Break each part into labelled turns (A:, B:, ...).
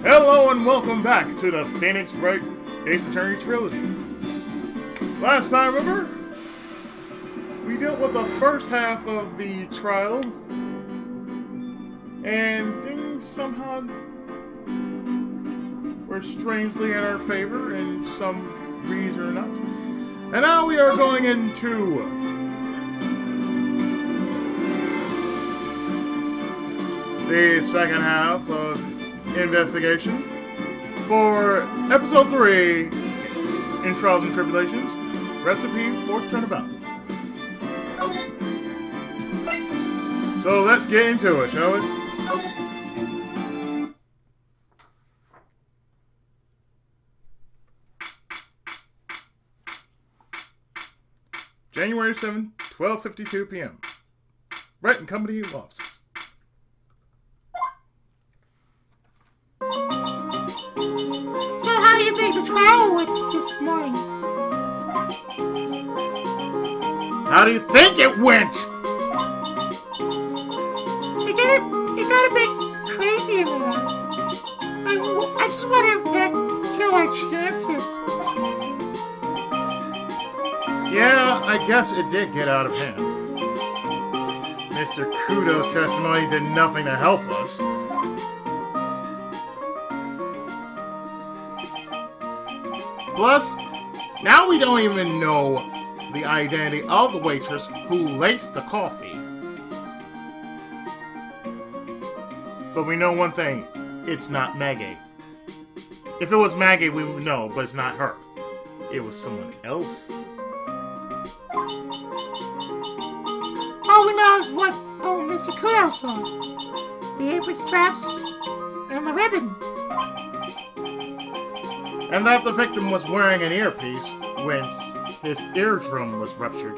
A: Hello and welcome back to the Phoenix Wright Ace Attorney Trilogy. Last time, remember, we dealt with the first half of the trial, and things somehow were strangely in our favor, and some reason or not. And now we are going into the second half of investigation for episode 3 in Trials and Tribulations, Recipe for Turnabout. So let's get into it, shall we? January 7th, 12:52 p.m. Wright and Company office.
B: How do you think the trial went this morning?
A: How do you think it went?
B: It got a bit crazy in there. I just wonder if that killed our chances.
A: Yeah, I guess it did get out of hand. Mr. Kudo's testimony did nothing to help us. Plus, now we don't even know the identity of the waitress who laced the coffee. But we know one thing, it's not Maggie. If it was Maggie, we would know, but it's not her. It was someone else.
B: All we know is what Mr. Kudo saw. The apron straps and the ribbon.
A: And that the victim was wearing an earpiece when his eardrum was ruptured.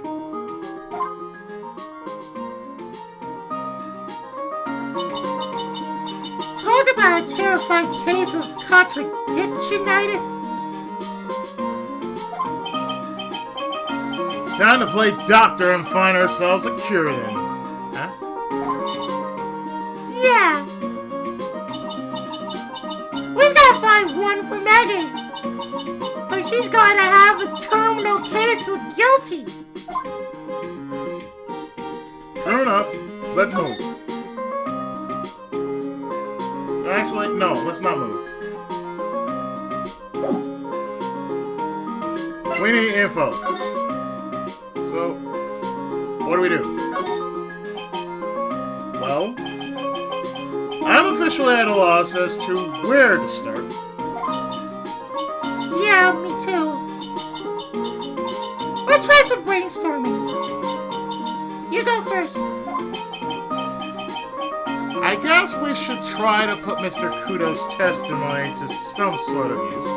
B: Talk about a terrifying case of contradictionitis.
A: Time to play doctor and find ourselves a cure then. Huh?
B: Yeah. We've got to find one for Megan. But she's got to have a terminal case of guilty.
A: True enough. Let's move. Actually, no, let's not move. We need info. So, what do we do? Well, I'm officially at a loss as to where to start.
B: Yeah, me too. Let's try some brainstorming. You go first.
A: I guess we should try to put Mr. Kudo's testimony to some sort of use.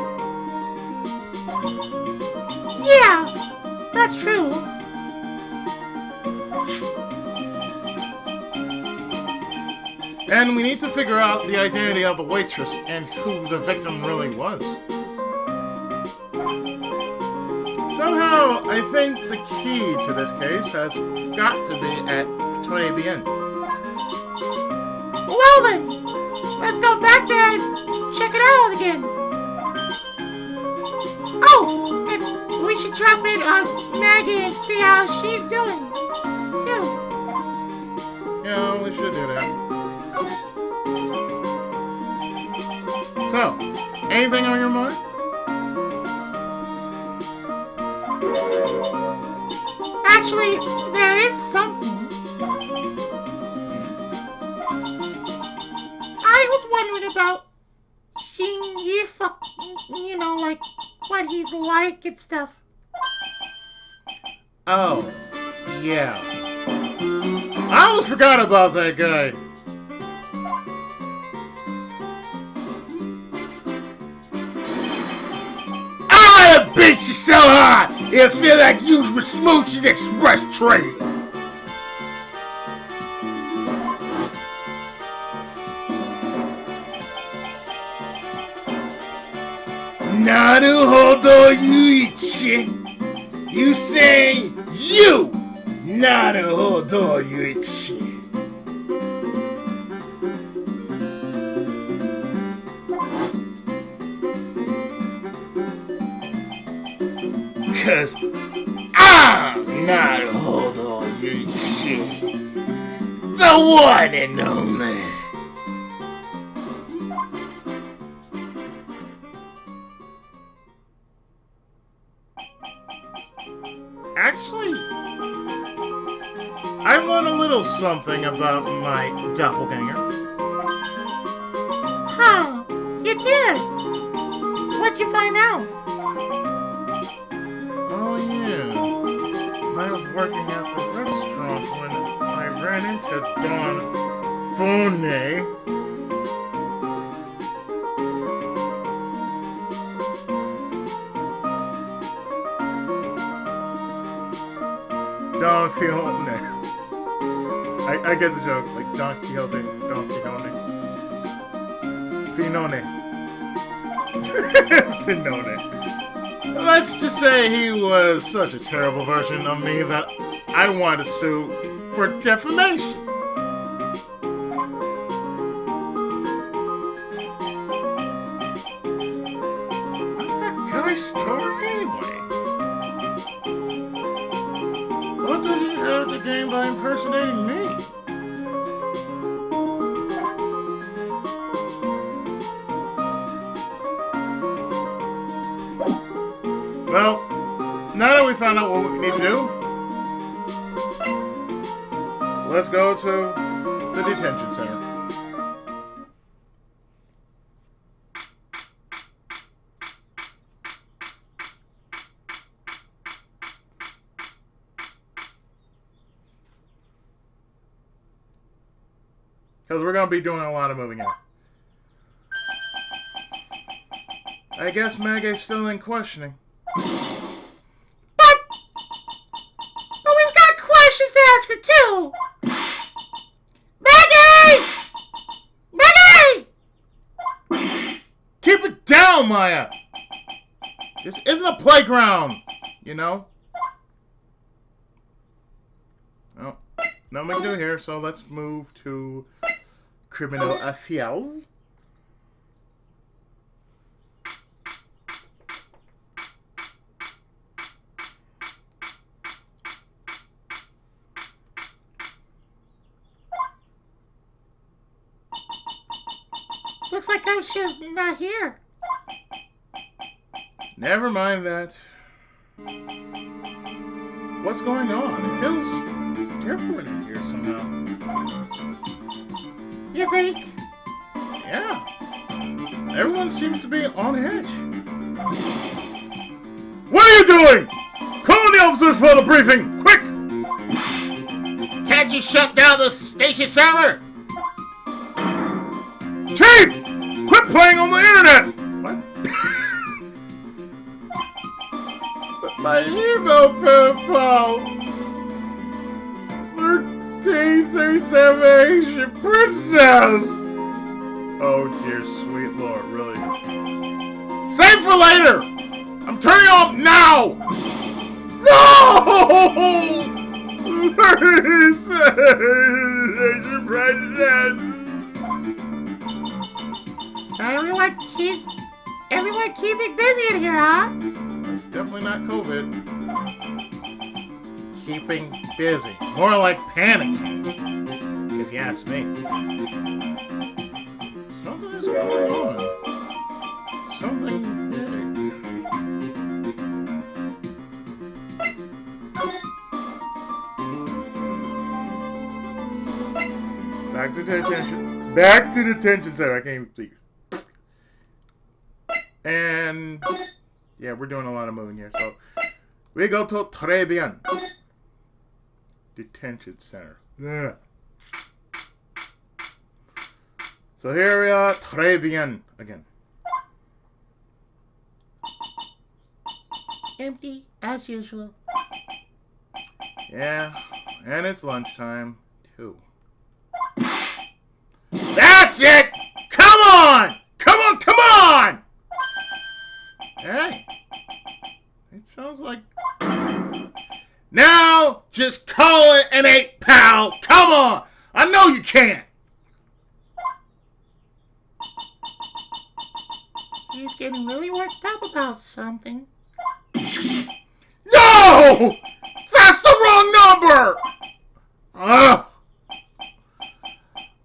B: Yeah, that's true.
A: And we need to figure out the identity of the waitress and who the victim really was. Somehow, I think the key to this case has got to be at the end.
B: Well then, let's go back there and check it out again. Oh, and we should drop in on Maggie and see how she's doing, too.
A: Yeah, we should do that. So, anything on your mind?
B: Actually, there is something. I was wondering about seeing if, like, what he's like and stuff.
A: Oh, yeah. I almost forgot about that guy. I beat you so hard, it'll feel like you was smooching express train. なるほど、ゆいち。You say you. なるほど、ゆいち。
C: because I'm not hold on your shit. The one and only.
A: Actually, I want a little something about my doppelganger.
B: Huh, you did. What'd you find out?
A: Oh yeah, I was working at the restaurant when I ran into Don Fone. Don Quixote. I get the joke, like Don Quixote, Don Quixote. Finone. Finone. Let's just say he was such a terrible version of me that I wanted to sue for defamation. What's that guy's story anyway? What does he have to gain by impersonating me? Well, now that we found out what we need to do, let's go to the detention center. Because we're going to be doing a lot of moving here. I guess Maggie's still in questioning.
B: But we've got questions to ask her too. Maggie! Maggie!
A: Keep it down, Maya! This isn't a playground, you know? Oh, nothing we can do here, so let's move to criminal affairs.
B: Looks like Osha's not here.
A: Never mind that. What's going on? It feels different in here somehow.
B: You think?
A: Yeah. Everyone seems to be on edge. What are you doing? Call the officers for the briefing! Quick!
C: Can't you shut down the station server?
A: Chief! Quit playing on the internet! What? My email profile! 1337 Asian Princess! Oh dear sweet lord, really? Save for later! I'm turning off now! No! 1337 Asian Princess!
B: Everyone keeping busy in here, huh?
A: It's definitely not COVID. Keeping busy. More like panicking, if you ask me. Something is going on. Something big. Back to detention. Back to detention center. I can't even speak. And yeah, we're doing a lot of moving here. So we go to Tribulations detention center. Yeah. So here we are, Tribulations again.
B: Empty as usual.
A: Yeah, and it's lunchtime too. That's it! Come on! Come on, come on! Hey, it sounds like... Now, just call it an 8, pal! Come on! I know you can!
B: He's getting really worked up about something.
C: No! That's the wrong number!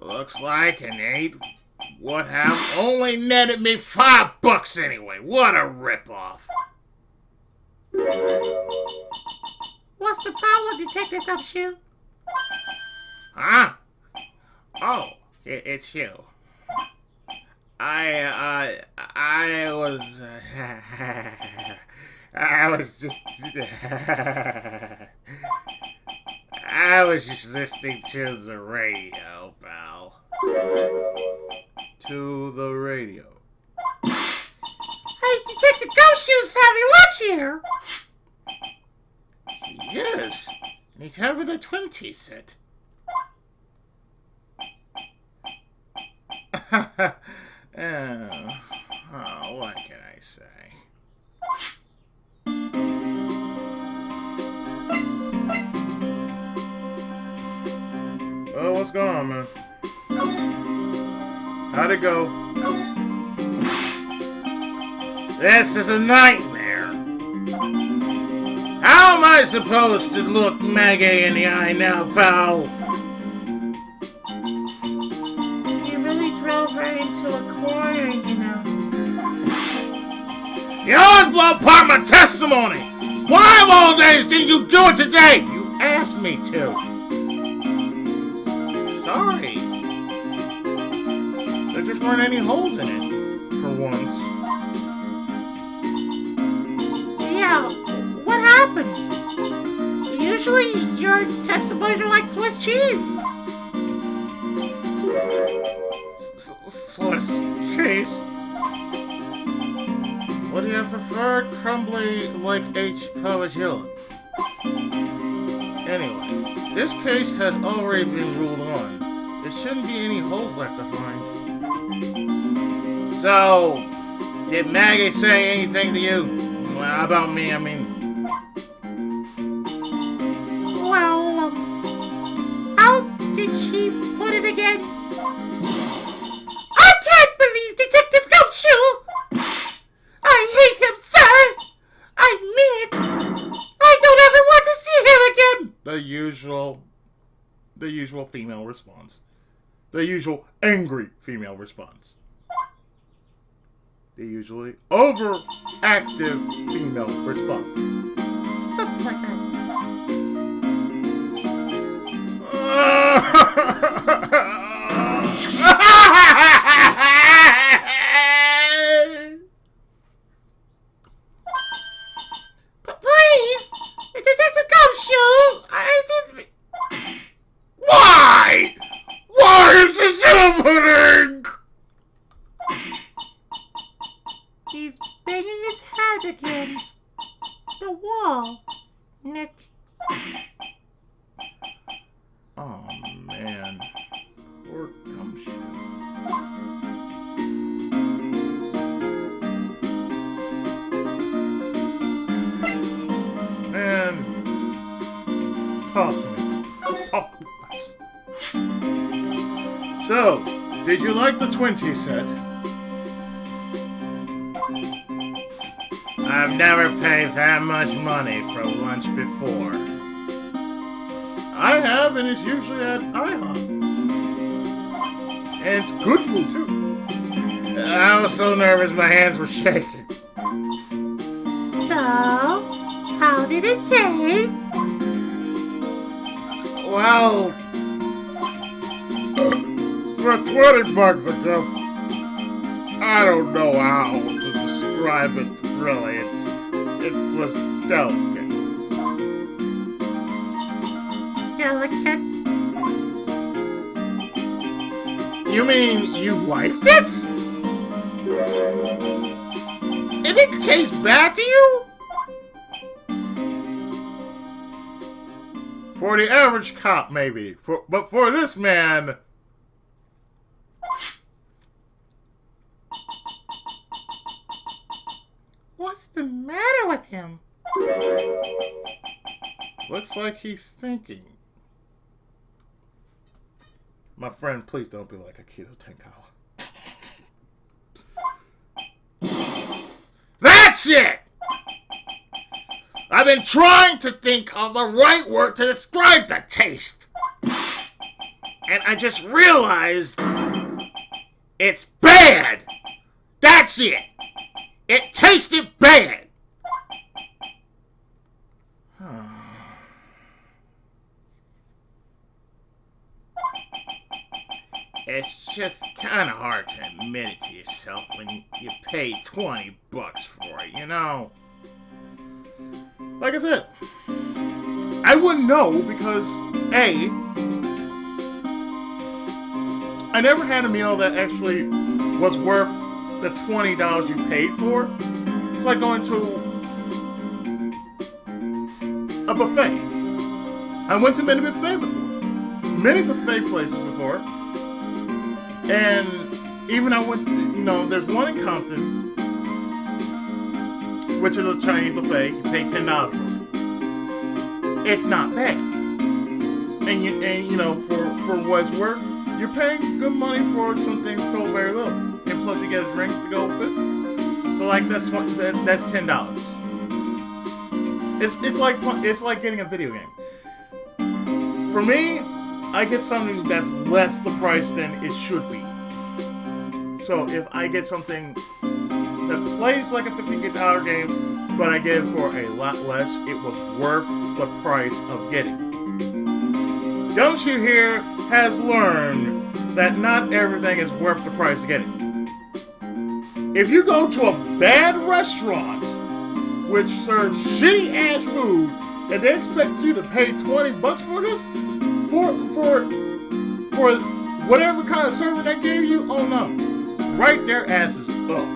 C: Looks like an 8 would have only netted me $5 anyway. What a ripoff.
B: What's the problem, Detective Gumshoe?
C: Huh? Oh, it's you. I was just listening to the radio, pal. To the radio.
B: Hey, Detective Gumshoe's having lunch here.
C: Yes, and he's having a 20 set. What can I say?
A: Oh, what's going on, man? How'd it go?
C: This is a nightmare. How am I supposed to look Maggie in the eye now, pal?
B: You really drove her into a corner, you know.
C: You always blow apart my testimony. Why of all days did you do it today? You asked me to. Sorry.
A: There just weren't any holes in it, for once.
B: Yeah, what happened? Usually your testimonies are like Swiss cheese.
C: Swiss cheese?
A: What do you have preferred? Crumbly like H. Pavagilla. Anyway, this case has already been ruled on. There shouldn't be any holes left to find.
C: So, did Maggie say anything to you? Well, about me, I mean.
B: Well, how did she put it again? I can't believe Detective Gumshoe! I hate him, sir! I mean it! I don't ever want to see him again!
A: The usual female response. The usual angry female response. The usually overactive female response.
B: Something like that. But please, Detective Gumshoe, I didn't...
C: Why? Why is this happening?
B: He's banging his head against the wall. Nick.
A: Oh man. Poor Gumshoe. Man. Talk to me. Talk to us. So, did you like the 20 set?
C: I've never paid that much money for lunch before.
A: I have, and it's usually at IHOP. And it's good food, too.
C: I was so nervous my hands were shaking.
B: So, how did it taste?
C: Well,
A: For $20 ago, I don't know how to describe it, really. It was delicate.
B: Delicate.
C: you mean you liked it? It didn't taste bad to you?
A: For the average cop, maybe. But for this man...
B: What's the matter with him?
A: Looks like he's thinking. My friend, please don't be like Akito Tenkawa.
C: That's it! I've I've been trying to think of the right word to describe the taste. And I just realized it's bad. That's it. It tasted bad. It's just kind of hard to admit it to yourself when you pay $20 for it, you know?
A: Like I said, I wouldn't know because, A, I never had a meal that actually was worth the $20 you paid for. It's like going to a buffet. I went to many buffet places before. And even I went to, there's one in Compton, which is a Chinese buffet. You pay $10 for it. It's not bad. And for what it's worth, you're paying good money for something so very little. And plus you get drinks to go with it. So like that's $10. It's like getting a video game. For me, I get something that's less the price than it should be. So if I get something that plays like a $50 game, but I get it for a lot less, it was worth the price of getting. Don't you here has learned that not everything is worth the price of getting. If you go to a bad restaurant which serves shitty ass food and they expect you to pay $20 for this, for whatever kind of service they gave you, oh no, right their asses up.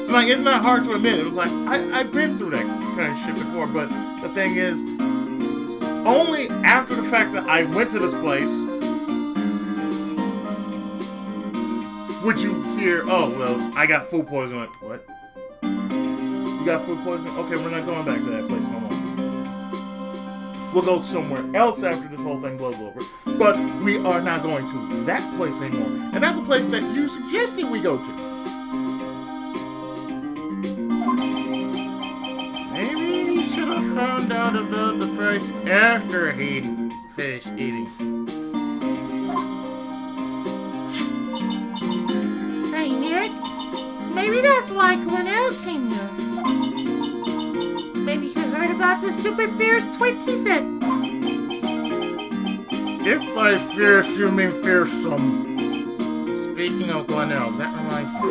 A: It's like, it's not hard to admit. It was like I've been through that kind of shit before, but the thing is, only after the fact that I went to this place would you hear, oh well, I got food poisoning. What? You got food poisoning? Okay, we're not going back to that place no more. We'll go somewhere else after this whole thing blows over. But we are not going to that place anymore. And that's a place that you suggested we go to. Maybe he should have found out about the price after he finished eating.
B: Hey, Nick. Maybe that's why Glen L came here. Maybe you heard about the super fierce tweets he said.
A: If by fierce you mean fearsome. Speaking of Glen L, that reminds me.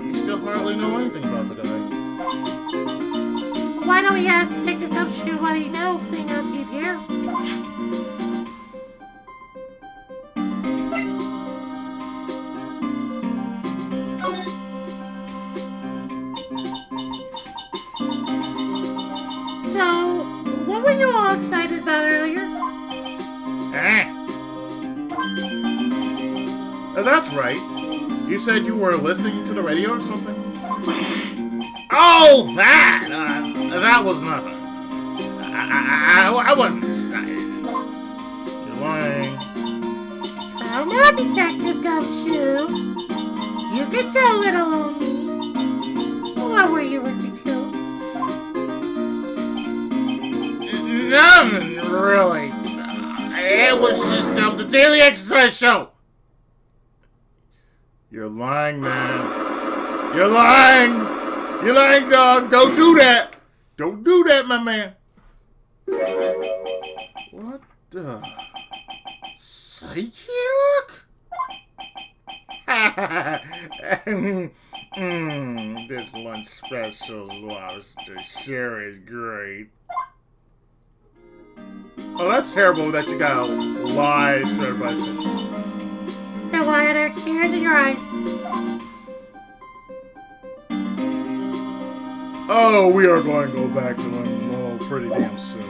A: You still hardly know anything about the guy.
B: Why don't we ask Detective Shoe what he knows, seeing as he's here? So, what were you all excited about earlier?
A: That's right. You said you were listening to the radio or something? Oh, that was nothing. I wasn't excited. You're lying.
B: Oh, now, Detective Gumshoe. You could tell little on me. What were you listening to?
C: Nothing, really. It was just the Daily Exercise Show.
A: You're lying, man. You're lying. You're lying, dog. Don't do that. Don't do that, my man. What the? Psychic? This lunch special lobster sure is great. Oh, that's terrible that you gotta lie to everybody.
B: So why are there tears in your eyes?
A: Oh, we are going to go back to them pretty damn soon.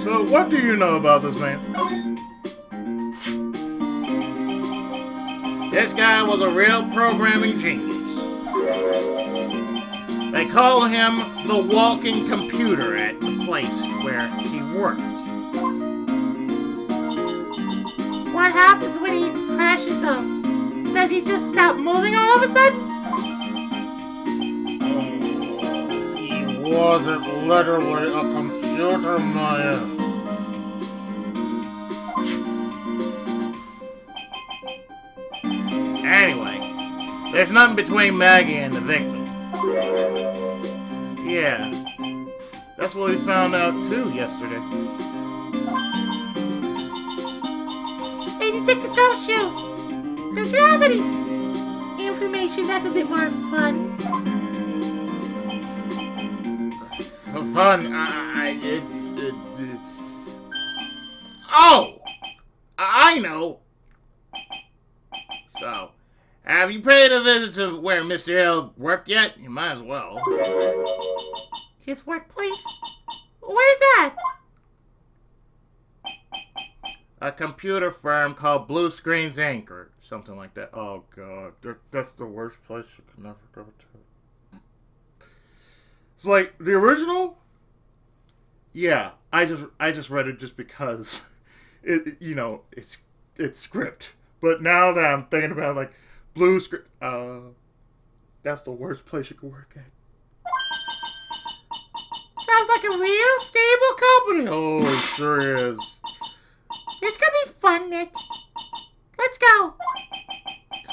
A: So, what do you know about this man?
C: This guy was a real programming genius. They call him the walking computer at the place where he works.
B: What happens when he crashes though? Does he just stop moving all of a sudden?
C: He wasn't literally a computer, Maya. Anyway, there's nothing between Maggie and the victim. Yeah, that's what we found out too yesterday.
B: Hey, Detective Gumshoe, don't you have any information that's a bit more fun?
C: Fun, oh! I know! So, have you paid a visit to where Mr. L worked yet? You might as well.
B: His workplace? Where's that?
C: A computer firm called Blue Screens Inc. or something like that. Oh God, that's the worst place you could never go to. It's like the original. Yeah, I just read it just because it's script. But now that I'm thinking about it, like Blue Screen, that's the worst place you could work at.
B: Sounds like a real stable company.
C: Oh, it sure is.
B: It's gonna be fun, Nick. Let's go.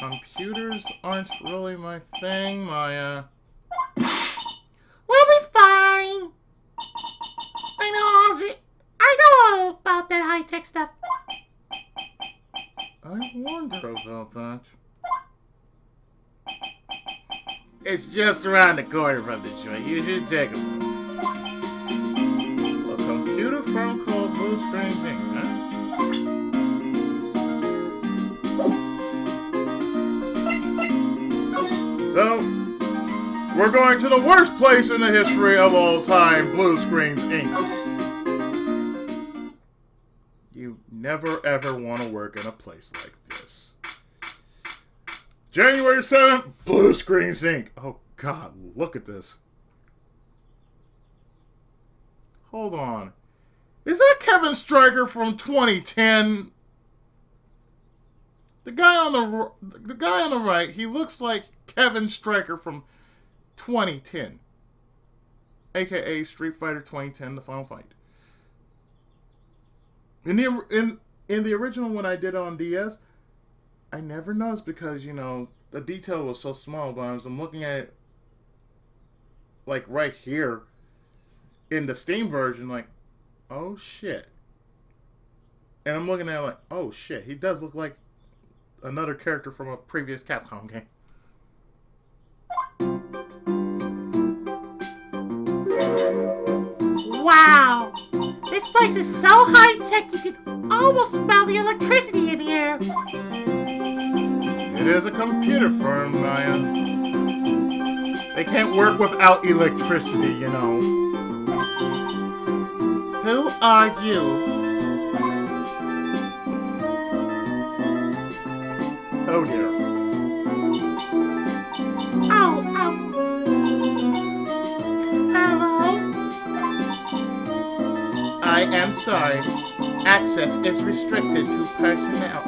C: Computers aren't really my thing, Maya.
B: We'll be fine. I know all about that high-tech stuff.
C: I wonder about that. It's just around the corner from this joint. You should take a look. A computer firm called Blue Screens Inc., huh? So, we're going to the worst place in the history of all time, Blue Screens Inc. You never ever want to work in a place like this. January 7th, Blue Screens Inc. Oh God, look at this. Hold on. Is that Kevin Stryker from 2010? The guy on the right, he looks like Kevin Stryker from 2010, aka Street Fighter 2010: The Final Fight. In the original one I did on DS, I never noticed because the detail was so small. But as I'm looking at it, like right here in the Steam version, like, oh shit. And I'm looking at it like, oh shit, he does look like another character from a previous Capcom game.
B: Wow! This place is so high-tech you can almost smell the electricity in the air.
C: It is a computer firm, Maya. They can't work without electricity, Who are you? Oh dear.
B: Hello?
C: I am sorry. Access is restricted to personnel.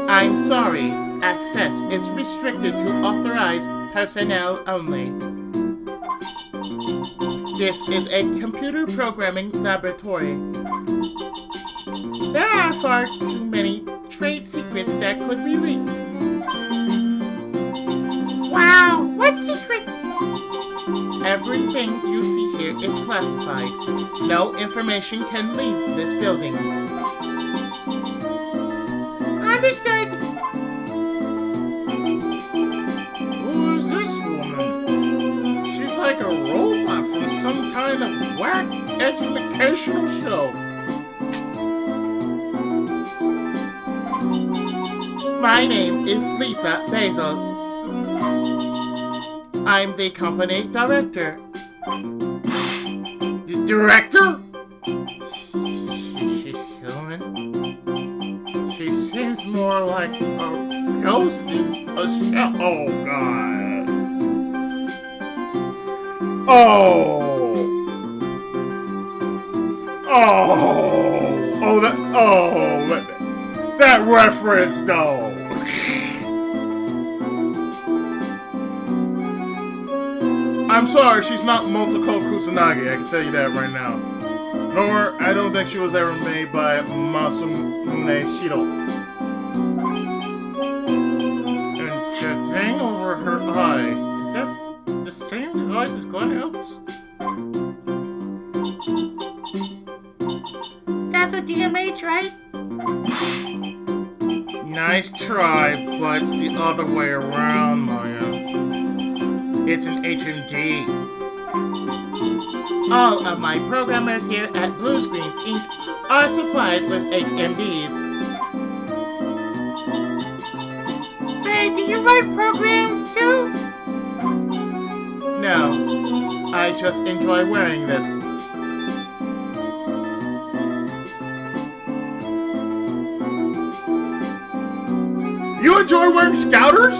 C: I'm sorry. Access is restricted to authorized personnel only. This is a computer programming laboratory. There are far too many trade secrets that could be leaked.
B: Wow, what secrets?
C: Everything you see here is classified. No information can leave this building.
B: Understood.
C: Who is this woman? She's like a robot from some kind of whack educational show. My name is Lisa Bezos. I'm the company director. The director? She's human. She seems more like a ghost in a shell. Oh, God.
A: Oh. That reference though. I'm sorry, she's not Motoko Kusanagi, I can tell you that right now. Nor, I don't think she was ever made by Masumune Shido. And the thing over her eye, is that the same device as Glenn Elks?
B: That's a DMH, right?
A: Nice try, but the other way around, Maya. It's an HMD.
C: All of my programmers here at Blue Screens Inc. are supplied with HMDs.
B: Hey, do you write programs too?
A: No, I just enjoy wearing this. You enjoy wearing Scouters?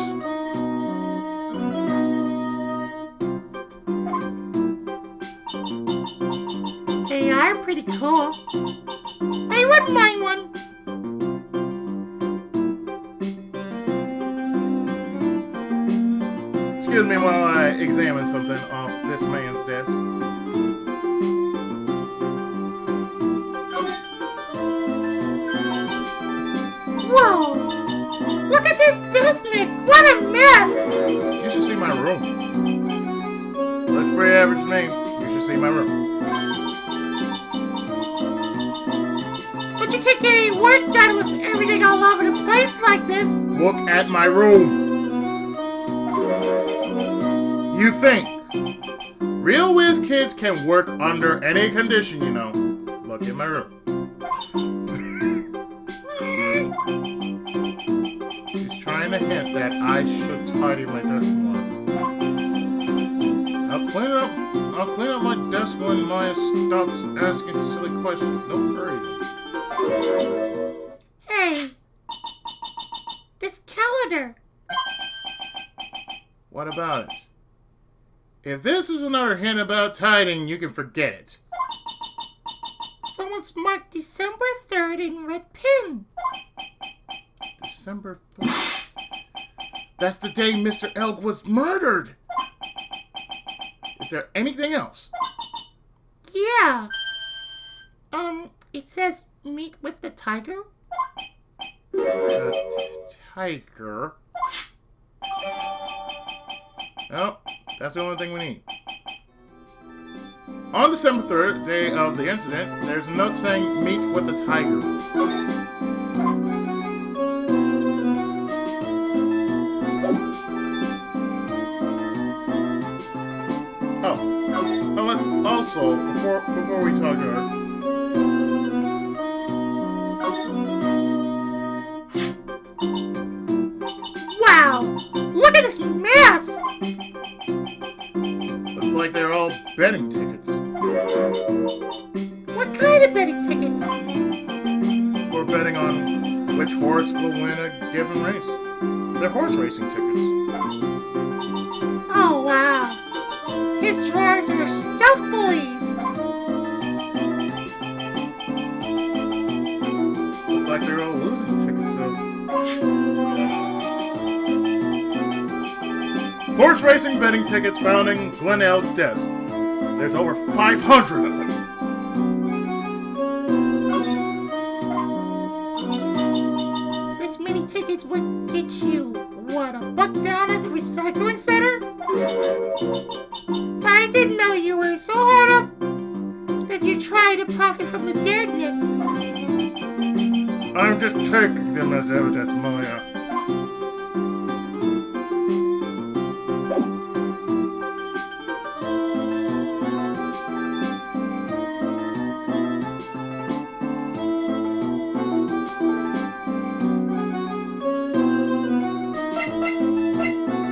B: They are pretty cool. I wouldn't mind one.
A: Excuse me while I examine something off this man's desk.
B: Whoa! Look at this business! What a mess!
A: You should see my room. Looks pretty average to me. You should see my room.
B: But you can't get any work done with everything all over the place like this.
A: Look at my room. You think real whiz kids can work under any condition, you know. Look at my room. She's trying to hint that I should tidy my desk more. I'll clean up my desk when Maya stops asking silly questions. No hurry.
B: Hey, this calendar.
A: What about it? If this is another hint about tidying, you can forget it.
B: Someone's marked December 3rd in red pen.
A: December 4th. That's the day Mr. Elk was murdered. Is there anything else?
B: Yeah. It says meet with the tiger.
A: The tiger. Oh, that's the only thing we need. On December 3rd, day of the incident, there's a note saying meet with the tiger. Also, before we talk to her,
B: wow! Look at this mess!
A: looks like they're all betting tickets.
B: What kind of betting tickets?
A: We're betting on which horse will win a given race. They're horse racing tickets.
B: Oh, wow. His drawers are so fully.
A: Looks like they're all losing tickets, though. Horse racing betting tickets found in Glenelg's desk. There's over 500 of them.
B: This many tickets would get you, what, $1 down at the recycling center? I didn't know you were so hard up that you try to profit from the deadness.
A: I'm just taking them as evidence, Maya.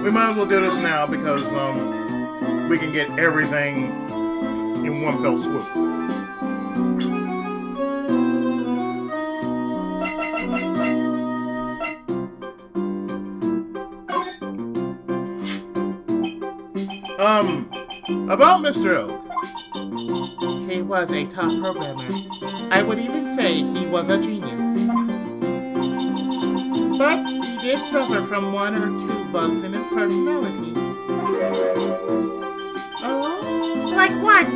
A: We might as well do this now because we can get everything in one fell swoop. About Mr. Oak.
C: He was a top programmer. I would even say he was a genius. But he did suffer from one or two bugs in his personality.
B: Oh? Like what?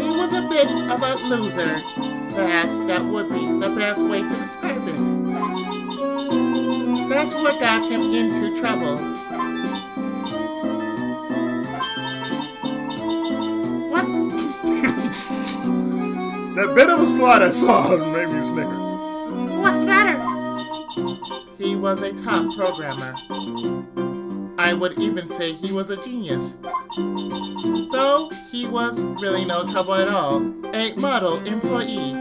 C: He was a bit of a loser. That would be the best way to describe it. That's what got him into trouble.
B: What?
A: That bit of a slide I saw made me snicker.
B: What's the matter?
C: He was a top programmer. I would even say he was a genius. So, he was really no trouble at all. A model employee.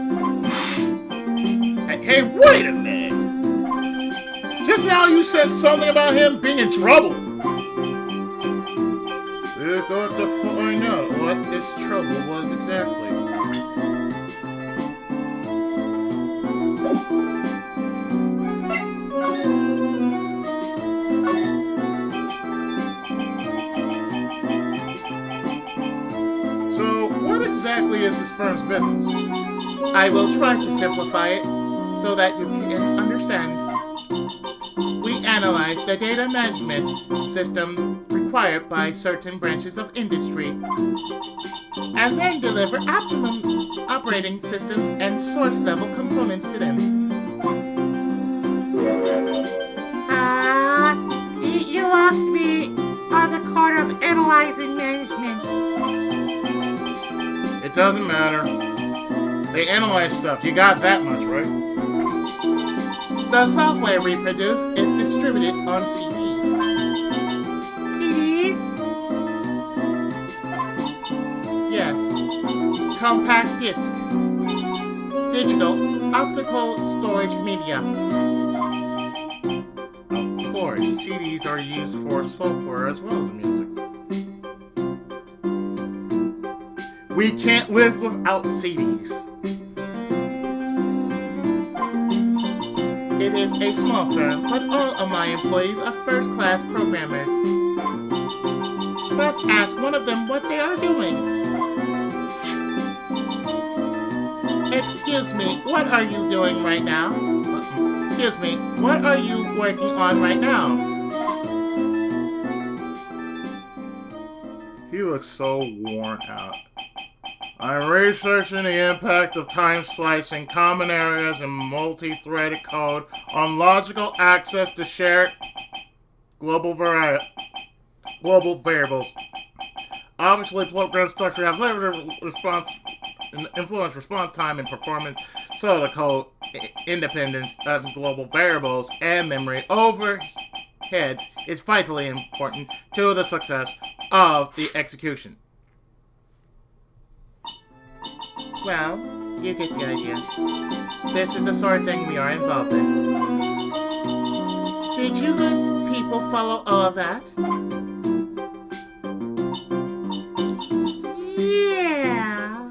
A: Hey, wait a minute! Just now you said something about him being in trouble. We're going to find out what his trouble was exactly. Exactly is this firm's business?
C: I will try to simplify it so that you can understand. We analyze the data management system required by certain branches of industry and then deliver optimum operating systems and source level components to them.
B: You lost me on the part of analyzing management.
A: It doesn't matter. They analyze stuff. You got that much, right?
C: The software we produce is distributed on CDs.
B: CDs?
C: Yes. Compact disc. Digital optical storage media.
A: Of course, CDs are used for software as well as music. We can't live without CDs.
C: It is a small firm, but all of my employees are first-class programmers. Let's ask one of them what they are doing. Excuse me, what are you doing right now? Excuse me, what are you working on right now?
A: He looks so worn out. I'm researching the impact of time slicing, common areas, and multi-threaded code on logical access to shared global variables. Obviously, program structure has limited influence response time and performance, so the code independence of global variables and memory overhead is vitally important to the success of the execution.
C: Well, you get the idea. This is the sort of thing we are involved in. Did you good people follow all of that?
B: Yeah.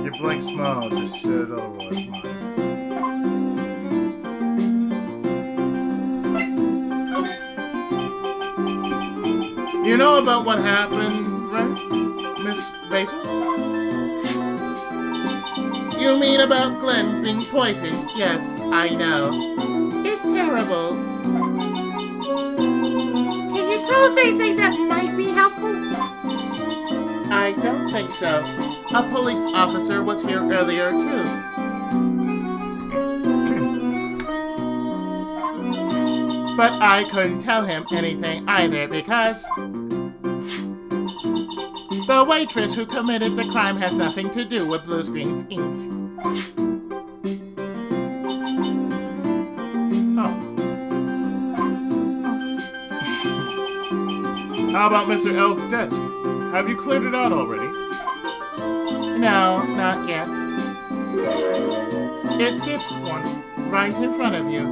A: Your blank smile just said otherwise, Mike. You know about what happened, right, Miss Basil?
C: You mean about Glenn being poisoned? Yes, I know. It's terrible.
B: Can you tell us anything that might be helpful?
C: I don't think so. A police officer was here earlier, too. But I couldn't tell him anything either because the waitress who committed the crime has nothing to do with Blue Screen's Inc.
A: How about Mr. L's desk? Have you cleared it out already?
C: No, not yet. It sits one right in front of you.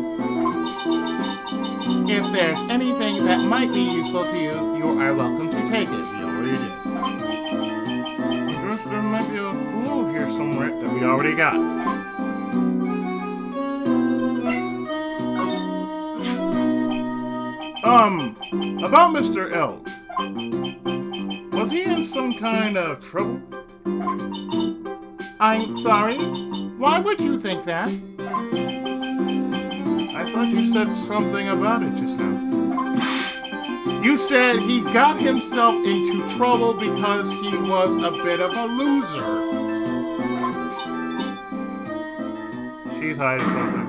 C: If there's anything that might be useful to you, you are welcome to take it.
A: We already did. I guess there might be a clue here somewhere that we already got. About Mr. L. Was he in some kind of trouble?
B: I'm sorry? Why would you think that?
A: I thought you said something about it just now. You said he got himself into trouble because he was a bit of a loser. She's hiding something.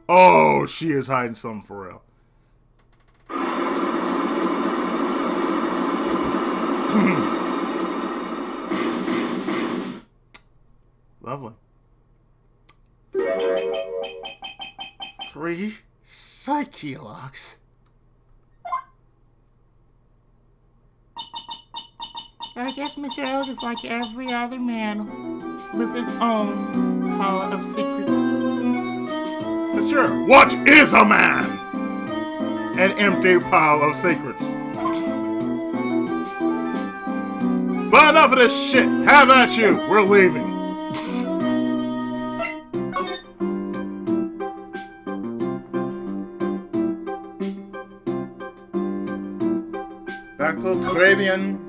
A: Oh, she is hiding something for real. Lovely. 3 psyche locks.
B: I guess Mr. Eld is like every other man with his own power of secrets.
A: Sure, what is a man? An empty pile of secrets. But enough of this shit. Have at you. We're leaving. Back to Caribbean.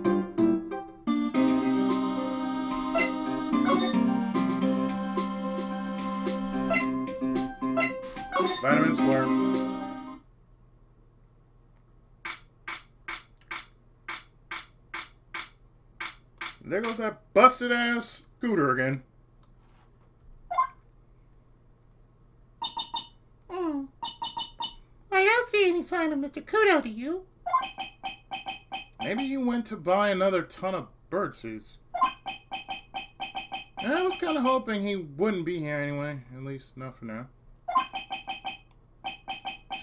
A: Vitamins for. There goes that busted ass scooter again.
B: I don't see any sign of Mr. Kudo, do you?
A: Maybe you went to buy another ton of bird suits. I was kind of hoping he wouldn't be here anyway, at least not for now.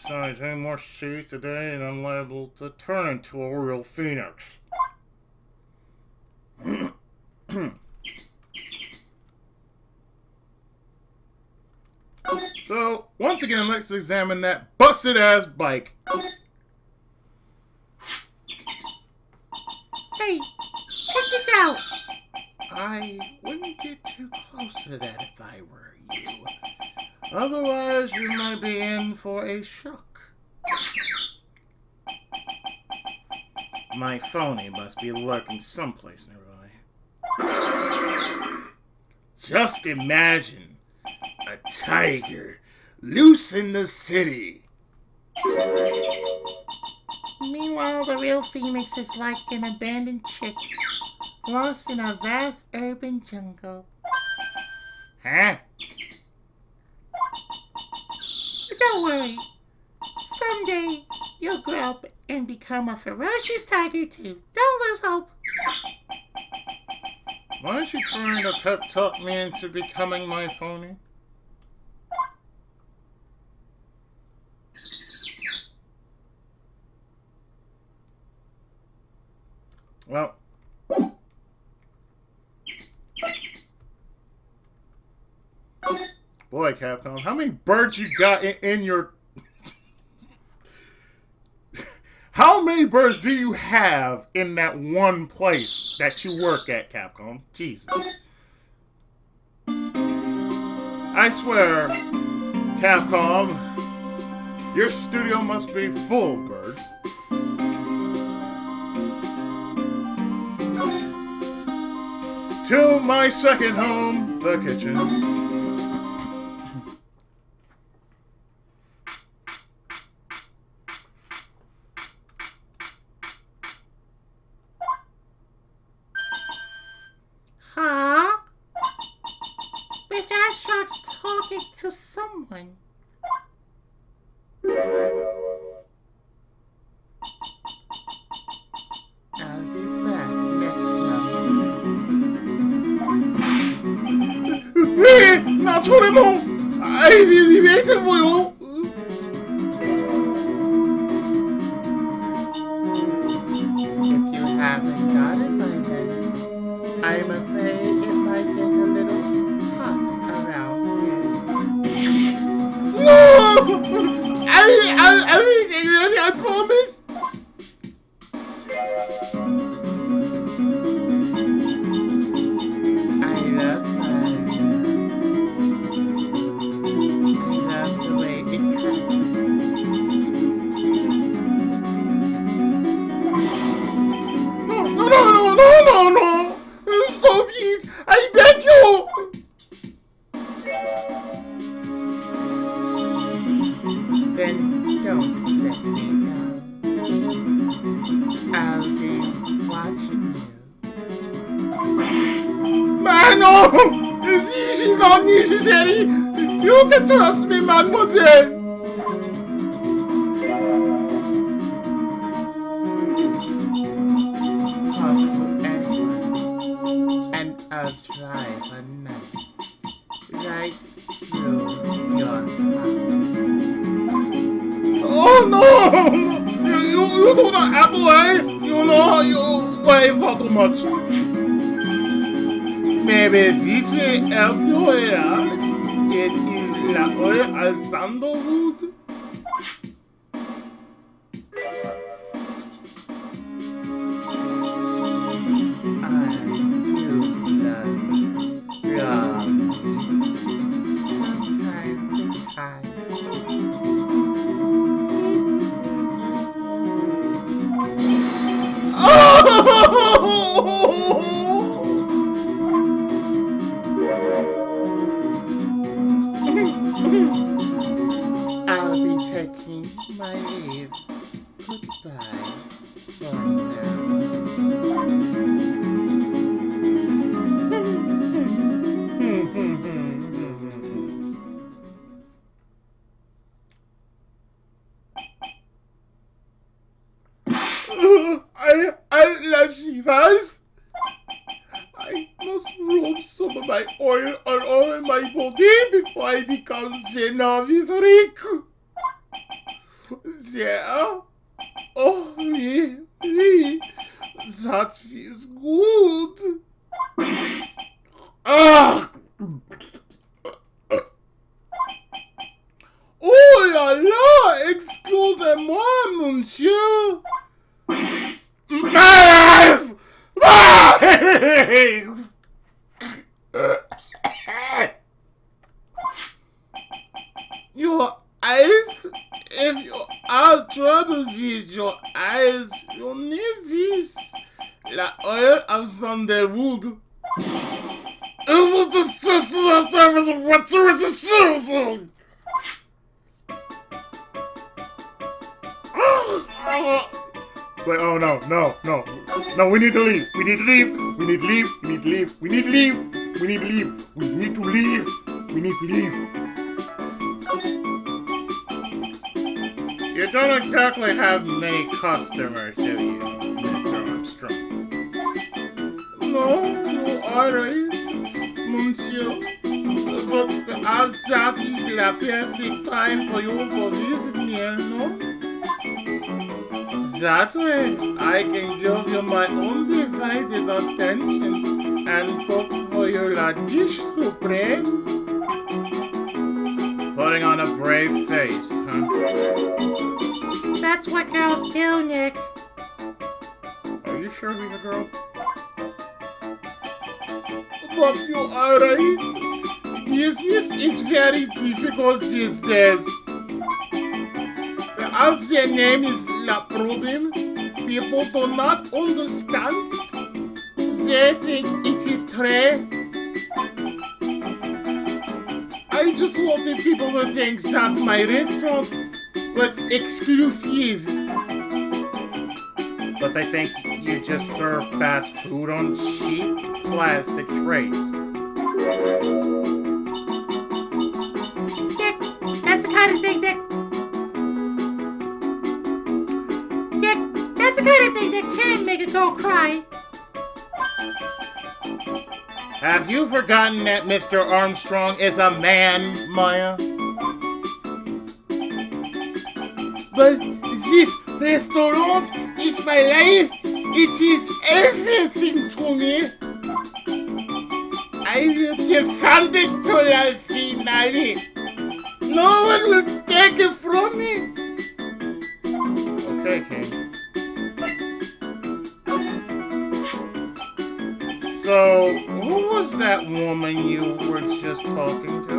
A: Besides, any more suits today and I'm liable to turn into a real phoenix. So, once again, let's examine that busted ass bike.
B: Hey, check this out.
A: I wouldn't get too close to that if I were you. Otherwise, you might be in for a shock. My phony must be lurking someplace nearby. Just imagine a tiger loose in the city.
B: Meanwhile, the real Phoenix is like an abandoned chick, lost in a vast urban jungle.
A: Huh?
B: Don't worry. Someday, you'll grow up and become a ferocious tiger, too. Don't lose hope.
A: Why aren't you trying to pep talk me into becoming my phony? Well, boy, Capcom, how many birds you got in your... How many birds do you have in that one place that you work at, Capcom? Jesus. I swear, Capcom, your studio must be full of birds. To my second home, the kitchen.
B: Huh? This astronaut's talking to someone. I'll be back next time.
A: Naturellement! Allez, vite, voyons!
B: If you haven't got it by then, I'm afraid it might get a little hot around here.
A: No! I promise!
B: I love her. I love the way it cuts. Then don't let me go. I'll be watching you.
C: Man, no! She's not necessary! You can trust me, mademoiselle!
B: Talk to anyone, and I'll drive a knife right through your heart.
C: Oh no! You do the apple, eh? You know you weigh far too much. Maybe this will help you out. It is la oil al sandalwood.
B: I'll be taking my leave. Goodbye for now.
C: Las chivas. I must rub some of my oil on all my body before I become Rick. Yeah. Oh, really? That feels good. Ah! Oh la la! Excusez-moi, monsieur! Your eyes, if you are trouble with your eyes, you need this. La oil of sandalwood. It was the system of service of what service is service. Wait, oh no, we need to leave. We need to leave. You don't exactly have many customers, do you, Mr. Armstrong? No, you are right, monsieur. But that is the perfect time for you to visit me, no? That way, I can give you my undivided attention and cook for you la dish supreme. Putting on a brave face, huh?
B: That's what girls do, Nick.
C: Are you sure he's a girl? But you are right. Business is very difficult these days. As their name is La Problem, people do not understand. They think it is trade. I just wanted people to think that my restaurant was exclusive. But they think you just serve fast food on cheap plastic trays.
B: Dick, that's the kind of thing that can make a girl cry.
C: Have you forgotten that Mr. Armstrong is a man, Maya? But this restaurant is my life. It is everything to me. I will defend it to la finale. No one will take it from me. Okay, King. So, who was that woman you were just talking to?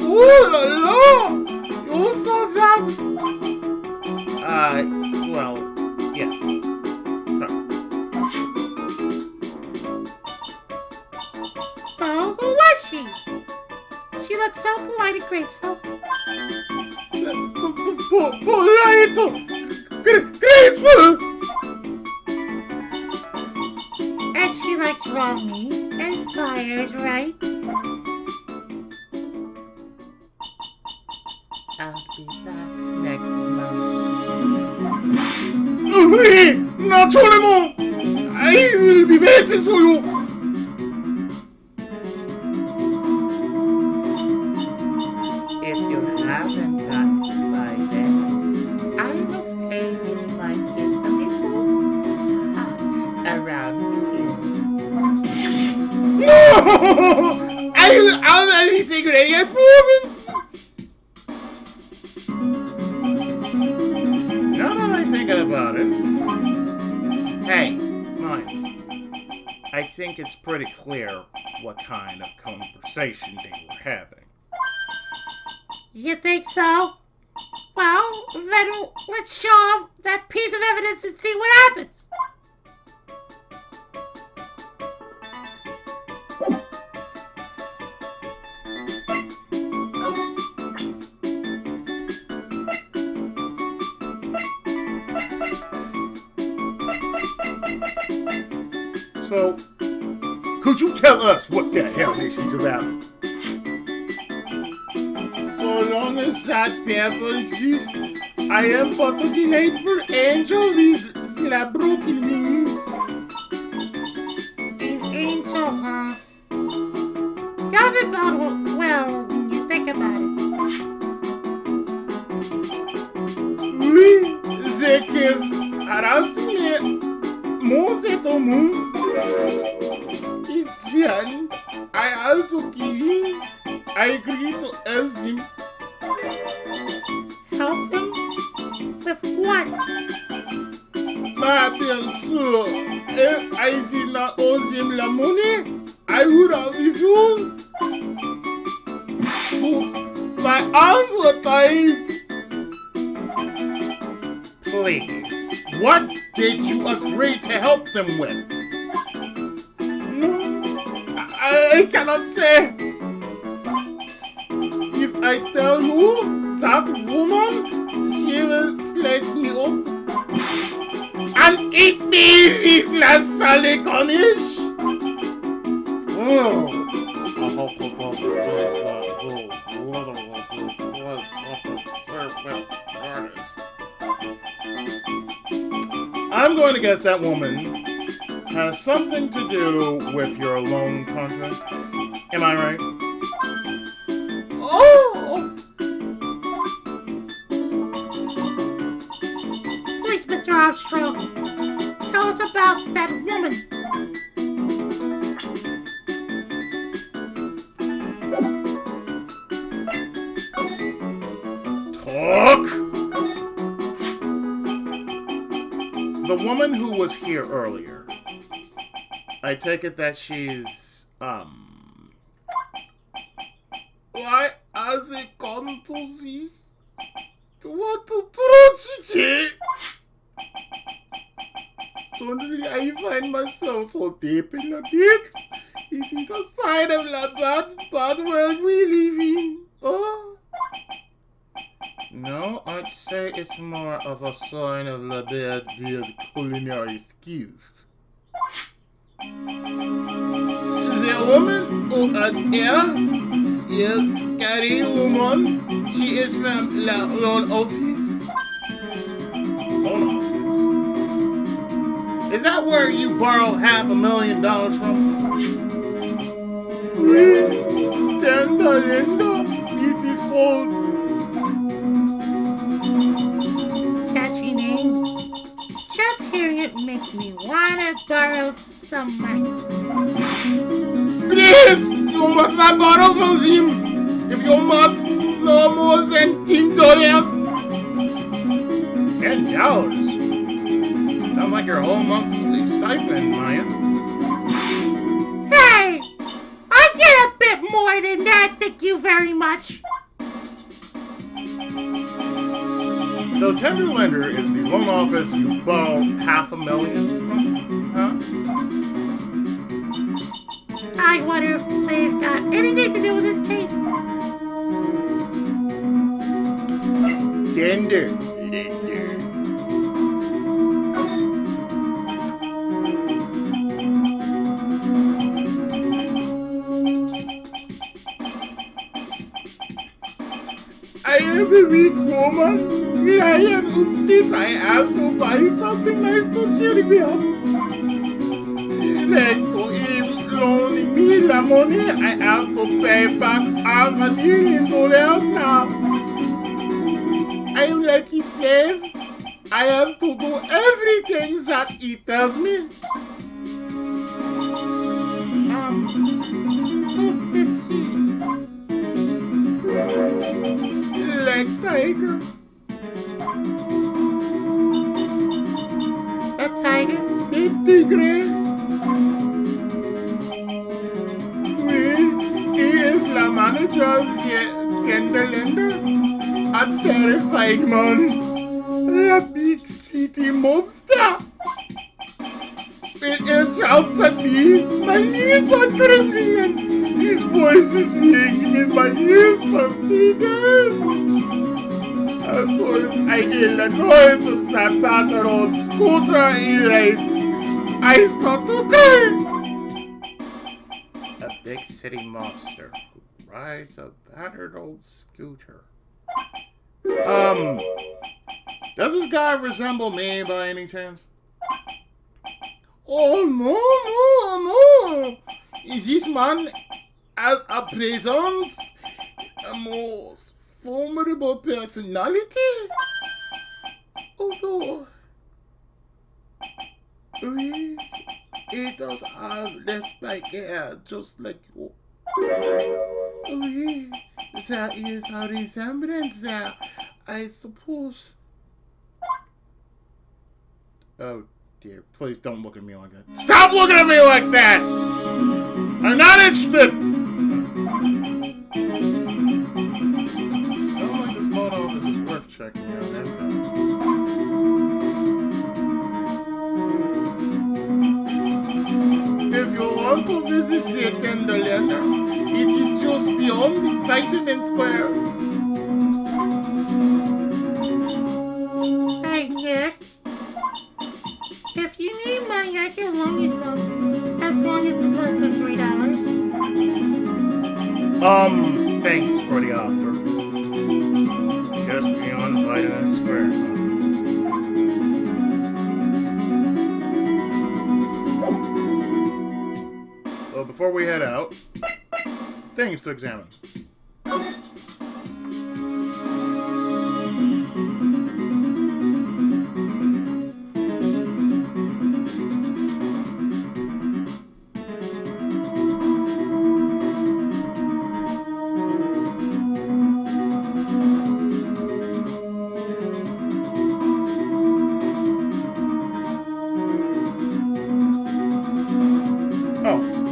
C: Oh la la! You saw that? Well, yes. Sorry.
B: Oh, who was she? She looked so polite and graceful.
A: polite, grateful.
B: And she likes raw meat and fires, right? I'll be back next month.
A: Oui, naturellement. I will be waiting for you.
B: If you haven't gotten by then, I will pay you like it's a little hot around here.
A: No! I'll anything ready, I promise. Now that I'm thinking about it, hey, Mike, I think it's pretty clear what kind of conversation they were having.
B: You think so? Well, then let's show 'em that piece of evidence and see what happens.
A: So, could you tell us what the hell this is about? So long as that devil exists, I am but a delightful angel with a broken wings.
B: An angel, huh? Sounds about well when you think about it.
A: Oui, they can harass me more than the moon. It's then I also kill him. I agree to help him.
B: Help them? With what?
A: My dear sir, if I did not owe him the money, I would have refused. My arms were tied. Please, what did you agree to help them with? No, I cannot say. If I tell you, that woman, she will slice me up and eat me if not Sally Cornish. Oh. I'm going to guess that woman has something to do with your loan contract. Am I right? Oh!
B: Please, Mr. Armstrong, tell us about that woman.
A: Talk! The woman who was here earlier, I take it that she's, why has it come to this? What atrocity! Suddenly I find myself so deep in the pit. It is a sign of the bad world we live in. Oh. No, I'd say it's more of a sign of the bad culinary skills. The woman who is here is Carrie woman. She is from the loan office. Loan office? Is that where you borrow $500,000 from? It is old.
B: Catchy name. Just hearing it makes me wanna borrow some money.
A: Please, you must not borrow from him. If you must, no more than $10. $10? Sounds like your whole monthly stipend, Maya.
B: Hey! I get a bit more than that, thank you very much.
A: So tender lender is the loan office you borrow $500,000 from? Huh?
B: I wonder if they've got anything to do with this case.
A: Tender. I am a weak woman. I am upset. I have to buy something nice to cheer me up. Like to loaning me the money, I have to pay back all my millions dollars now. I am like a slave. I have to do everything that he tells me. Like tiger.
B: A tiger?
A: The tigre. He is the manager, Kendelender, a terrifying man, a big city monster. It is out at me, my ears are trembling and his voice is ringing in my ears for 3 days. Of course, I hear the noise of that battered old scooter he rides. I start to cry. A big city monster who rides a battered old scooter. Does this guy resemble me by any chance? Oh, no. Is this man has a presence? A most formidable personality? Although, he does have less black hair, just like you. There is a resemblance there, I suppose. Oh dear, please don't look at me like that. Stop looking at me like that! I'm not interested! I don't like this photo, this is worth checking out. If you want to visit the Tenderlander, it is just beyond the Vitamin Square.
B: Hey, Nick. If you need money, I can loan you some. As long as it's less than $3.
A: Thanks for the offer. Just beyond Vitamin Square. Well, before we head out, things to examine.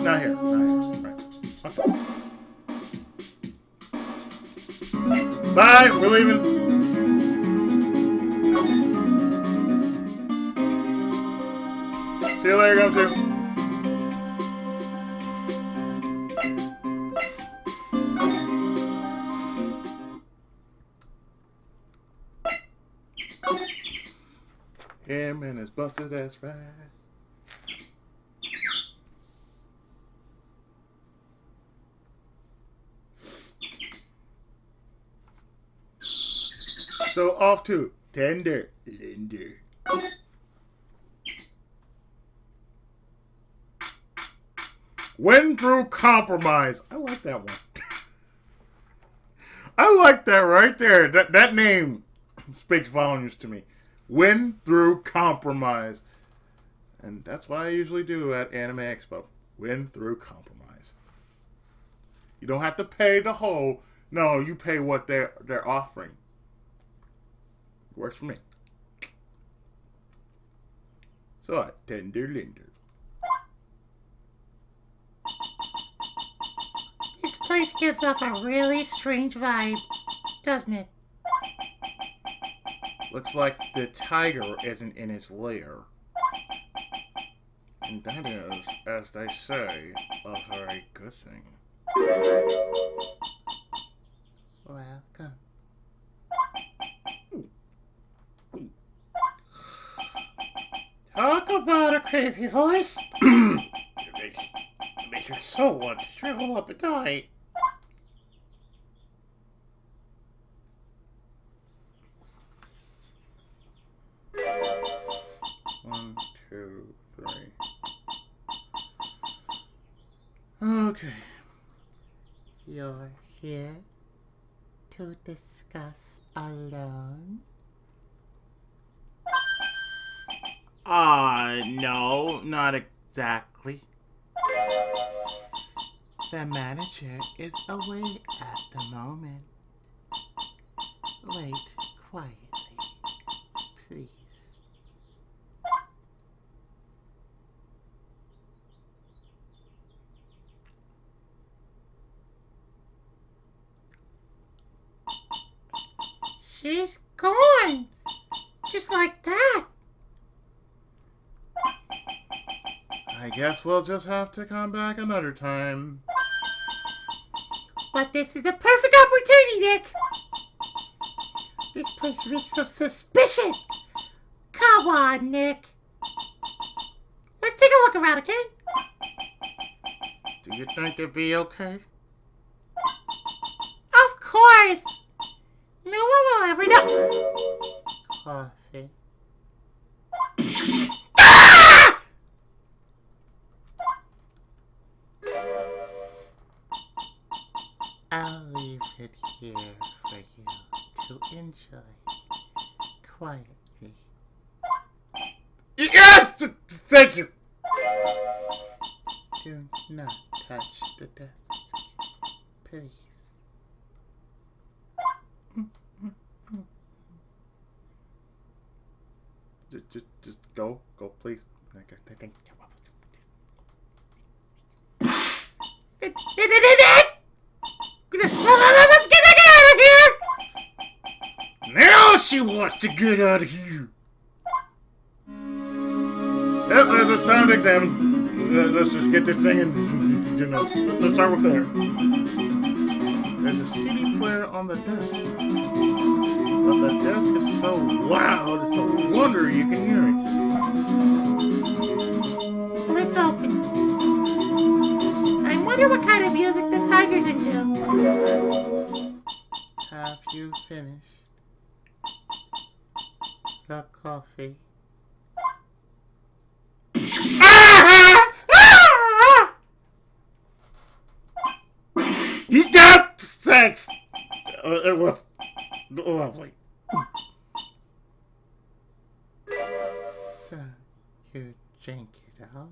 A: Not here. Right. Okay. Bye. We're leaving. See you later, Gumshoe. Him and his busted ass ride. So off to Tenderlander. Win through compromise. I like that one. I like that right there. That name speaks volumes to me. Win through compromise. And that's what I usually do at Anime Expo. Win through compromise. You don't have to pay the whole. No, you pay what they're offering. Works for me. So, Tenderlander.
B: This place gives off a really strange vibe, doesn't it?
A: Looks like the tiger isn't in his lair. And that is, as they say, a very good thing. Welcome.
C: about a crazy voice? You make her so want to shrivel up and die. One, two, three. Okay.
B: You're here to discuss alone?
A: No, not exactly.
B: The manager is away at the moment. Wait quietly, please. She's gone! Just like that!
A: I guess we'll just have to come back another time.
B: But this is a perfect opportunity, Nick! This place looks so suspicious! Come on, Nick! Let's take a look around, okay?
A: Do you think it'd be okay?
B: Of course! No one will ever know. Coffee. Ah! I'll leave it here for you to enjoy quietly.
A: Yes! Thank you!
B: Do not touch the desk, please.
A: Just go, please. Thank you.
B: Let's get out of here!
A: Now she wants to get out of here. Yep, there's a sound exam. Let's just get this thing and, let's start with there. There's a CD player on the desk. But the desk is so loud, it's no wonder you can hear it.
B: Let's open. I wonder what kind of music the tiger's into. Have you finished the coffee?
A: You got thanks. It was lovely.
B: So you drink it out?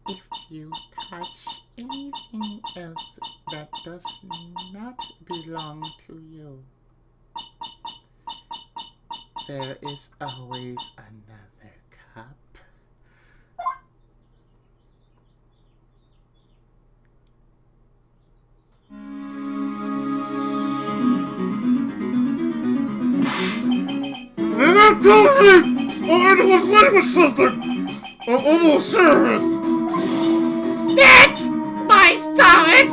B: If you touch anything else that does not belong to you, there is always another cup.
A: And I'm telling you, it was late with something. I'm almost serious.
B: That's my stomach!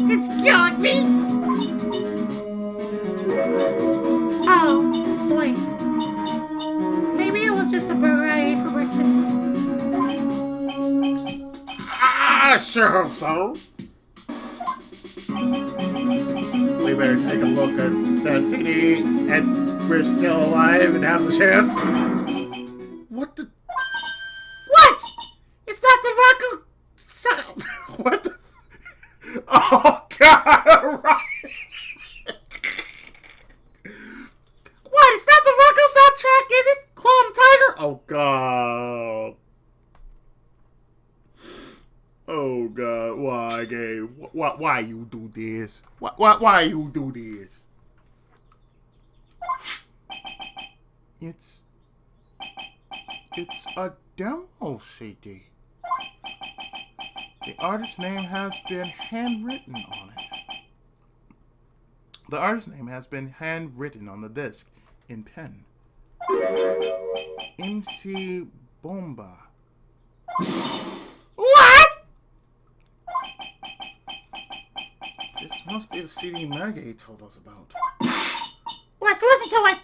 B: It's killing me! Oh, wait. Maybe it was just a beret for breakfast.
A: I sure hope so. We better take a look at the CD and we're still alive and have the chance. What the?
B: What? It's not the Ryuko.
A: What the? Oh, God, right.
B: What? It's not the Ryuko soundtrack, is it? Clone Tiger?
A: Oh, God. Oh, God. Why, Gabe? Why you do this? Why you do this? It's a demo CD. The artist's name has been handwritten on it. The artist's name has been handwritten on the disc in pen. MC Bomba.
B: What?
A: This must be the CD Mega he told us about.
B: Let's listen to it.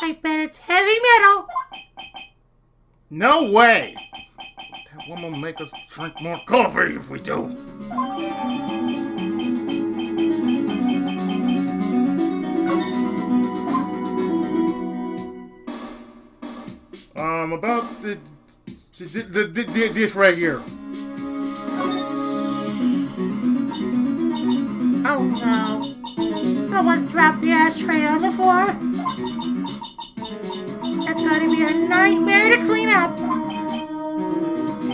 B: I bet it's heavy metal.
A: No way! That woman will make us drink more coffee if we do. About this right here.
B: Oh no. Someone dropped the ashtray on the floor. That's gonna be a nightmare to clean up.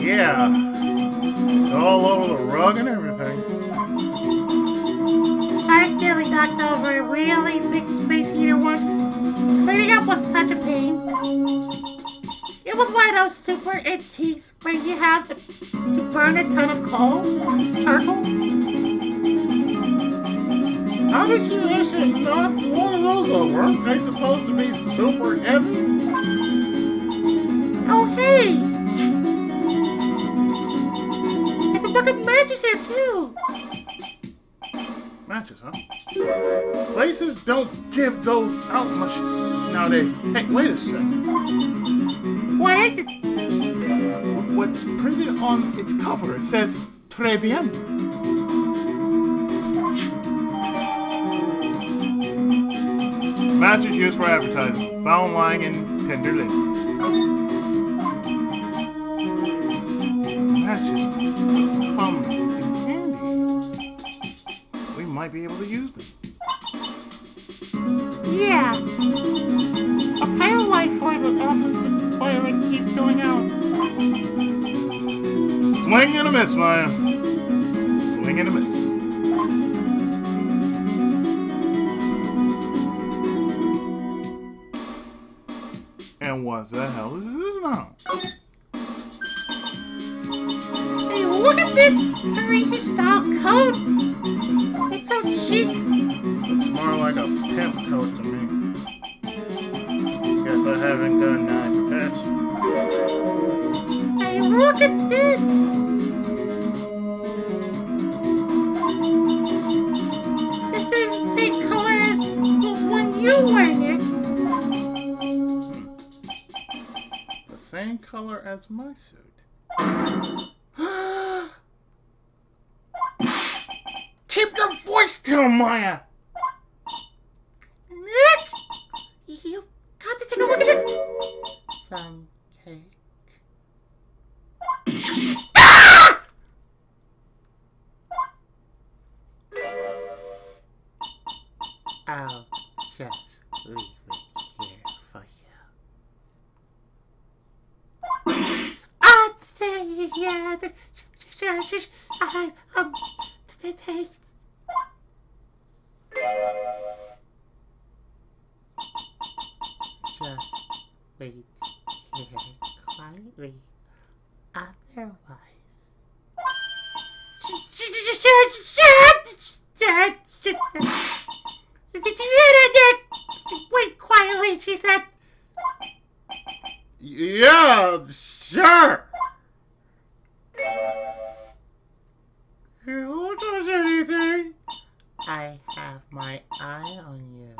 A: Yeah. It's all over the rug and everything.
B: I accidentally knocked over a really big space heater once. Cleaning up was such a pain. It was one of those super antiques where you have to burn a ton of coal, charcoal.
A: How did you actually knock one of those over? Aren't they supposed to be super heavy?
B: Oh hey! It's a book of matches there too.
A: Matches, huh? Places don't give those out much nowadays. Hey, wait a second.
B: What is it?
A: What's printed on its cover? It says Tribulations. Matches used for advertising. Found lying in tender linen. Matches come in candy. We might be able to use them.
B: Yeah. A pale light flavor often fire and keeps going out.
A: Swing and a miss, Maya. Swing and a miss. And what the hell is this now?
B: Hey, look at this Parisian style coat. It's so chic.
A: Looks more like a pimp coat to me. Guess I haven't done nine to pass.
B: Hey, look at this. This is the same color as the one you're wearing it.
A: The same color as my suit. Keep your voice down, Maya!
B: You got to take a look at it. Some cake. Ah! I'll just leave it here for you. I'd say, yeah, the taste. Just wait here quietly. Otherwise. Wait quietly, she said.
A: Yeah, sure. Who does anything?
B: I have my eye on you.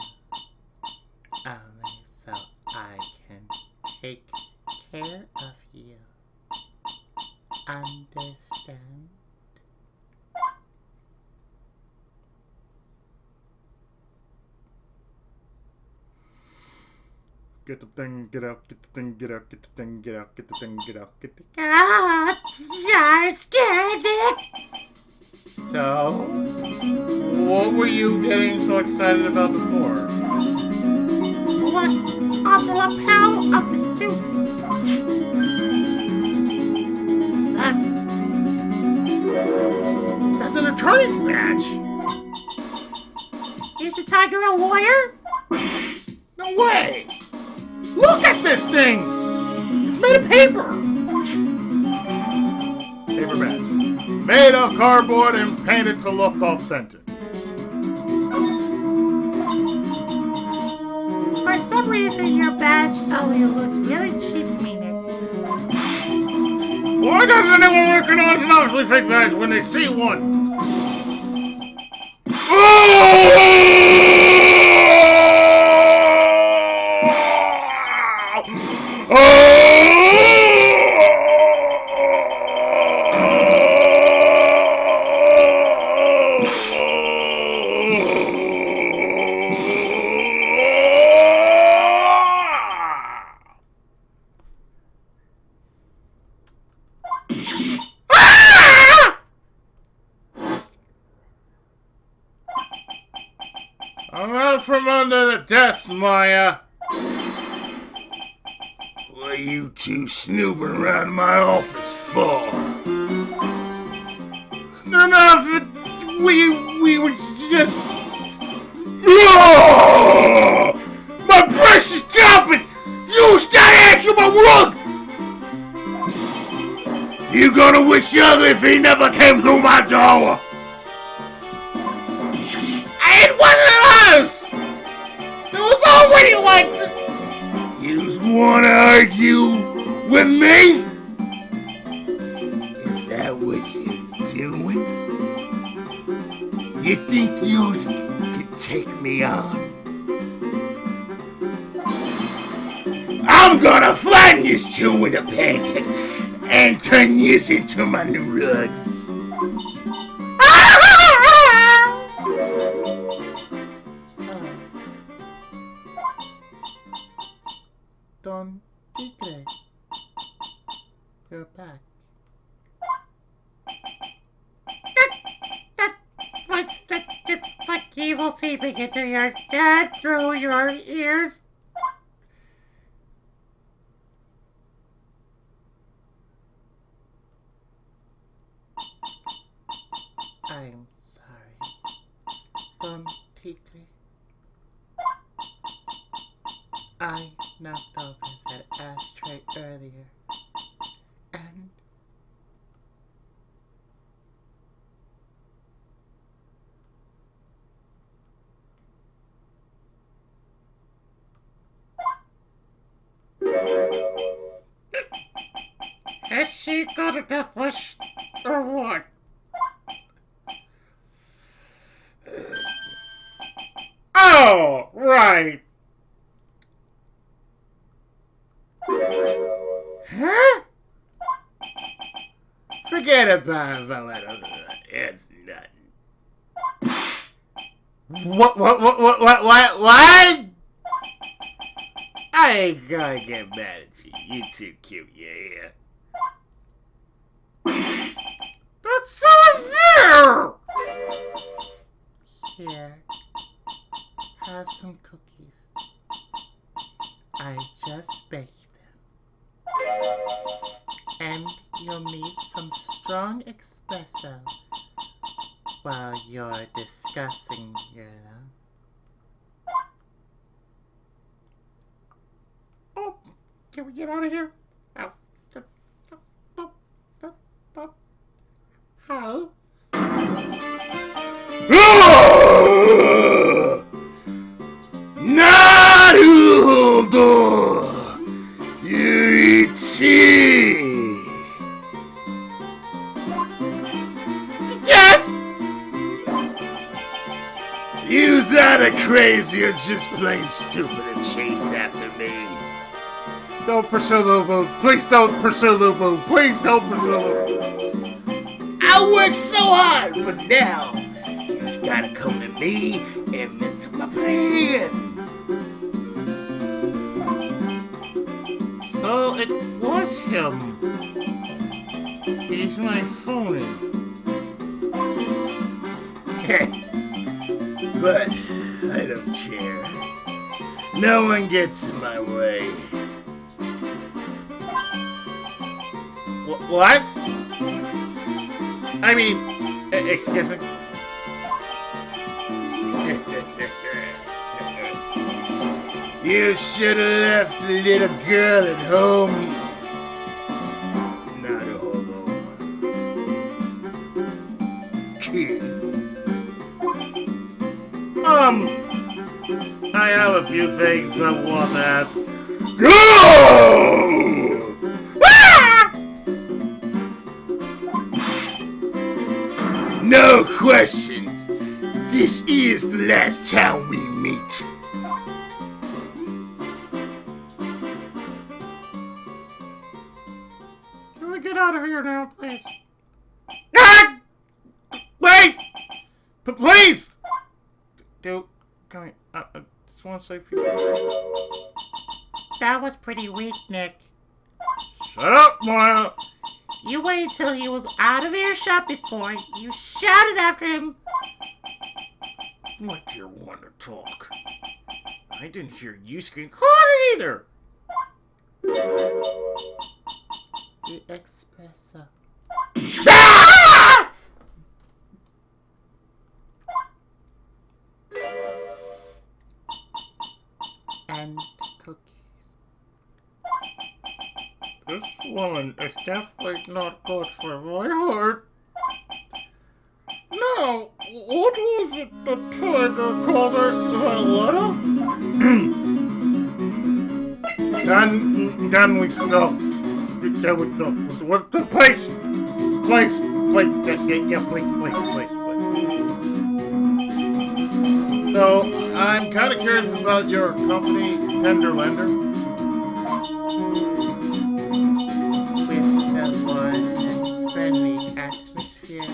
B: Only so I can take care of you. Understand?
A: Get the thing, get out, get the thing, get out, get the thing, get out, get the thing, get out, get the...
B: Ah, I scared it.
A: So, what were you getting so excited about before?
B: What on the lapel of the suit?
A: That's an attorney's badge!
B: Is the tiger a lawyer?
A: No way! Look at this thing! It's made of paper! Paper badge. Made of cardboard and painted to look authentic.
B: For some reason, your bad. Oh, it looks really cheap to me, Nick.
C: Why doesn't anyone recognize an obviously fake badge when they see one? I'm out from under the desk, Maya. What are you two snooping around my office for? No, we were just... Oh! My precious carpet! You stay answering my rug! You gonna wish you ugly if he never came through my door! It wasn't us! It was already like this! You just wanna argue with me? Is that what you're doing? You think you can take me on? I'm gonna flatten you two with a pancake and turn you into my new rug.
A: Don Tigre, you're back.
B: It's like evil seeping into your head through your ears.
A: I'm sorry. Don Tigre. I knocked over that ashtray earlier, and
B: Has she got a death wish or what?
C: Oh, right. Huh? Forget about that. It's nothing. What? I ain't gonna get mad at you. You too cute, yeah. That's so unfair!
A: here, have some cookies. I just baked them. And you'll need some strong espresso while you're discussing your...
B: Oh, can we get out of here? Ow. How?
C: Naruto! Yuichi!
B: Yes!
C: You that are crazy or just plain stupid and chase after me?
A: Don't pursue Lubu. Please don't pursue Lubu. Please don't pursue Lubu.
C: I worked so hard, but now you just gotta come to me and mess with my plan.
A: Oh, it was him. He's my phony.
C: But I don't care. No one gets in my way.
A: What? I mean, excuse me.
C: You should have left the little girl at home. Not a hobo. Kid.
A: I have a few things I want to ask.
C: Go!
B: Ah!
C: No question. This is the last time we meet.
B: Can we get out of here now, please?
A: Ah! Wait! Please! Dude, come here. I just want to say a few words.
B: That was pretty weak, Nick.
A: Shut up, Maya!
B: You waited till he was out of earshot before you shouted after him.
A: Like you want to talk. I didn't hear you scream hard either!
B: The espresso.
A: Ah!
B: And cookies.
A: This woman is definitely not good for my heart. No, what was it the tiger called her? Loretta? Then we stop. Then we stop. What the place? Please. So, I'm kind of curious about your company, Tender Lender.
B: With the warm and friendly atmosphere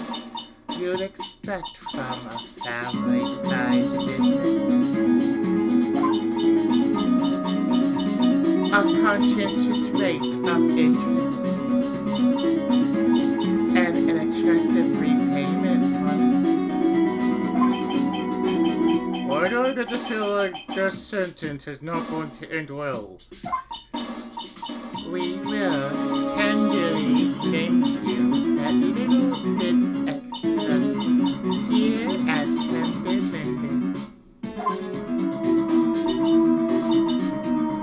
B: you'd expect from a family-sized business. A conscientious rate of interest and an attractive repayment policy.
A: Why do I get to feel like this sentence is not going to end well?
B: We will tenderly send you that little bit extra here at Tender Lender.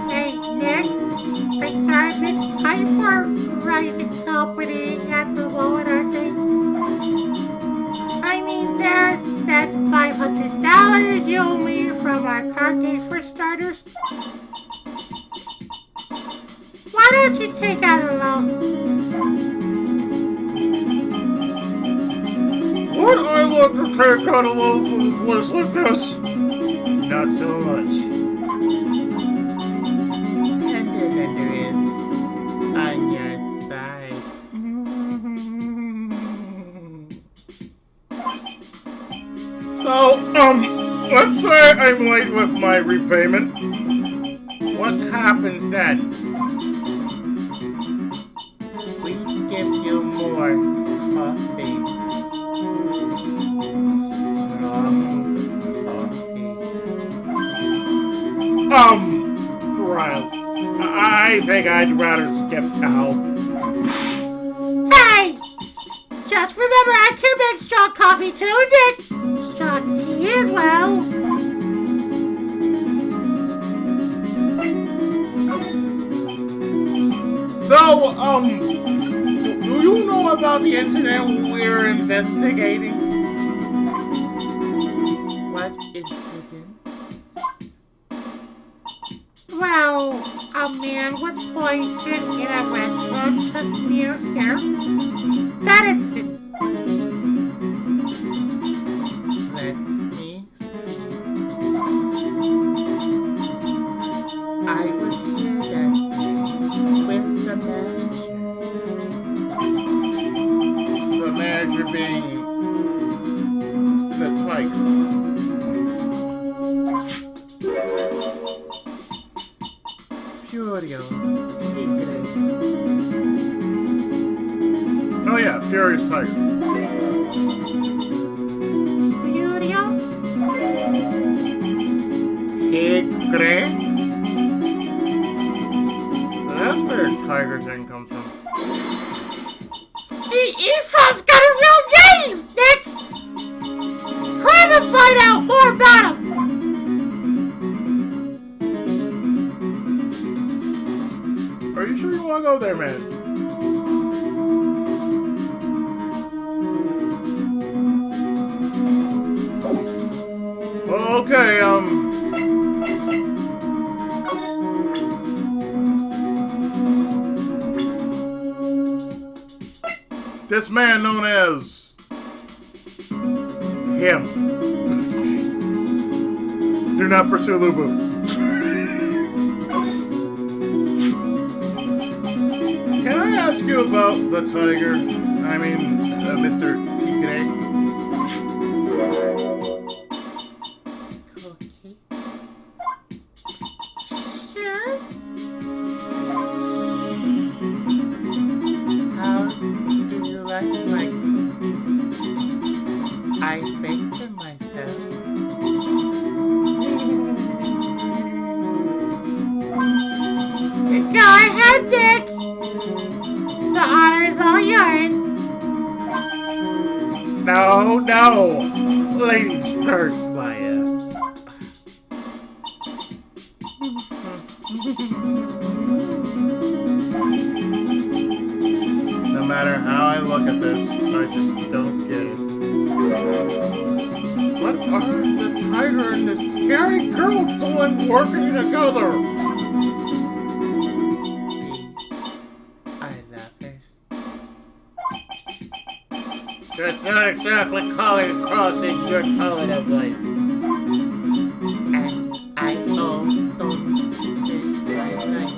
B: Hey, Nick, I thought it's time for rising company at the moment, aren't they? I mean, there's that $500 you owe me from our car case for starters. Why don't you take out a loan?
A: Would I want to take out a loan from a place like this? Not so much.
B: Tender Lender is on your side.
A: So, let's say I'm late with my repayment. What happens then?
B: We give you more coffee. Strong coffee.
A: Right. I think I'd rather skip now.
B: Hey! Just remember I can make strong coffee too, Nick. Strong tea as well.
A: So, do you know about the incident we're investigating?
B: What incident? Well, a man was poisoned in a restaurant just near here. That incident. Let me see. I was here that with the manager.
A: The manager being the tiger.
B: Furio. Tigre.
A: Oh yeah, Furious Tiger.
B: Furio?
A: Tigre? That's where Tiger thing comes from.
B: Esau's got a real name, Nick! Try to find out more about him!
A: Are you sure you want to go there, man? Okay, this man known as him. Do not pursue Lubu. Can I ask you about the tiger? I mean, Mr. Tikere?
B: Okay. Sure. How do you like my I baked it myself. Go ahead, Dick. The honor is all yours.
A: No. Ladies first, Maya. No matter how I look at this, I just don't get it. What are the tiger and this scary girl doing working together?
B: I love her.
C: That's not exactly calling crossing your calling of life.
B: And I also did my life.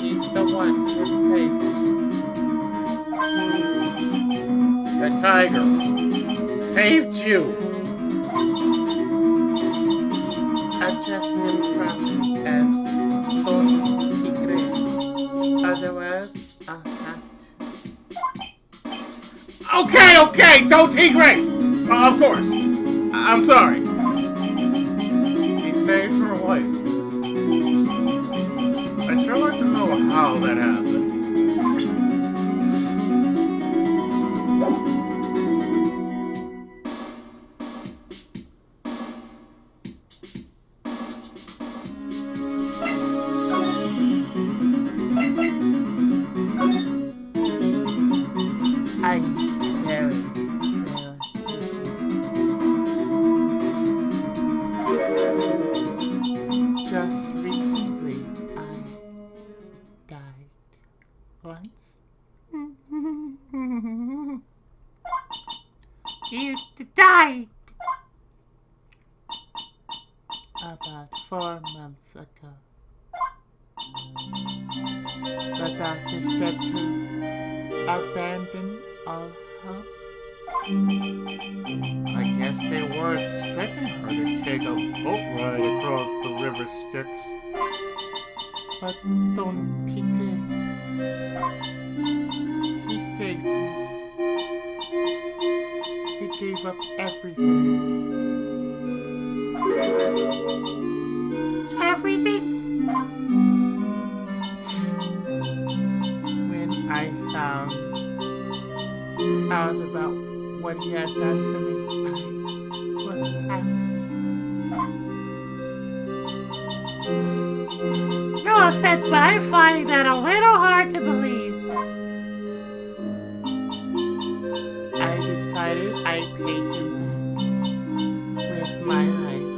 B: He's the one who saved me.
C: The tiger saved you.
B: Adjust him properly as don't secret. Otherwise, I'll have
A: Okay, don't be great. Of course. I'm sorry. He saved her life. I'd sure like to know how that happened.
B: I'm very, just recently, I died once. You died about 4 months ago. The doctor said to abandon all hope.
A: I guess they were expecting her to take a boat ride across the river Styx.
B: But Don Peter, he saved me. He gave up everything. Everything? When I found out about what he had done for me, I was happy. No offense, but I'm finding that a little hard to believe. I decided I'd pay him with my life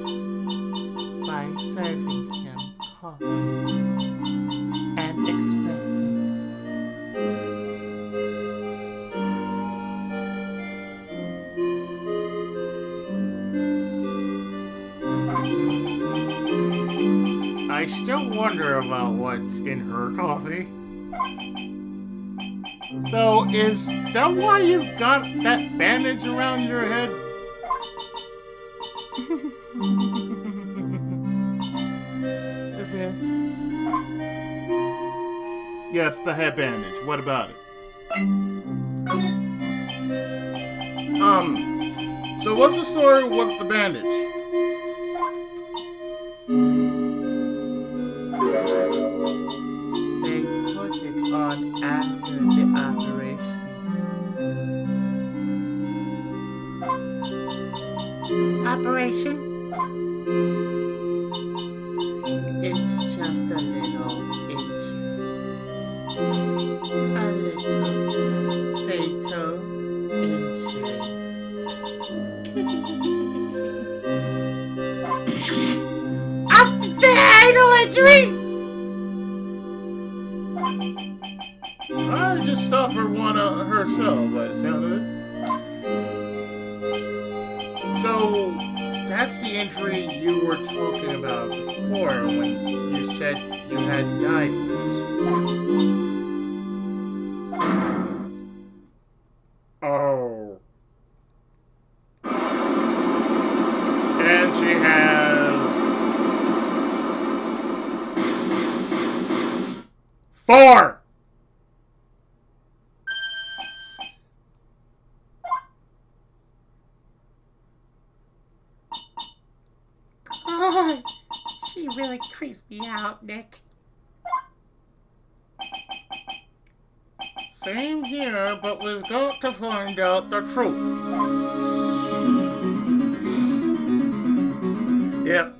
B: by serving him coffee and expressing.
A: I still wonder about what's in her coffee. So, is that why you got that bandage around your head?
B: This
A: Yes, the head bandage. What about it? So what's the story with the bandage?
B: they put it on after the operation. Operation? It's just a little itch. A little fatal injury. A fatal injury?
A: I just thought suffered one herself, by the sound of it. So, that's the injury you were talking about before when you said you had died. Oh. And she has 4.
B: God, she really creeps me out, Nick.
A: Same here, but we've got to find out the truth. Yep.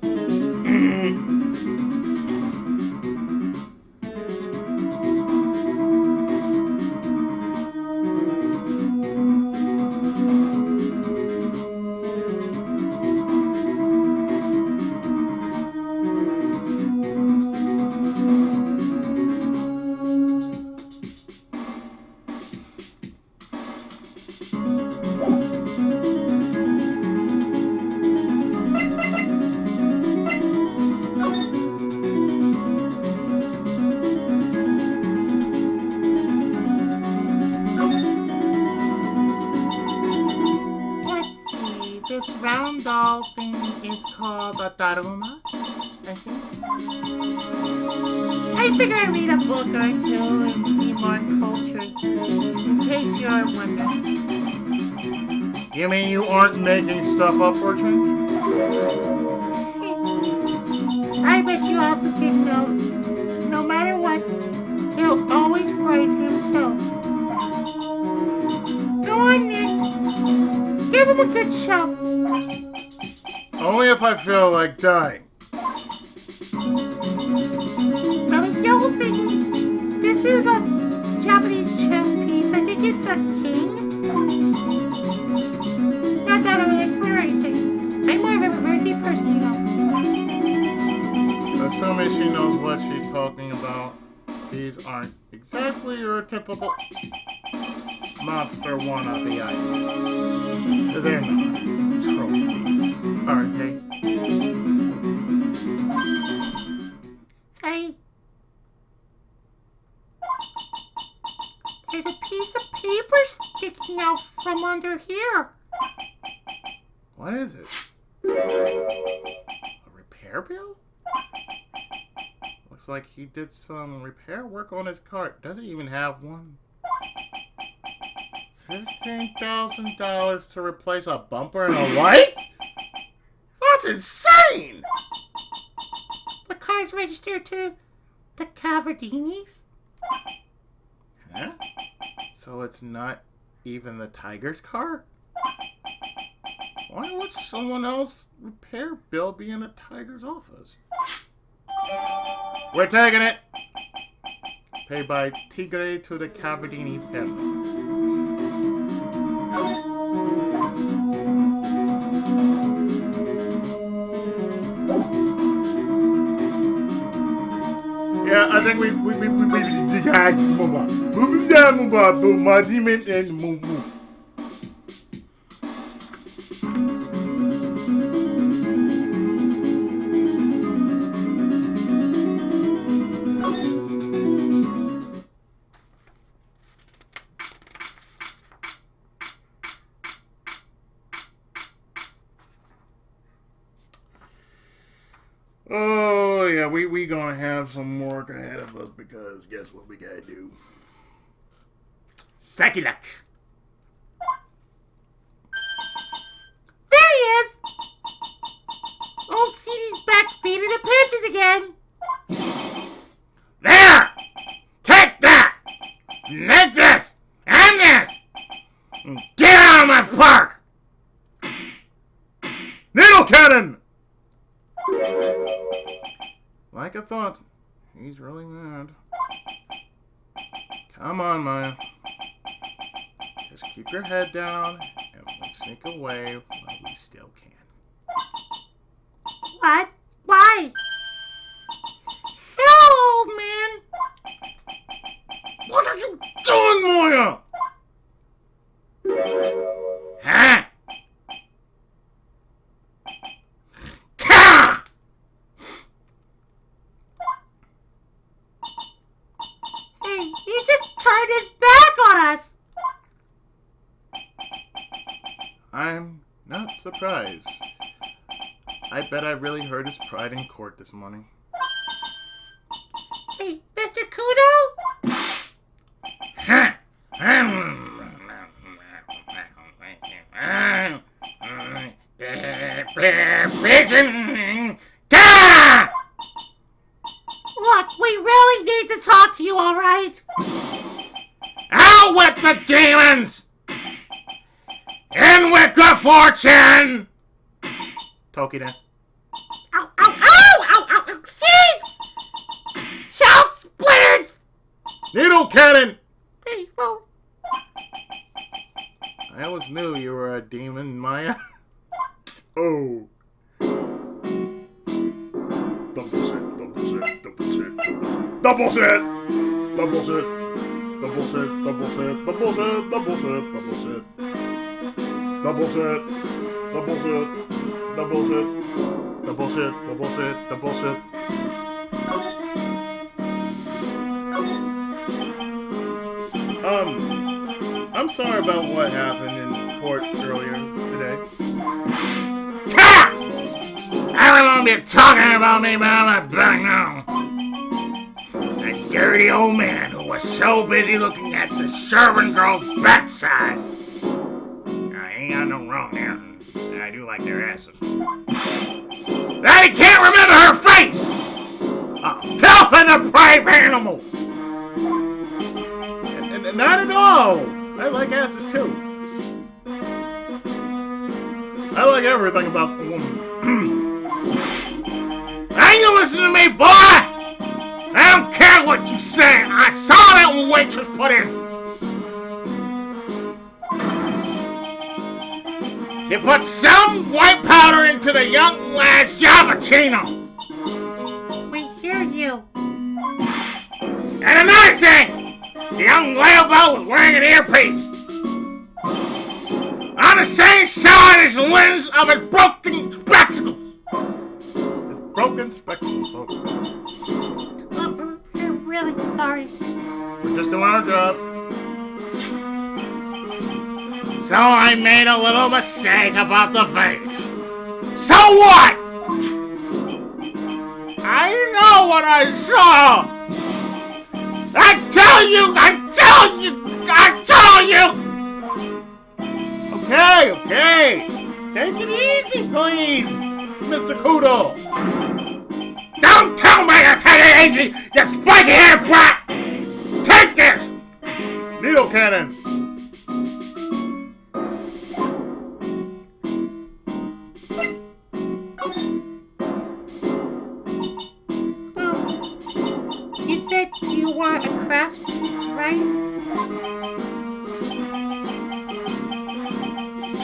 B: This round doll thing is called a daruma, I think. I figure I read a book or two and be more cultured, in case you're wondering.
A: You mean you aren't making stuff up for me?
B: I bet you also didn't know, no matter what, he'll always write himself. Go on, Nick. Give him a good shove.
A: Only if I feel like dying.
B: Now, the whole thing, this is a Japanese chess piece. I think it's a king. Not that I'm an expert or anything. I'm more of a earthy person, you know.
A: Assuming she knows what she's talking about, these aren't exactly your typical monster wannabe items. They're not trophies, are they?
B: There's a piece of paper sticking out from under here.
A: What is it? A repair bill? Looks like he did some repair work on his car. Does he even have one? $15,000 to replace a bumper and a light? That's insane!
B: The car's registered to the Cavardinis.
A: Huh? So it's not even the Tiger's car? Why would someone else's repair bill be in a Tiger's office? We're taking it! Paid by Tigre to the Cavardini family. Yeah, I think we Oh, yeah, we gonna have some work ahead of us because guess what we gotta do?
C: Sakilak.
B: There he is! Old CD's back speeding the pitches again.
C: There! Take that! Make this! And this! And get out of my park!
A: Needle cannon! Like I thought, he's really mad. Come on, Maya. Just keep your head down and we'll sneak away while we still can.
B: What? Why? No, man!
A: What are you doing, Moya? bet I really hurt his pride in court this morning.
B: Hey, Mr. Kudo?
C: Huh?
B: Look, we really need to talk to you, alright?
C: Out with the demons! In with the fortune!
A: Tokiden.
B: Ow, ow, ow, ow, ow, ow, see? Shelf splitters!
A: Needle cannon!
B: Hey, well,
A: I always knew you were a demon, Maya. Oh. Double set, double set, double set. Double set! Double set. Double set, double set, double set, double set, double set. Double set, double set, double set, double set, double set, double set. I'm sorry about what happened in court earlier today.
C: Ha! Everyone be talking about me, but I'm not back now. That dirty old man who was so busy looking at the servant girl's backside. Now, I ain't got no wrong there. I do like their asses. That he can't remember her face! A filth and a brave animal!
A: And not at all! I like asses too. I like everything about the woman.
C: Now you listen to me, boy! I don't care what you say. I saw that when waitress put in. She put some white powder into the young lad's Javachino.
B: we hear you.
C: And another thing, the young layabo was wearing an earpiece. On the same side as the lens of his broken spectacles.
A: It's broken spectacles, folks.
B: I'm really sorry.
A: We're just doing our job.
C: So I made a little mistake about the face. So what? I know what I saw. I tell you.
A: Okay. Take it easy, please, Mr. Kudo.
C: Don't tell me to take it easy, you spiky hair brat. Take this.
A: Needle cannon.
B: Well, you said you were a craftsman, right?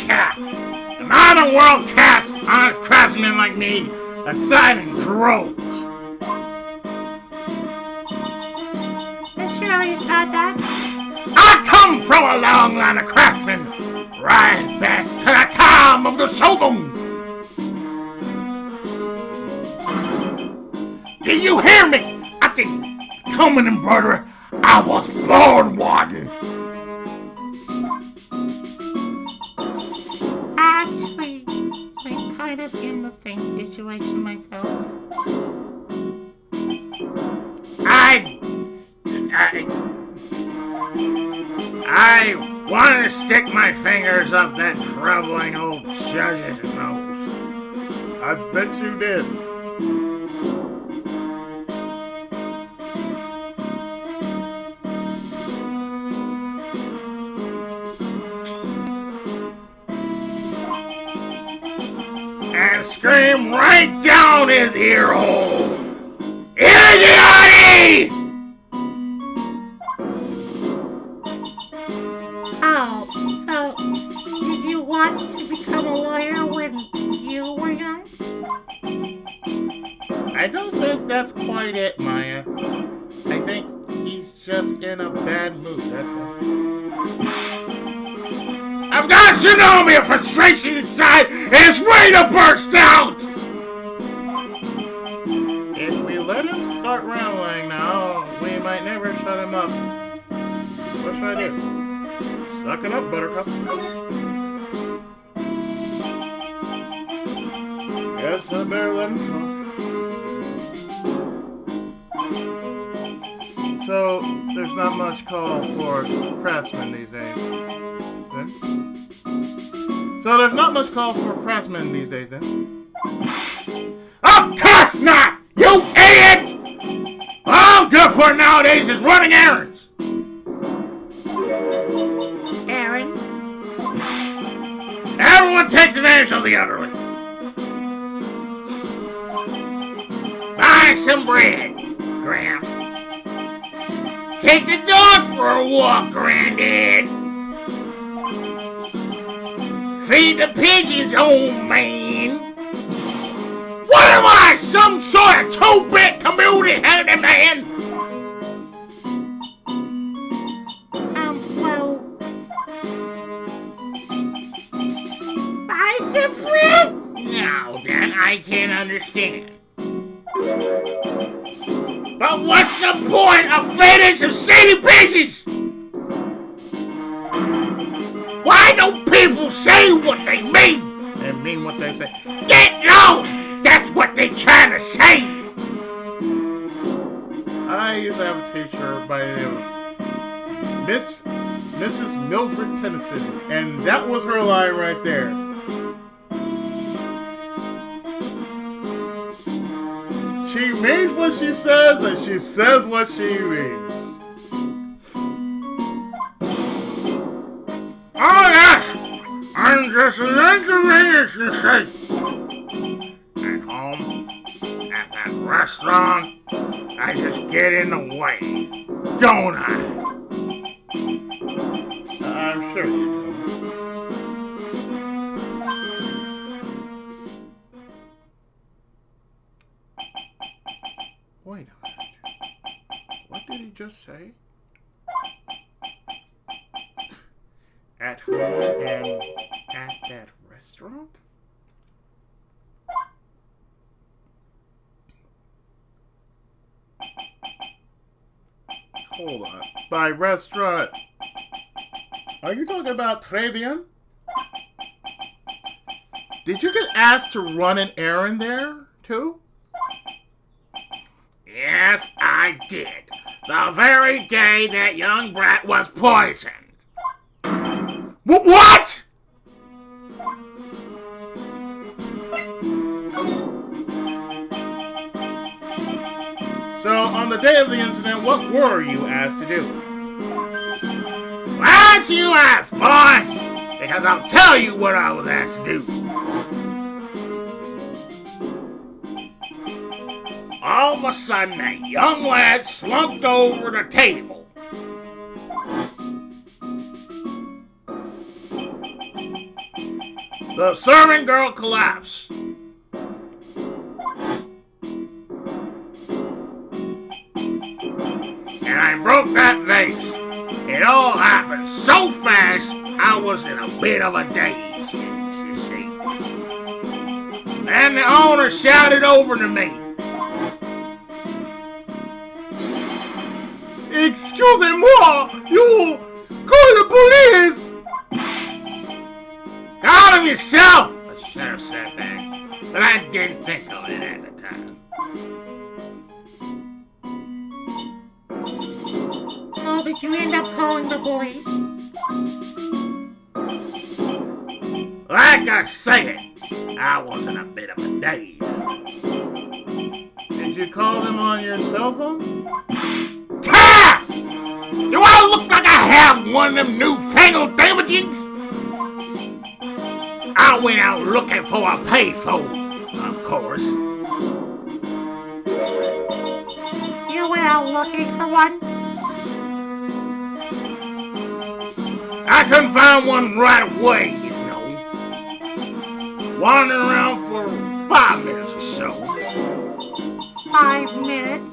C: Cat. The modern world casts honest craftsmen like me aside in droves.
B: Sure you said that.
C: I come from a long line of craftsmen, rise back to the time of the Shogun. Do you hear me? I can come an embroiderer. I was born one.
B: Actually, I'm kind of in the same situation myself.
C: I wanted to stick my fingers up that troubling old judge's nose.
A: I bet you did.
C: And scream right down his ear hole. Idiocy!
B: Oh, so did you want to become a lawyer when you were young?
A: I don't think that's quite it, Maya. I think he's just in a bad mood, that's all.
C: I've got you know me, a frustration inside is ready to burst out!
A: If we let him start rambling now, we might never shut him up. What should I do? Suck it up, Buttercup. Yes, I better let him talk. So, there's not much call for craftsmen these days. Then? So, there's not much call for craftsmen these days, then?
C: Of course not, you idiot! All I'm good for nowadays is running errands.
B: Errands?
C: Everyone takes advantage of the elderly. Buy some bread, Gramp. Take the dog for a walk, Granddad. Feed the pigeons, old man. What am I, some sort of two-bit community-headed man?
B: Well... buy some bread?
C: Now, that I can understand. But what's the point of feeding some city pigeons? Why don't people say what they mean?
A: They mean what they say.
C: Get lost! That's what they try to say!
A: I used to have a teacher by the name of Mrs. Mildred Tennyson, and that was her line right there. She means what she says, and she says what she means.
C: Oh yes! I'm just an inconvenience sake. At home, at that restaurant, I just get in the way, don't I?
A: I'm sure you do. Wait a minute. What did he just say? At home and at that restaurant? Hold on. By restaurant, are you talking about Trebian? Did you get asked to run an errand there, too?
C: Yes, I did. The very day that young brat was poisoned. What?
A: So, on the day of the incident, what were you asked to do?
C: Why don't you ask, boy? Because I'll tell you what I was asked to do. All of a sudden, a young lad slumped over the table. The serving girl collapsed. And I broke that vase. It all happened so fast, I was in a bit of a daze, you see. And the owner shouted over to me.
A: Excusez-moi, you call the police!
C: Call him yourself, the sheriff said that, but I didn't think of it at the time.
B: So did you end up calling the police?
C: Like I said, I was in a bit of a daze.
A: Did you call them on your cell phone?
C: Ha! Do I look like I have one of them newfangled thingamajiggies? I went out looking for a payphone, of course.
B: You went out looking for one?
C: I couldn't find one right away, you know. Wandering around for 5 minutes or so.
B: 5 minutes?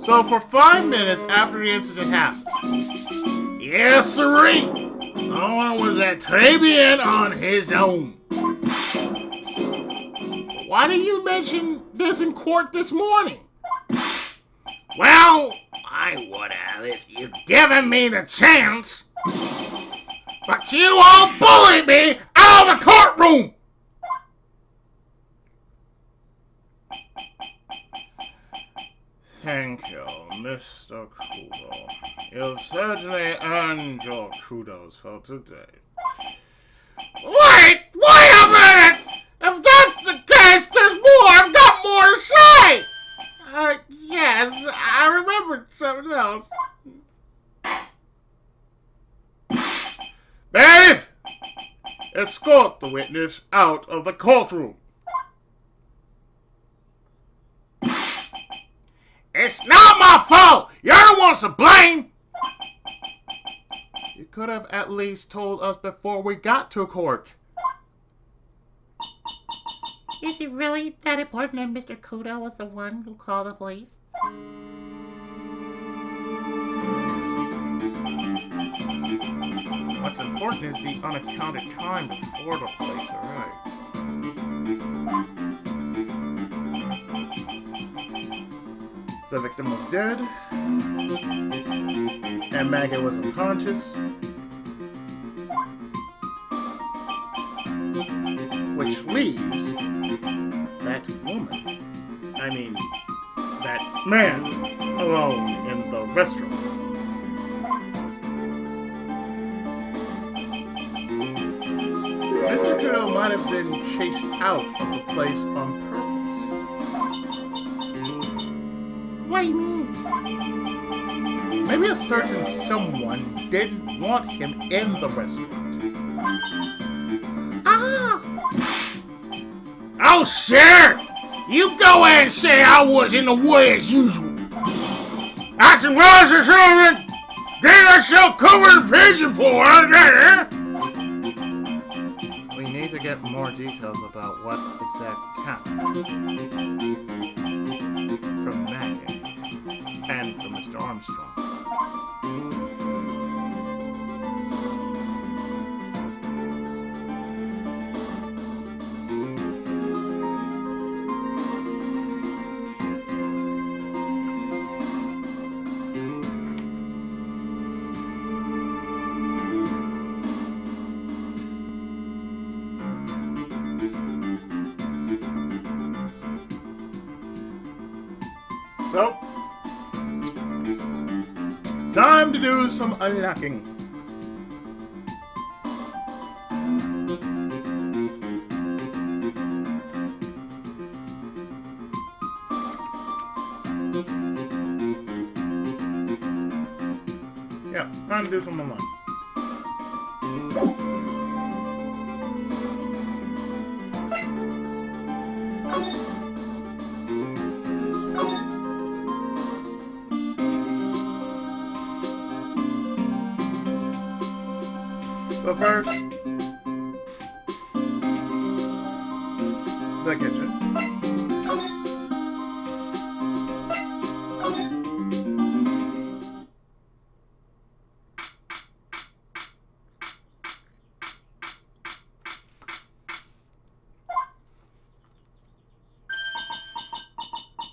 A: So for 5 minutes after the incident happened.
C: Yes, sirree. Owner was at Trebian on his own.
A: Why didn't you mention this in court this morning?
C: Well, I would have if you'd given me the chance. But you all bullied me out of the courtroom!
A: Thank you, Mr. Kudo. You've certainly earned your kudos for today.
C: Wait a minute! If that's the case, there's more! I've got more to say! Yes, I remembered something else.
A: Babe! Escort the witness out of the courtroom.
C: It's not my fault! You're the ones to blame!
A: You could have at least told us before we got to court.
B: Is it really that important that Mr. Kudo was the one who called the police?
A: What's important is the unaccounted time before the police arrived. The victim was dead, and Maggie was unconscious, which leaves that man alone in the restaurant. Mr. Kudo might have been chased out of the place on purpose.
B: What do you mean?
A: Maybe a certain someone didn't want him in the restaurant.
C: Oh, sure! You go ahead and say I was in the way as usual. I can rise to something. Get yourself covered in pigeon for her.
A: We need to get more details about what exactly happened from Maggie and from Mr. Armstrong. So, time to do some unlocking. Yeah, time to do some unlocking. So first, the kitchen.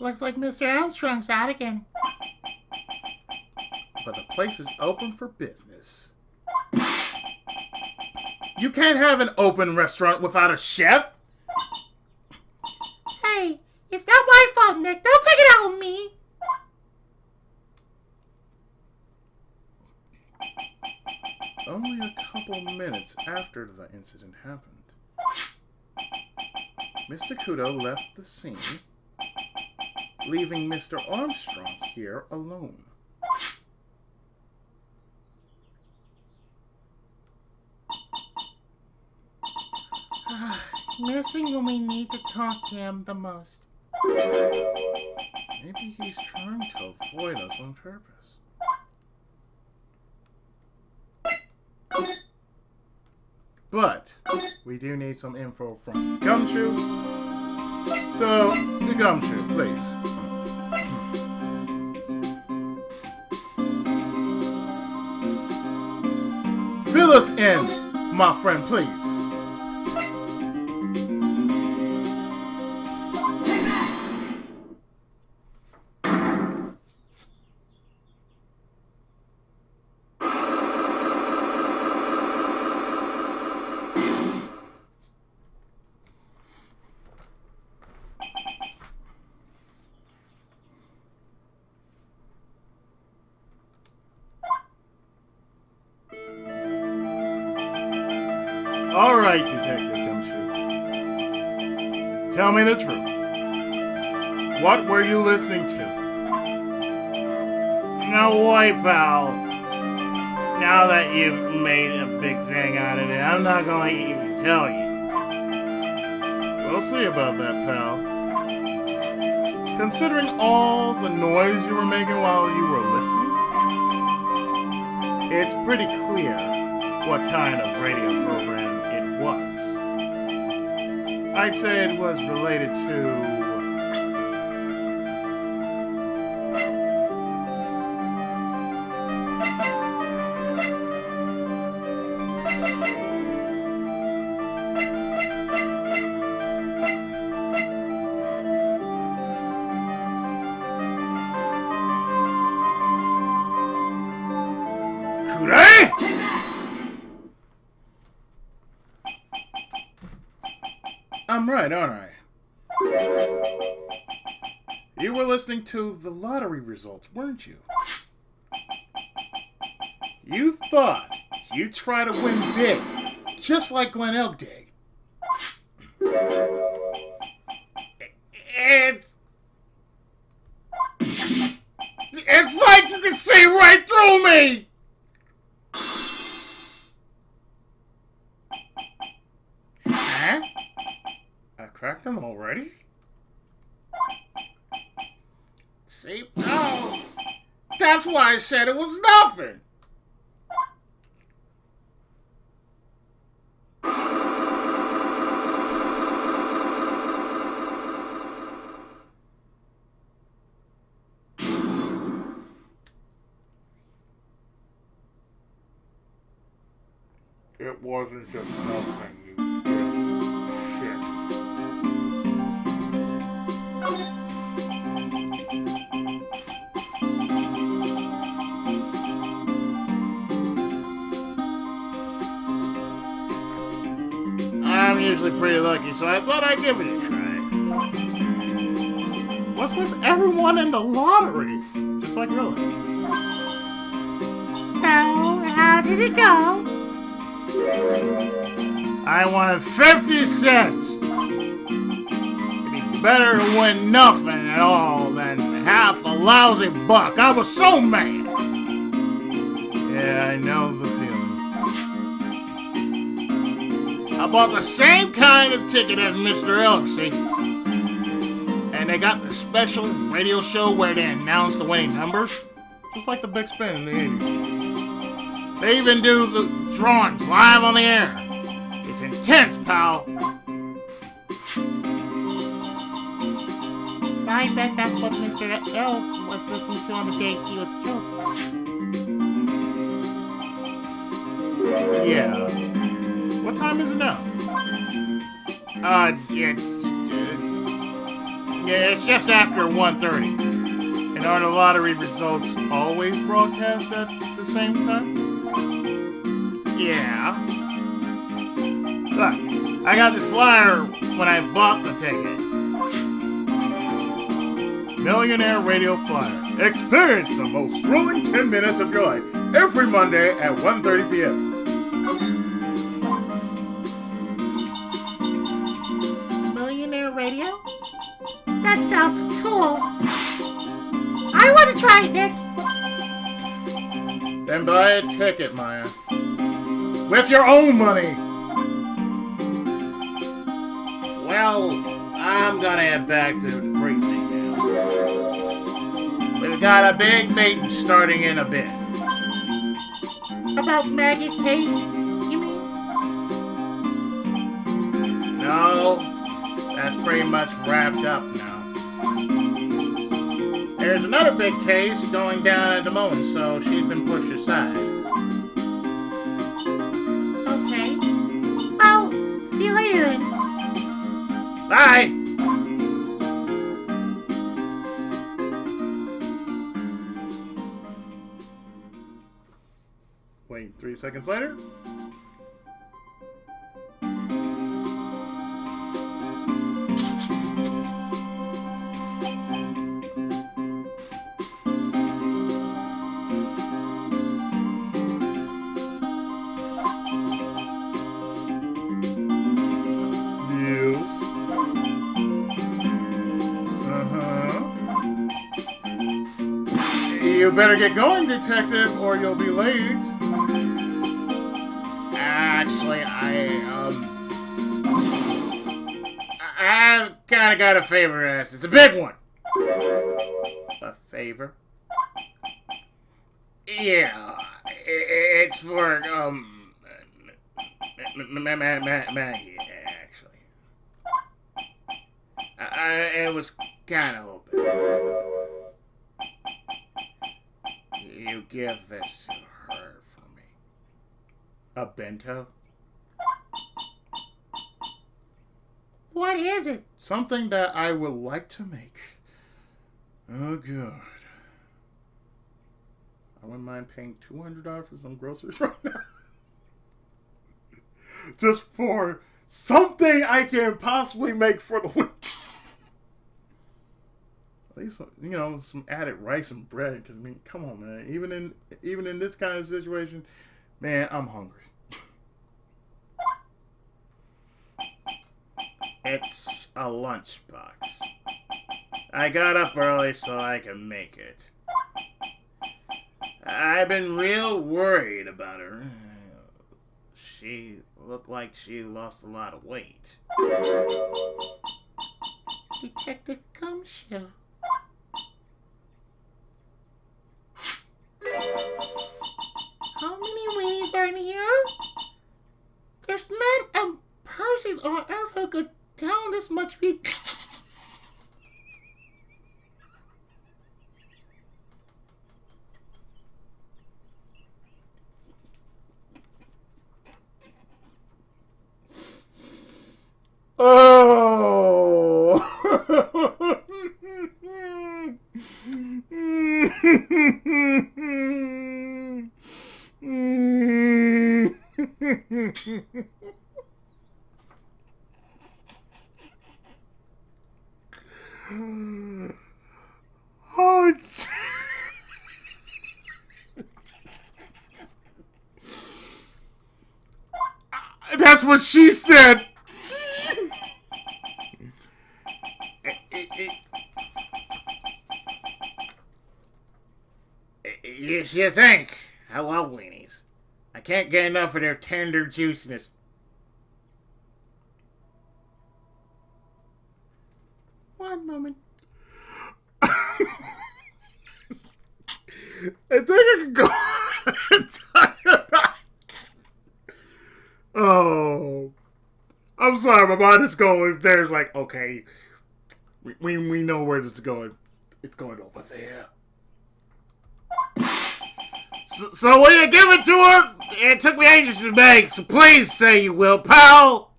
B: Looks like Mr. Armstrong's out again.
A: But the place is open for business. You can't have an open restaurant without a chef.
B: Hey, it's not my fault, Nick. Don't take it out on me.
A: Only a couple minutes after the incident happened, Mr. Kudo left the scene, leaving Mr. Armstrong here alone.
B: Missing when we need to talk to him the most.
A: Maybe he's trying to avoid us on purpose. But we do need some info from Gumshoe. So, the Gumshoe, please. Fill us in, my friend, please. me the truth. What were you listening to? No way, pal. Now that you've made a big thing out of it, I'm not going to even tell you. We'll see about that, pal. Considering all the noise you were making while you were listening, it's pretty clear what kind of radio program it was. I'd say it was related to... I'm right, aren't I? You were listening to the lottery results, weren't you? You thought you'd try to win big, just like Glen Elk did. It's like you can see right through me! Huh? I cracked them already? See? Oh, that's why I said it was nothing. It wasn't just nothing, you shit. I'm usually pretty lucky, so I thought I'd give it a try. What's with everyone in the lottery? Just like really.
B: So, how did it go?
A: I wanted 50 cents. It'd be better to win nothing at all than half a lousy buck. I was so mad. Yeah, I know the feeling. I bought the same kind of ticket as Mr. Elk, see? And they got the special radio show where they announce the winning numbers. Just like the Big Spin in the 80s. They even do the drawings live on the air. It's intense, pal.
B: I bet that's what Mr. Elk was listening to on the day he was killed.
A: Yeah. What time is it now? It's just after 1:30. And are the lottery results always broadcast at the same time? Yeah. Look, I got this flyer when I bought the ticket. Millionaire Radio Flyer. Experience the most thrilling 10 minutes of your life every Monday at 1:30 p.m.
B: Millionaire Radio? That sounds cool. I want to try it, Nick.
A: Then buy a ticket, Maya. With your own money. Well, I'm gonna head back to the precinct now. We've got a big meeting starting in a bit.
B: About Maggie's case, you mean?
A: No, that's pretty much wrapped up now. There's another big case going down at the moment, so she's been pushed aside.
B: Okay. Well, see you later then.
A: Bye! Wait, 3 seconds later. You better get going, detective, or you'll be late.
C: Actually, I've kind of got a favor to ask. It's a big one.
A: A favor?
C: Yeah, it's for, Maggie, actually. I was kind of hoping you give this to her for me.
A: A bento?
B: What is it?
A: Something that I would like to make. Oh, God. I wouldn't mind paying $200 for some groceries right now. Just for something I can possibly make for the week. At least, you know, some added rice and bread. Because, I mean, come on, man. Even in this kind of situation, man, I'm hungry.
C: It's a lunchbox. I got up early so I could make it. I've been real worried about her. She looked like she lost a lot of weight.
B: Detective Gumshoe. How many weenies are in here? There's not a person on earth who could down this much meat.
A: Oh! Oh, that's what she said.
C: You think? I love weenies. I can't get enough of their tender juiciness.
B: One moment.
A: I think I can go and talk about. Oh, I'm sorry, my mind is going. There's like, okay, we know where this is going. It's going over there.
C: So will you give it to her? It took me ages to make, so please say you will, pal.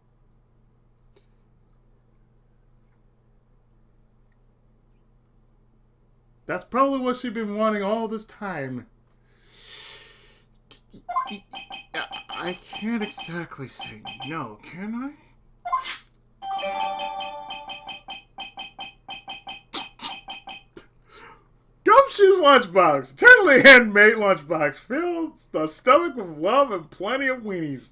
A: That's probably what she's been wanting all this time. I can't exactly say no, can I? Gumshoe's lunchbox, totally handmade lunchbox, fills the stomach with love and plenty of weenies.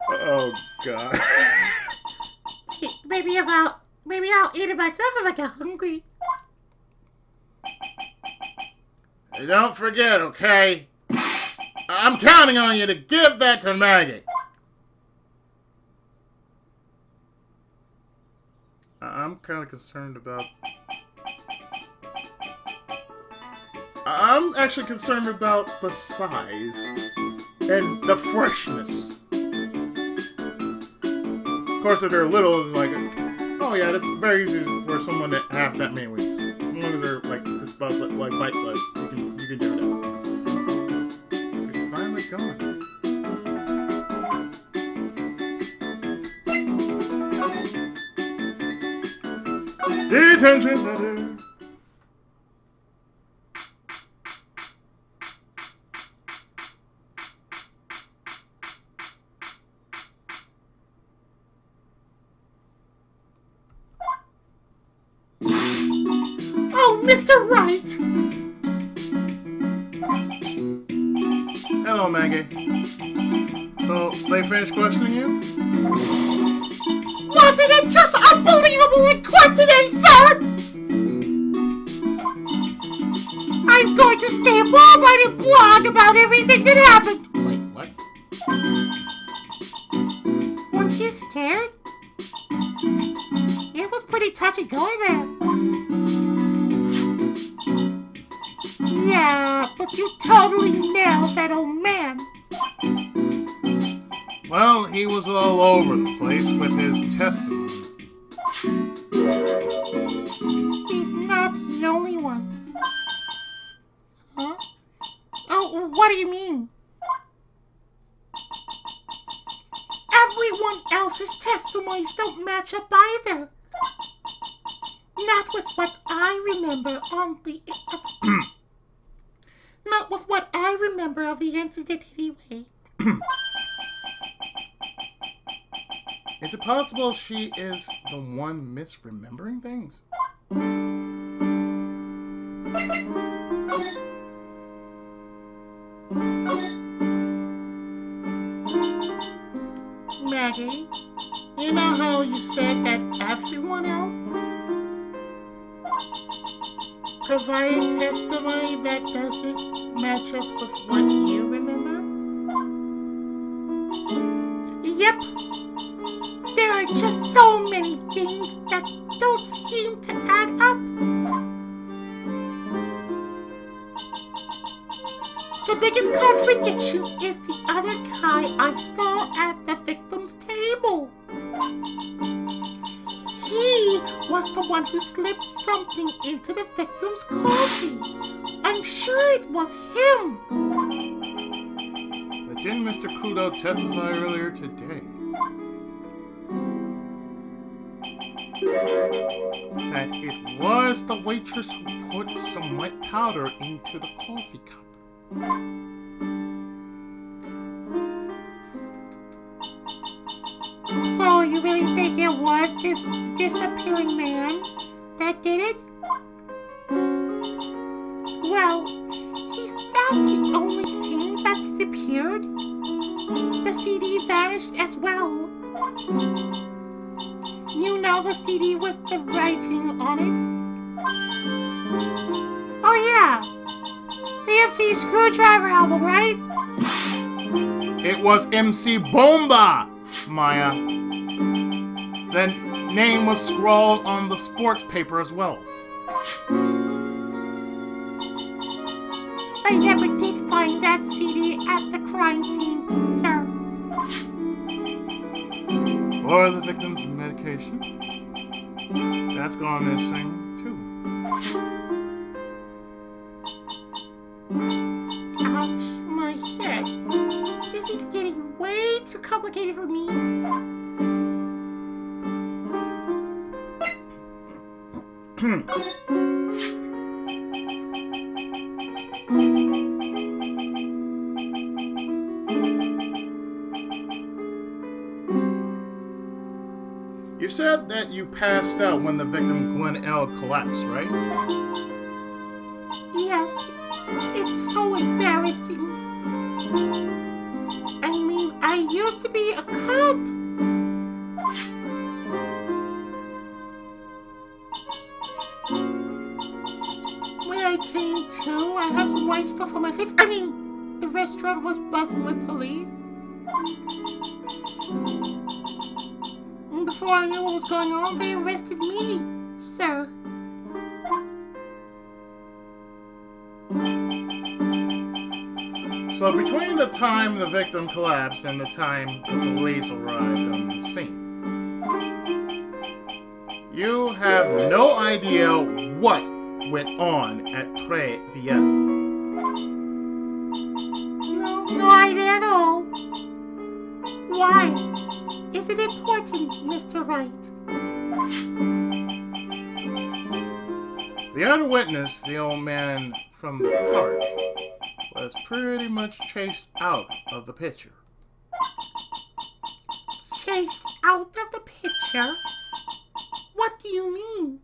A: Oh, God.
B: Maybe I'll eat it myself if I get hungry.
C: Don't forget, okay? I'm counting on you to give that to Maggie.
A: I'm kind of concerned about... I'm actually concerned about the size and the freshness. Of course, if they're little, it's like, oh yeah, that's very easy for someone to have that many weeks. As long as they're like this about like bite size, you can do that. It's finally gone. Detention letter.
B: Oh, Mr. Wright!
A: Hello, Maggie. So, they finished questioning you?
B: Wasn't it just unbelievable and coincidence, sir? I'm going to stay up all night and blog about everything that happened.
A: Wait, what?
B: Weren't you scared? It was pretty touch and go there. Yeah, but you totally nailed that old man.
A: Well, he was all over the place with his testimony.
B: He's not the only one. Huh? Oh, what do you mean? Everyone else's testimonies don't match up either. Not with what I remember on the... Not with what I remember of the incident anyway.
A: Is it possible she is the one misremembering things?
B: Maggie, you know how you said that everyone else provided testimony that doesn't match up with what you remember? Yep. There are just so many things that don't seem to add up. The biggest contradiction is the other guy I saw at the victim's table. He was the one who slipped something into the victim's coffee. I'm sure it was him.
A: But didn't Mr. Kudo testify earlier today that it was the waitress who put some wet powder into the coffee cup?
B: So you really think it was this disappearing man that did it? Well, he's not the only thing that disappeared. The CD vanished as well. You know the CD with the writing on it? Oh yeah, the MC Screwdriver album, right?
A: It was MC Bomba, Maya. The name was scrawled on the sports paper as well.
B: I never did find that CD at the crime scene, sir.
A: Or the victim's medication. That's gone missing, too.
B: Ouch, my head. This is getting way too complicated for me.
A: You said that you passed out when the victim Gwen L collapsed, right?
B: Yes, it's so embarrassing. I mean, I used to be a cop. When I came to, I had some white stuff on my face. I mean, the restaurant was buzzing with police. And before I knew what was going on, they arrested me, sir.
A: So between the time the victim collapsed and the time the police arrived on the scene, you have no idea what went on at Tribulations.
B: No idea at all. Why? Is it important, Mr. Wright?
A: The other witness, the old man from the cart, was pretty much chased out of the picture.
B: Chased out of the picture? What do you mean?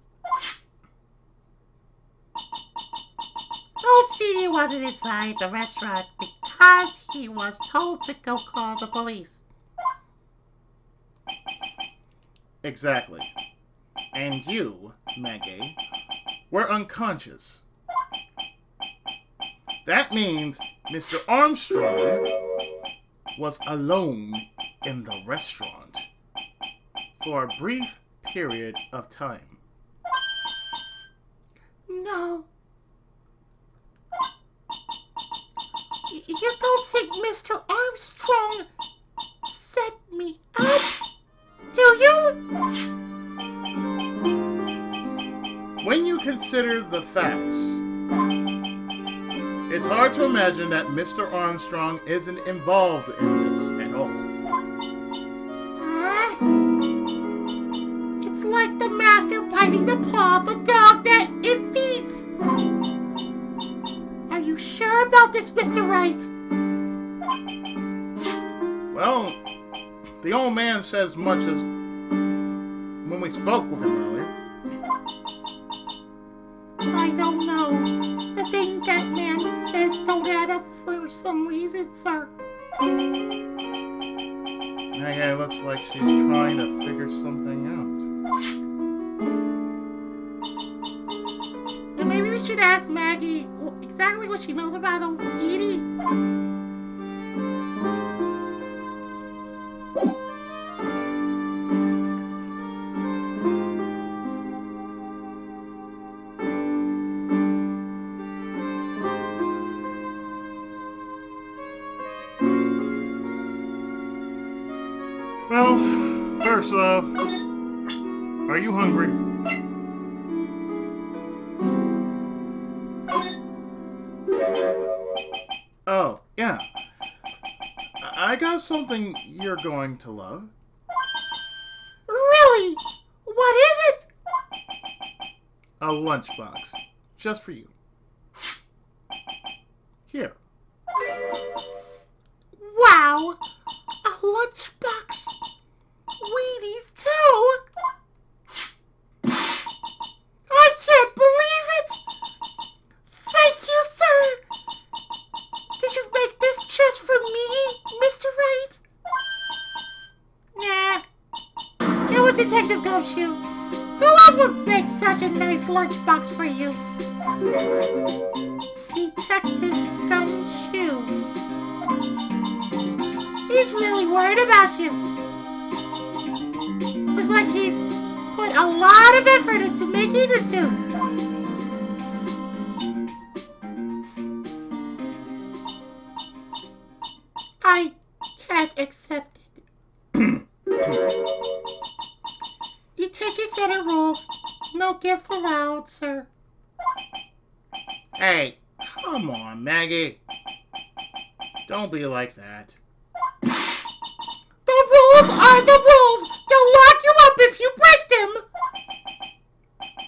B: Old CD wasn't inside the restaurant because he was told to go call the police.
A: Exactly. And you, Maggie, were unconscious. That means Mr. Armstrong was alone in the restaurant for a brief period of time.
B: No. You don't think Mr. Armstrong set me up, do you?
A: When you consider the facts, it's hard to imagine that Mr. Armstrong isn't involved in this at all.
B: It's like the master biting the paw of the dog that it feeds. Are you sure about this, Mr. Wright?
A: Well, the old man says much as when we spoke with him earlier.
B: I don't know. The things that man says don't add up for some reason, sir.
A: Maggie looks like she's trying to figure something out.
B: And maybe we should ask Maggie exactly what she knows about Uncle Edie.
A: Well, first off, are you hungry? Oh, yeah. I got something you're going to love.
B: Really? What is it?
A: A lunchbox. Just for you. Here.
B: Wow! A lunchbox. Wheaties, too! I can't believe it! Thank you, sir! Did you make this just for me, Mr. Wright? Nah. It was Detective Gumshoe. Whoever would make such a nice lunchbox for you? Detective Gumshoe. He's really worried about you. Looks like he's put a lot of effort into making this suit. I can't accept it. Detective said it rules. No gifts allowed, sir.
A: Hey, come on, Maggie. Don't be like that.
B: The rules are the rules. They'll lock you up if you break them.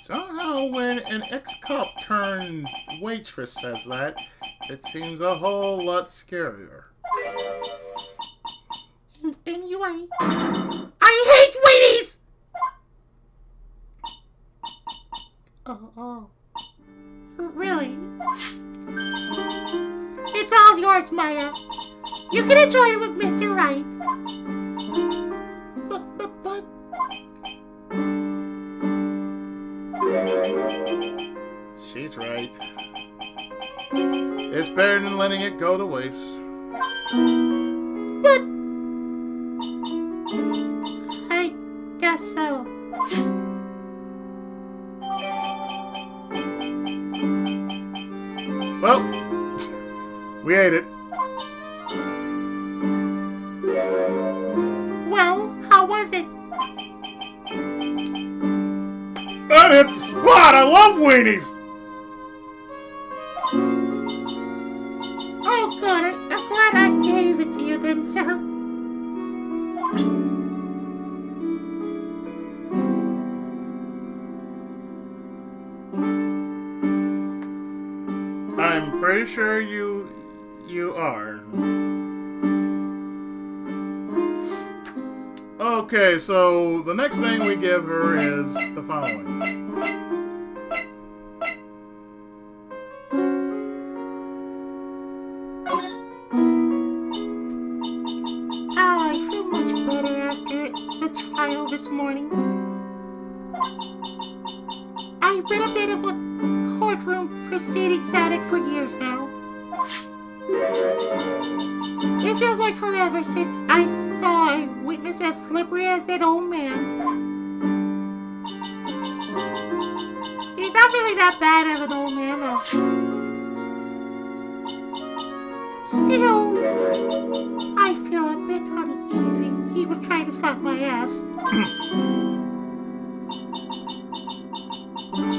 A: Somehow when an ex-cop turned waitress says that, it seems a whole lot scarier.
B: Anyway, I hate Wheaties! Oh. Really? It's all yours, Maya. You can enjoy it with Mr. Wright. But...
A: She's right. It's better than letting it go to waste.
B: But... I guess so.
A: Well, we ate it.
B: Well, how was it?
A: That hit the spot! I love weenies!
B: Oh, good. I'm glad I gave it to you then, sir.
A: I'm pretty sure you are. Okay, so the next thing we give her is the following.
B: I feel much better after the trial this morning. I've been a bit of a courtroom proceedings addict for years now. It feels like forever since I saw a witness as slippery as that old man. He's not really that bad of an old man, though. Still, I feel a bit uneasy. He was trying to suck my ass.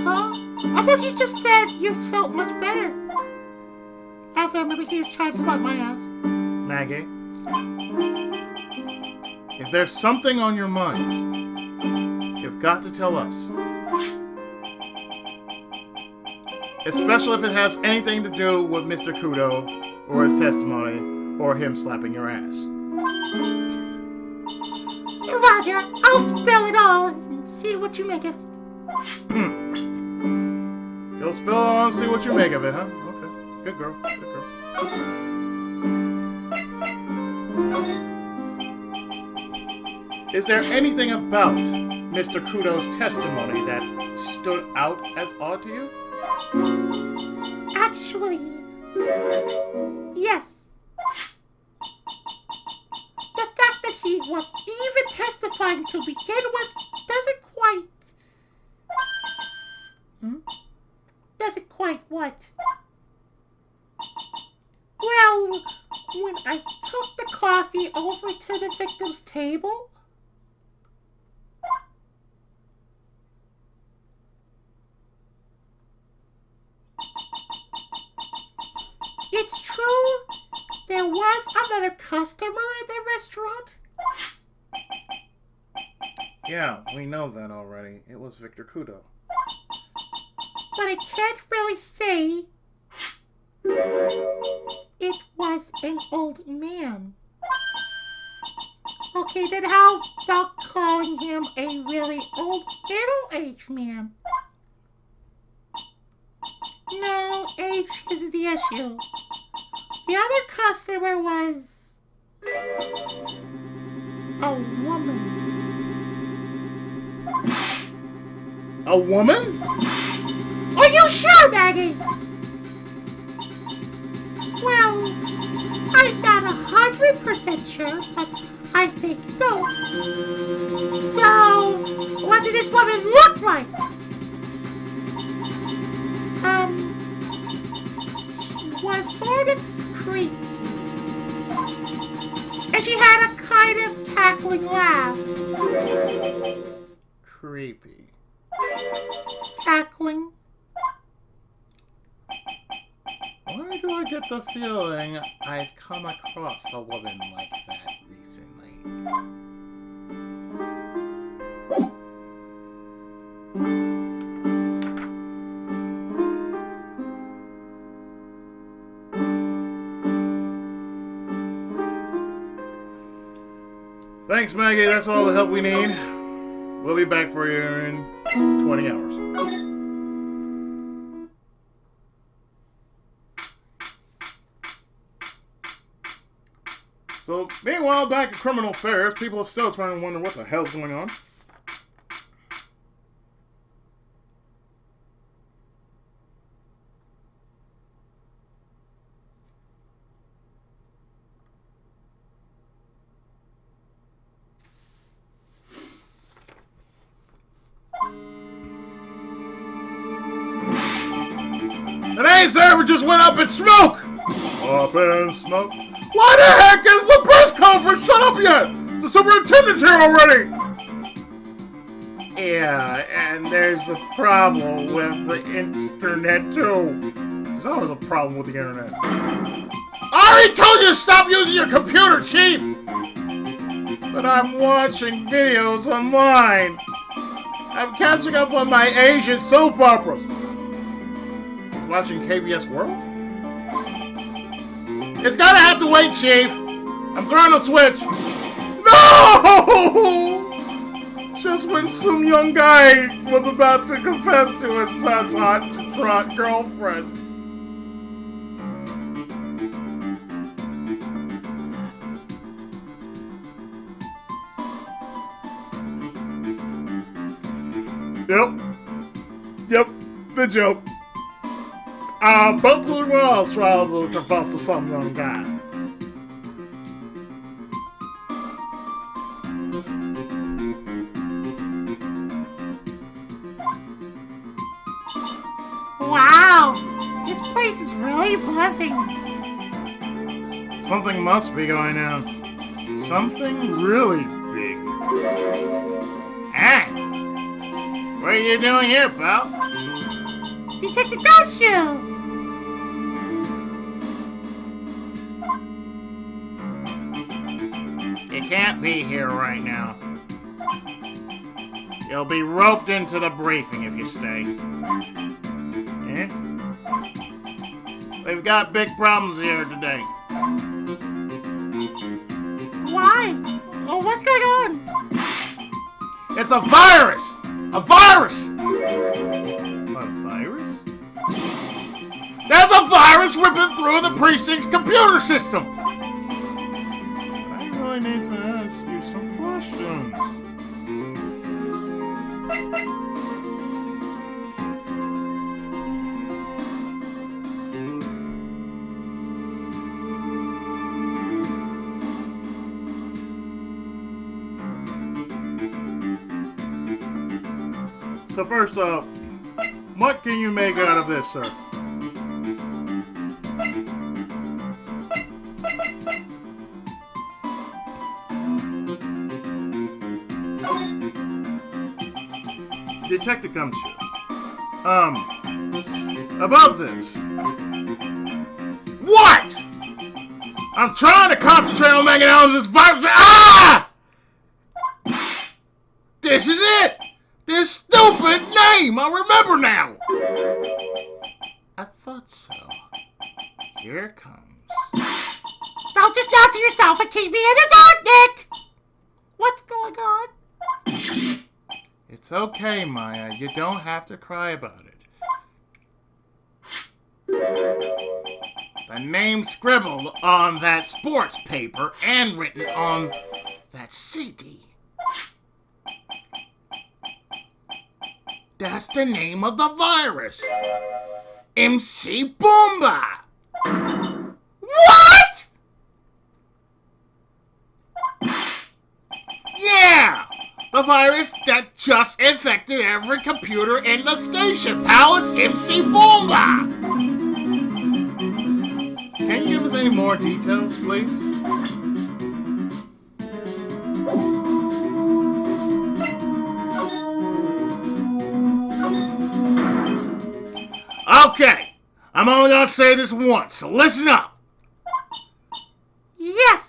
B: Huh? I thought you just said you felt much better. After I remember he was trying to suck my ass.
A: Maggie, if there's something on your mind, you've got to tell us. Especially if it has anything to do with Mr. Kudo, or his testimony, or him slapping your ass.
B: Roger, I'll spill it all and see what you make of it.
A: You'll spill it all and see what you make of it, huh? Okay. Good girl. Good girl. Is there anything about Mr. Kudo's testimony that stood out as odd to you?
B: Actually, yes. The fact that he was even testifying to begin with doesn't quite... Doesn't quite what? Well, when I took the coffee over to the victim's table... It's true, there was another customer at the restaurant.
A: Yeah, we know that already. It was Victor Kudo.
B: But I can't really say it was an old man. Okay, then how about calling him a really old middle-aged man? No, age isn't the issue. The other customer was a woman.
A: A woman?
B: Are you sure, Maggie? Well, I'm not 100% sure, but I think so. So, what did this woman look like? Was sort of creepy. And she had a kind of cackling laugh.
A: Creepy.
B: Cackling.
A: Why do I get the feeling I've come across a woman like that recently? Thanks, Maggie. That's all the help we need. We'll be back for you in 20 hours. So, meanwhile, back at Criminal Affairs, people are still trying to wonder what the hell's going on. Today's server just went up in smoke! Up in smoke? Why the heck is the press conference shut up yet? The superintendent's here already! Yeah, and there's a problem with the internet too. There's always a problem with the internet. I already told you to stop using your computer, Chief! But I'm watching videos online. I'm catching up on my Asian soap operas. Watching KBS World? It's gonna have to wait, Chief. I'm throwing a switch. No! Just when some young guy was about to confess to his son's hot girlfriend. Yep, the joke. Both the world travels about to some young guy.
B: Wow, this place is really buzzing.
A: Something must be going on. Something really big.
C: Hey, what are you doing here, pal?
B: Detective Ghost Show.
C: You can't be here right now. You'll be roped into the briefing if you stay. Eh? We've got big problems here today.
B: Why? Oh, what's going on?
C: It's a virus! A virus!
A: A virus?
C: There's a virus ripping through the precinct's computer system!
A: I really need to ask you some questions. So first off, what can you make out of this, sir? Detective Gumshoe. About this.
C: What? I'm trying to concentrate on making out of this virus. Ah! This is it! This stupid name! I remember now! I thought so. Here it comes.
B: Don't just out to yourself a TV in the dark, Nick! What's going on?
A: It's okay, Maya. You don't have to cry about it.
C: The name scribbled on that sports paper and written on that CD. That's the name of the virus. MC Boomba. What? Yeah, the virus that just infected every computer in the station. Pal, it's MC Boomba.
A: Can you give us any more details, please?
C: Okay, I'm only gonna say this once, so listen up.
B: Yes.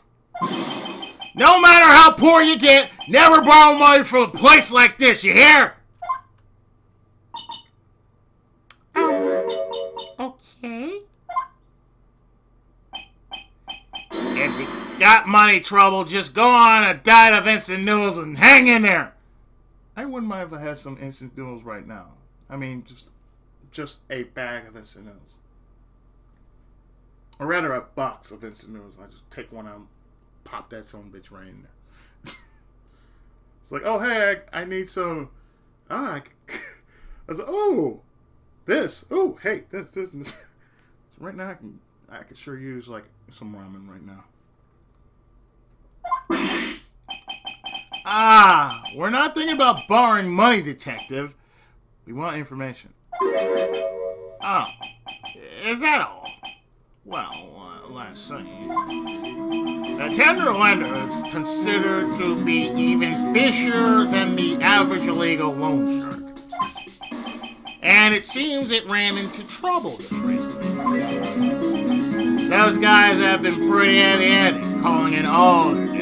C: No matter how poor you get, never borrow money from a place like this, you hear?
B: Okay.
C: If you got money trouble, just go on a diet of instant noodles and hang in there.
A: I wouldn't mind if I had some instant noodles right now. I mean, just a bag of instant noodles. Or rather, a box of instant noodles. I just take one out and pop that son of a bitch right in there. It's like, oh, hey, I need some... I was like, oh, this. Oh, hey, this. So right now, I could sure use, like, some ramen right now.
C: We're not thinking about borrowing money, detective.
A: We want information.
C: Oh, is that all? Well, let's see. The tender lender is considered to be even fishier than the average illegal loan shark. And it seems it ran into trouble just recently. Those guys have been pretty heavy-handed, calling in all their debts.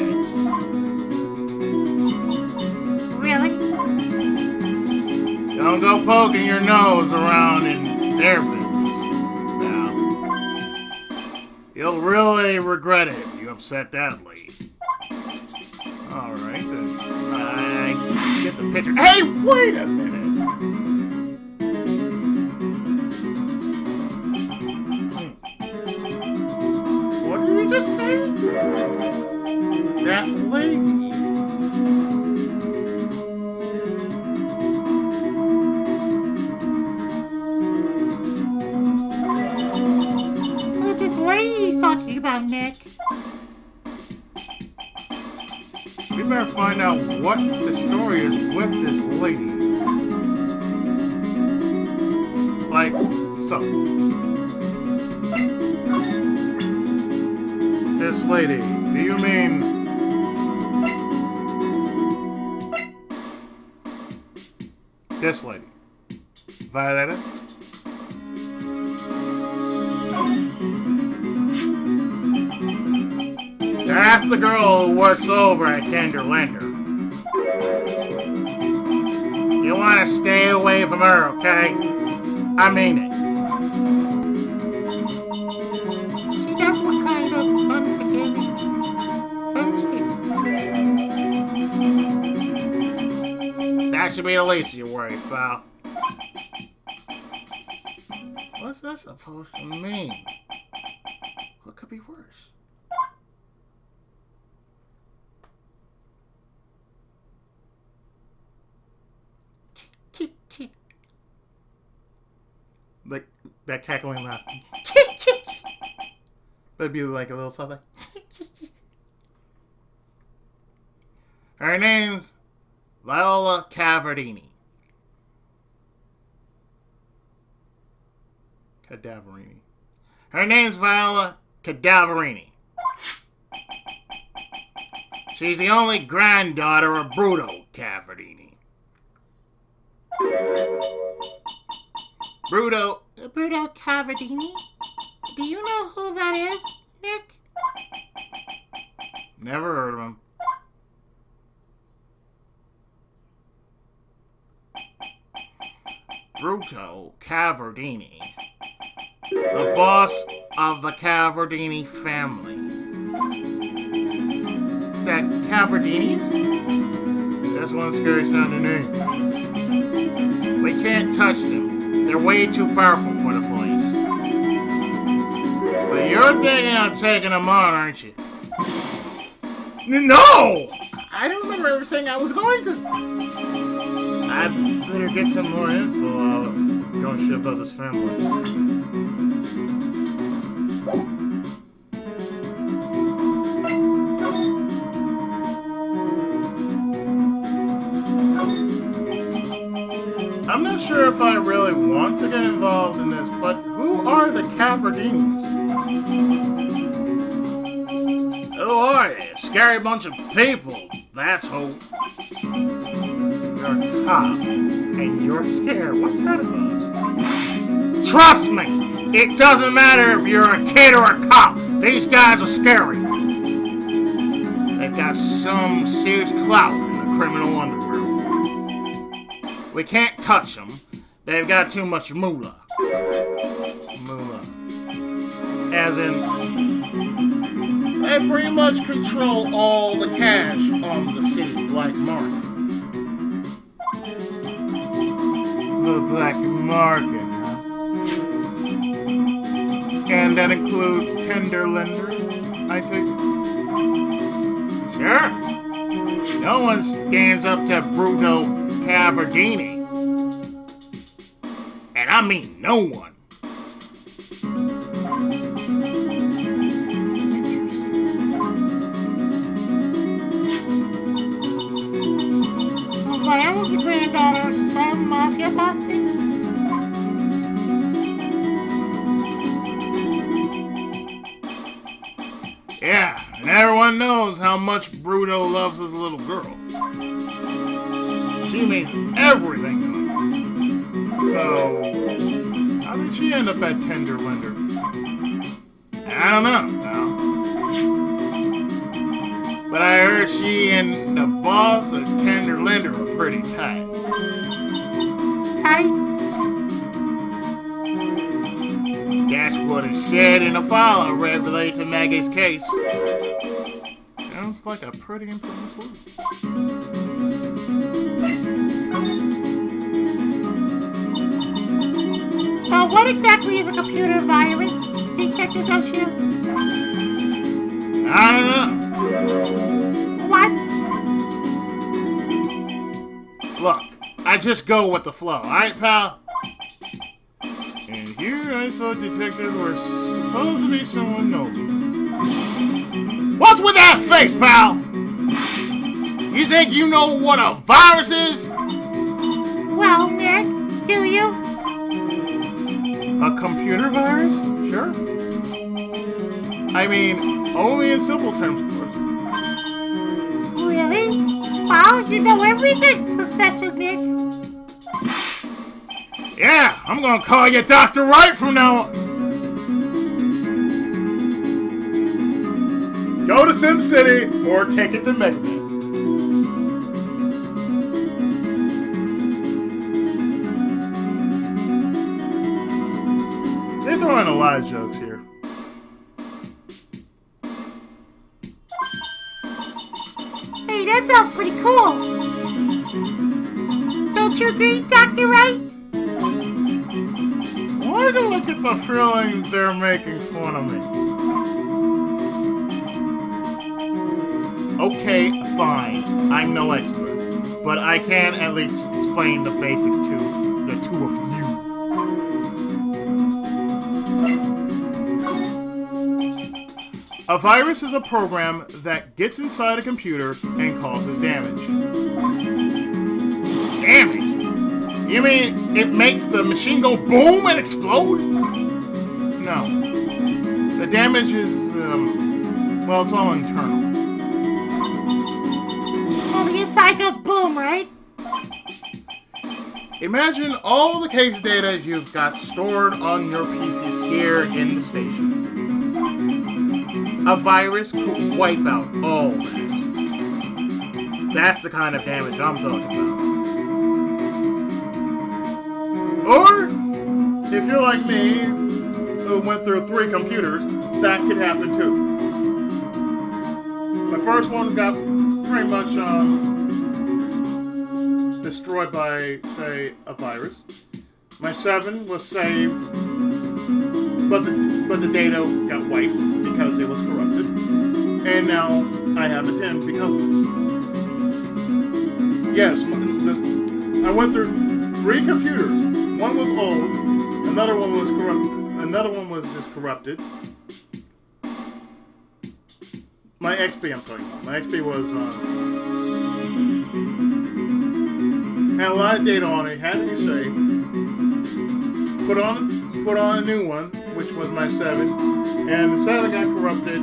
B: Really?
C: Don't go poking your nose around in their business. You'll really regret it if you upset that lady.
A: Alright, then.
C: I get the picture. Hey, wait a minute!
A: What did you just say?
C: That lady.
A: find out what the story is with this lady. Like, so. This lady, do you mean... this lady? Violetta? That's the girl who works over at Tender Lender. You want to stay away from her, okay? I mean it.
B: That's what kind of unforgiving.
A: That should be the least of your worries, pal. What's that supposed to mean? What could be worse? Like that cackling laugh. That'd be like a little something. Her name's Viola Cadaverini. Her name's Viola Cadaverini. She's the only granddaughter of Bruto Cadaverini. Bruto
B: Cadaverini? Do you know who that is, Nick?
A: Never heard of him. Bruto Cadaverini, the boss of the Cadaverini family. That Cadaverini? That's one scary sounding name. We can't touch them. They're way too powerful for the police. But you're thinking of taking them on, aren't you? No! I don't remember ever saying I was going to. I better get some more info. I'll go and ship out this family. I'm not sure if I really want to get involved in this, but who are the Cadaverini's? Who are they? A scary bunch of people, that's who. You're a cop, and you're scared. What's that about? Trust me, it doesn't matter if you're a kid or a cop. These guys are scary. They've got some serious clout in the criminal underworld. We can't touch them. They've got too much moolah. Moolah. As in, they pretty much control all the cash on the city's black market. The black market, huh? And that includes Tender Lender, I think. Sure. No one stands up to Bruto Cadaverini. And I mean no one.
B: Why was the granddaughter some mafia bossy?
A: Yeah, and everyone knows how much Bruto loves his little girl. She means everything to him. So, how did she end up at Tender Lender? I don't know, pal. But I heard she and the boss of Tender Lender are pretty tight.
B: Tight?
A: That's what is said in a file I read related to Maggie's case. Sounds like a pretty important clue.
B: So what exactly is a computer virus? Detective Oshio?
A: I don't know.
B: What?
A: Look, I just go with the flow, alright, pal? And here I saw detectives were supposed to be someone noble. What's with that face, pal?
C: You think you know what a virus is?
B: Well, Nick, do you?
A: A computer virus? Sure. I mean, only in simple terms, of course.
B: Really? Wow, you know everything, Professor Nick.
C: Yeah, I'm gonna call you Dr. Wright from now on.
A: Go to Sim City or take it to Mega Man. They're throwing a lot of jokes here.
B: Hey, that sounds pretty cool. Don't you agree, Dr. Wright?
A: Why do I get the feeling they're making fun of me? Okay, fine. I'm no expert, but I can at least explain the basics to the two of you. A virus is a program that gets inside a computer and causes damage.
C: Damage? You mean it makes the machine go boom and explode?
A: No. The damage is, well, it's all internal.
B: Well, the inside goes boom, right?
A: Imagine all the case data you've got stored on your PC here in the station. A virus could wipe out all that. That's the kind of damage I'm talking about. Or, if you're like me, who went through 3 computers, that could happen too. My first one got pretty much destroyed by, say, a virus. My 7 was saved, but the data got wiped because it was corrupted. And now I have a 10 because of it. Yes, I went through 3 computers. One was old, another one was corrupted, another one was just corrupted. My XP, I'm talking about. My XP was had a lot of data on it, had to be saved. Put on a new one, which was my 7, and the 7 got corrupted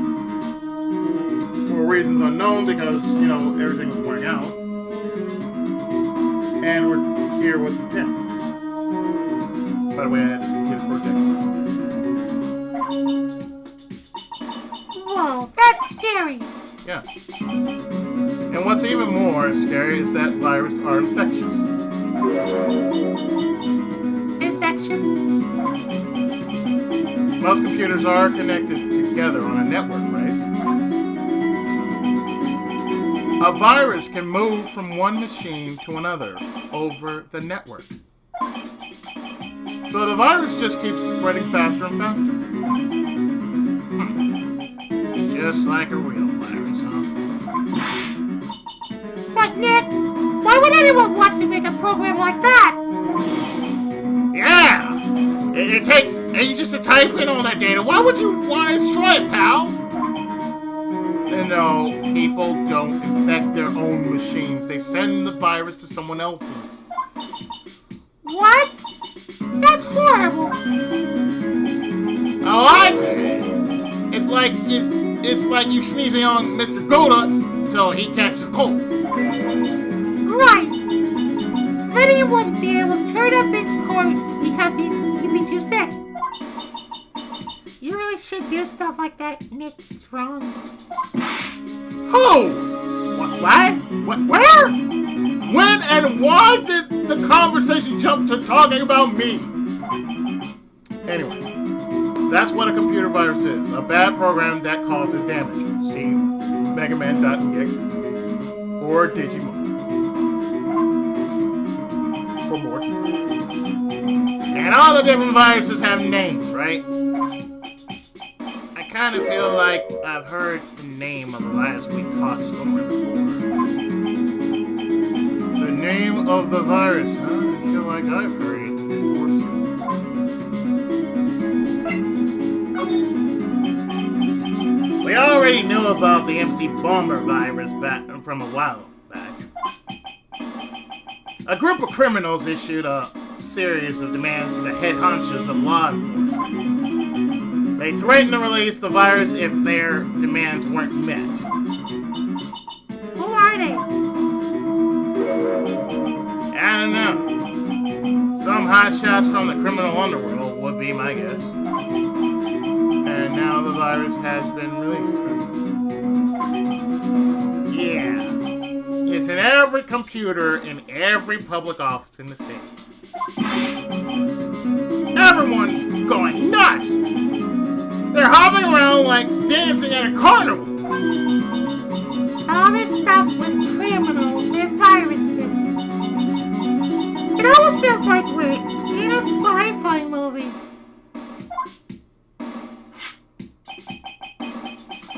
A: for reasons unknown because, you know, everything was wearing out. And we're here with the 10. By the way, I had to get a project.
B: Whoa, that's scary.
A: Yeah. And what's even more scary is that viruses are infectious.
B: Infection?
A: Most computers are connected together on a network, right? A virus can move from one machine to another over the network. So the virus just keeps spreading faster and faster. Just like a real virus, huh?
B: But Nick, why would anyone want to make a program like that?
C: Yeah! It takes ages to type in all that data. Why would you want to destroy it, pal?
A: You know, people don't infect their own machines. They send the virus to someone else's.
B: What? That's horrible.
C: Oh, I see. It's like you sneezing on Mr. Goda so he catches a cold.
B: Right. Then he wouldn't be able to turn up in court because he'd be too sick. You really should do stuff like that, Nick. It's wrong.
C: Who? What? Where? When and why did the conversation jump to talking about me?
A: Anyway, that's what a computer virus is. A bad program that causes damage. See megaman.exe or Digimon for more.
C: And all the different viruses have names, right? I kind of feel like I've heard the name of the last week caught somewhere before.
A: The name of the virus, huh? I feel like I've heard it before too.
C: We already knew about the MC Bomber virus from a while back.
A: A group of criminals issued a series of demands to the head honchos of law enforcement. They threatened to release the virus if their demands weren't met.
B: Who are they?
A: I don't know. Some hotshots from the criminal underworld would be my guess. And now the virus has been released. Yeah. It's in every computer in every public office in the state. Everyone's going nuts. They're hopping around like dancing at a carnival.
B: All this stuff with criminals and viruses. It almost feels like we're in a sci-fi movie.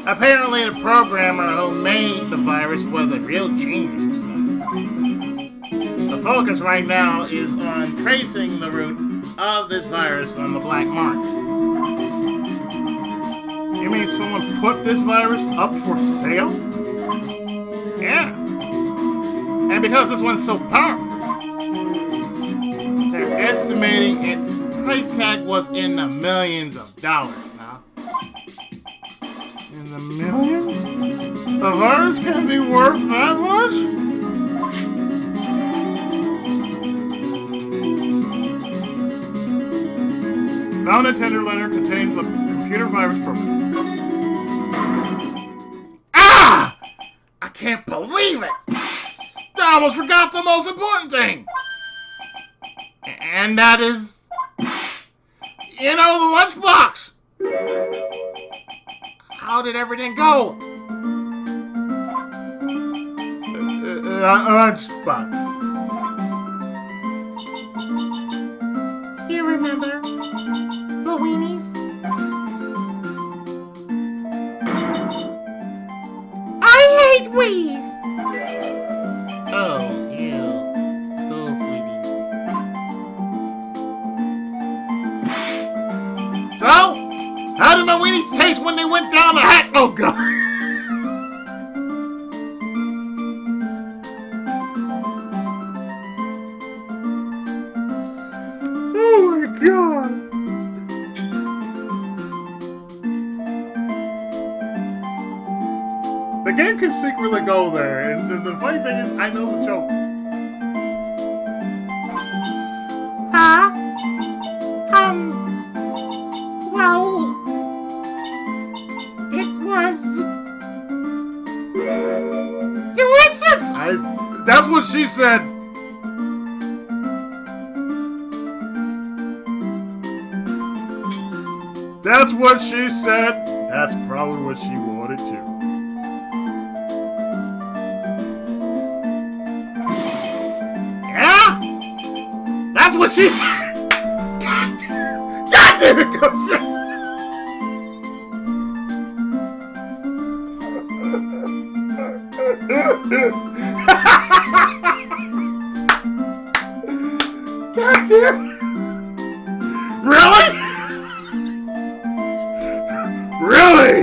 A: Apparently, the programmer who made the virus was a real genius. The focus right now is on tracing the root of this virus on the black market. You mean someone put this virus up for sale? Yeah. And because this one's so powerful, they're estimating its price tag was in the millions of dollars now. In the millions? The virus can be worth that much? Found a tender letter contains a computer virus program. Ah! I can't believe it! I almost forgot the most important thing. And that is, the lunchbox. How did everything go? Lunchbox.
B: Do you remember the weenies? I hate weenies.
A: Oh, ew. So sweetie. So, how did my weenies taste when they went down the hatch? Oh, God. Oh, my God. The game can secretly go there, and the funny thing is, I know the joke.
B: Huh? Well, it was delicious.
A: That's what she said. That's what she said. That's probably what she wanted too. Yeah? That's what she said. God damn it, Coach. God damn. Really? Really?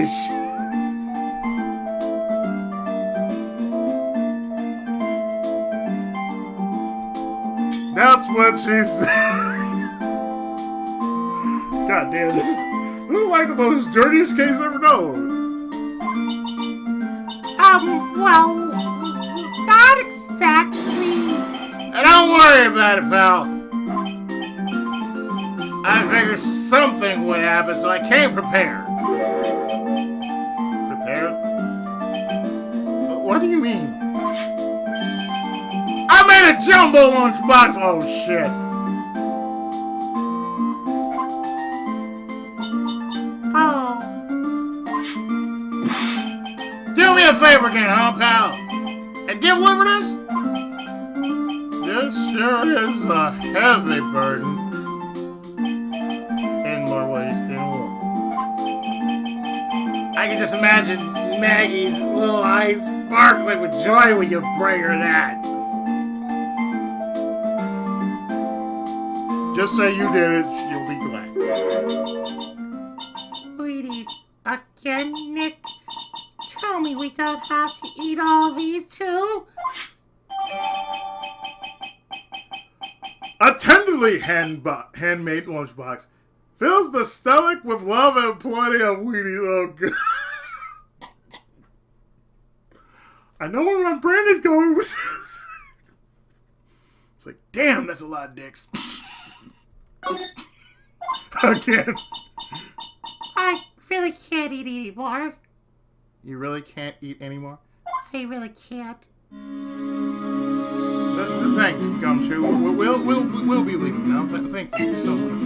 A: That's what she said. God damn it. This is like the most dirtiest case ever known.
B: Well, not exactly.
A: Don't worry about it, pal. I figured something would happen, so I came prepared. Prepared? What do you mean? I made a jumbo lunchbox. Oh, shit.
B: Oh.
A: Do me a favor again, huh, pal? And give liver this? This sure is a heavy burden. In more ways than one. I can just imagine Maggie's little eyes sparkling with joy when you bring her that. Just say you did it, you'll be glad.
B: Sweetie, again, Nick? Tell me we don't have to eat all these too?
A: A tenderly handmade lunchbox fills the stomach with love and plenty of Wheaties. Oh, God. I know where my brain is going with this. It's like, damn, that's a lot of dicks. Again.
B: I really can't eat anymore.
A: You really can't eat anymore?
B: I really can't.
A: Thanks, Gumshoe. We'll be leaving now. Thank you so much.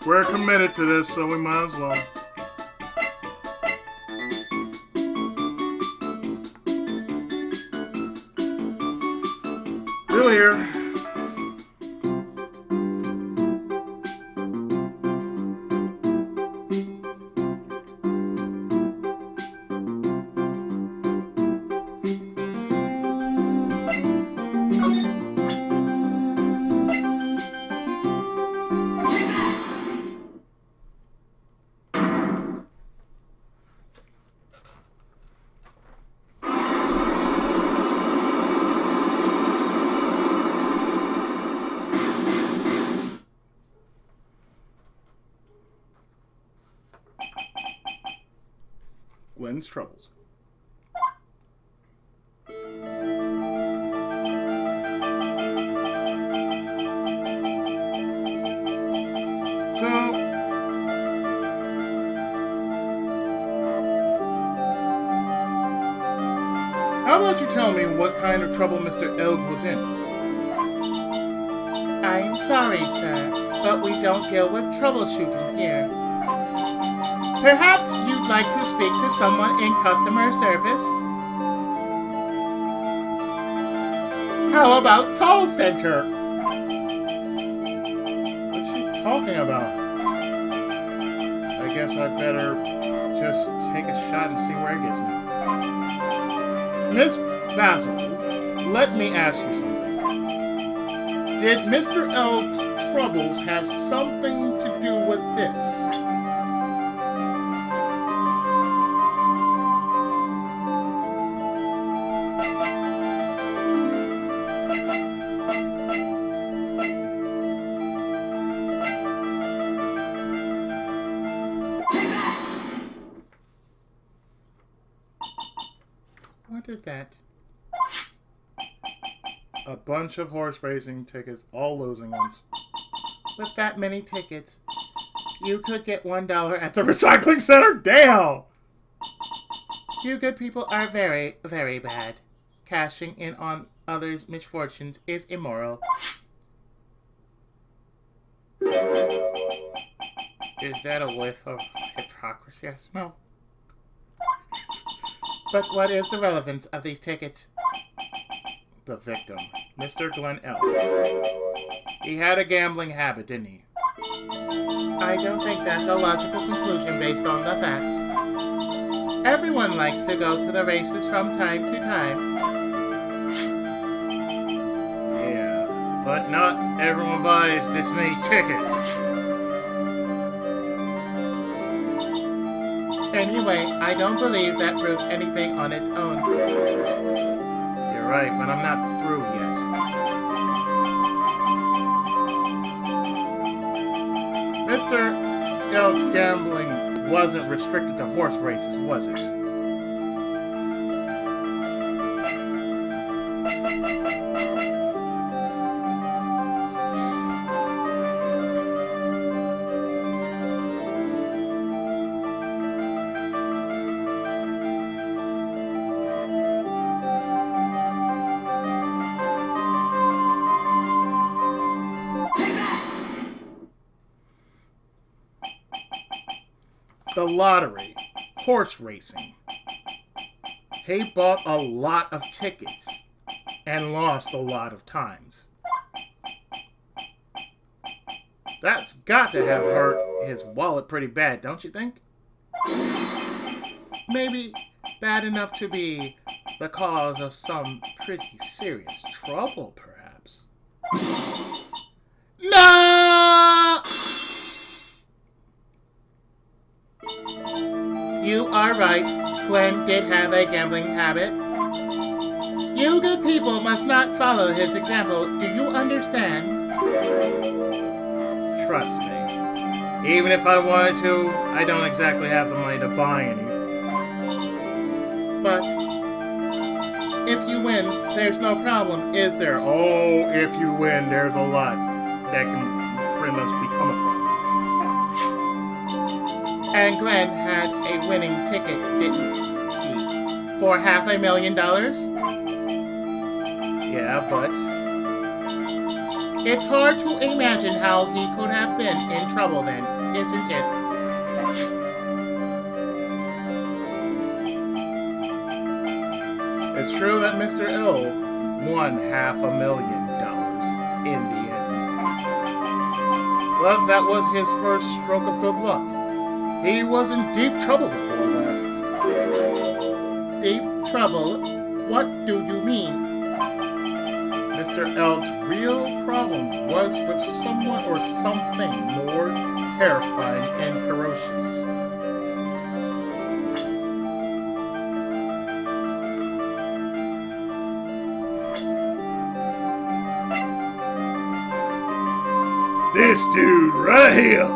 A: We're committed to this, so we might as well. Still here. Gwen's troubles. So, how about you tell me what kind of trouble Mr. Elg was in?
B: I'm sorry, sir, but we don't deal with troubleshooting here. Perhaps you'd like to speak to someone in customer service? How about call center?
A: What's she talking about? I guess I'd better just take a shot and see where it gets me. Miss Basil, let me ask you something. Did Mr. Elg's troubles have something to do with this?
B: What is that?
A: A bunch of horse racing tickets, all losing ones.
B: With that many tickets, you could get $1
A: At the recycling center? Damn!
B: You good people are very, very bad. Cashing in on others' misfortunes is immoral.
A: Is that a whiff of hypocrisy I smell?
B: But what is the relevance of these tickets?
A: The victim, Mr. Glenn Elg. He had a gambling habit, didn't he?
B: I don't think that's a logical conclusion based on the facts. Everyone likes to go to the races from time to time.
A: Yeah, but not everyone buys this many tickets.
B: Anyway, I don't believe that proves anything on its own.
A: You're right, but I'm not through yet. Mr. Elg's gambling wasn't restricted to horse races, was it? The lottery, horse racing. He bought a lot of tickets and lost a lot of times. That's got to have hurt his wallet pretty bad, don't you think? Maybe bad enough to be the cause of some pretty serious trouble, perhaps.
C: No! You are right. Glenn did have a gambling habit. You good people must not follow his example. Do you understand?
A: Trust me. Even if I wanted to, I don't exactly have the money to buy any.
C: But if you win, there's no problem, is there?
A: Oh, if you win, there's a lot that can pretty much become a problem.
C: And Glenn had a winning ticket, didn't he? For $500,000?
A: Yeah, but
C: It's hard to imagine how he could have been in trouble then, isn't it?
A: it's true that Mr. L won $500,000 in the end. Well, that was his first stroke of good luck. He was in deep trouble before that.
C: Deep trouble? What do you mean?
A: Mr. L's real problem was with someone or something more terrifying and ferocious. This dude right here.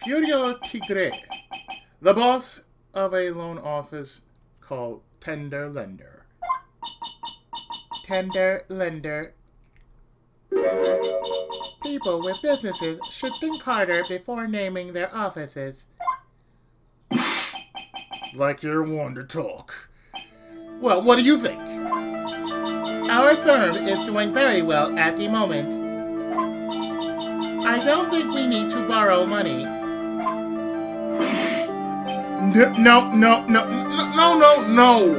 A: Furio Tigre, the boss of a loan office called Tender Lender.
C: Tender lender. People with businesses should think harder before naming their offices.
A: Like you're one to talk. Well, what do you think?
C: Our firm is doing very well at the moment. I don't think we need to borrow money.
A: No.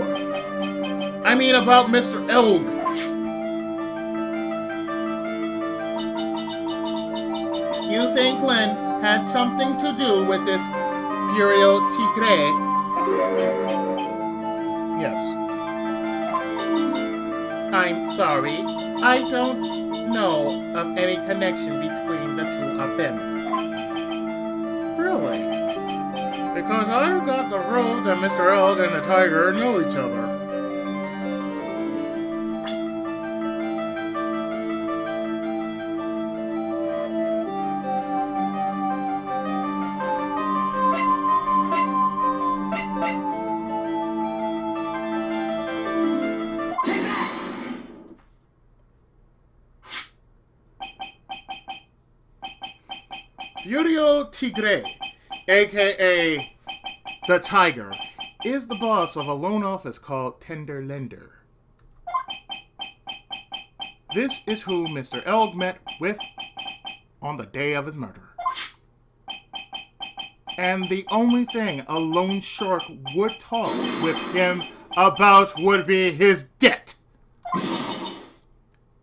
A: I mean about Mr. Elg.
C: You think Glenn had something to do with this Furio Tigre?
A: Yes.
C: I'm sorry. I don't know of any connection between the two of them.
A: Really? Because I got the rule that Mr. Elg and the Tiger know each other. Furio Tigre, a.k.a. the Tiger, is the boss of a loan office called Tender Lender. This is who Mr. Elg met with on the day of his murder. And the only thing a loan shark would talk with him about would be his debt.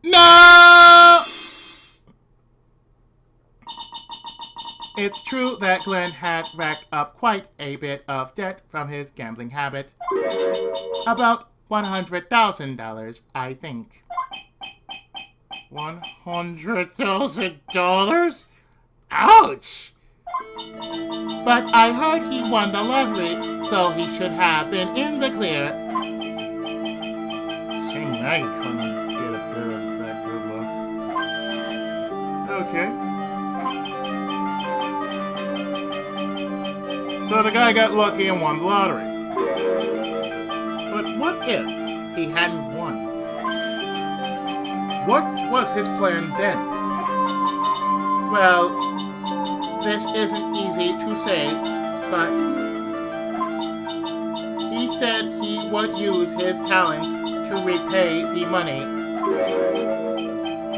C: No! It's true that Glenn had racked up quite a bit of debt from his gambling habit. About $100,000, I think.
A: $100,000?
C: Ouch! But I heard he won the lottery, so he should have been in the clear.
A: Seems now you come and get a bit of that good luck. Okay. So the guy got lucky and won the lottery. But what if he hadn't won? What was his plan then?
C: Well, this isn't easy to say, but he said he would use his talent to repay the money.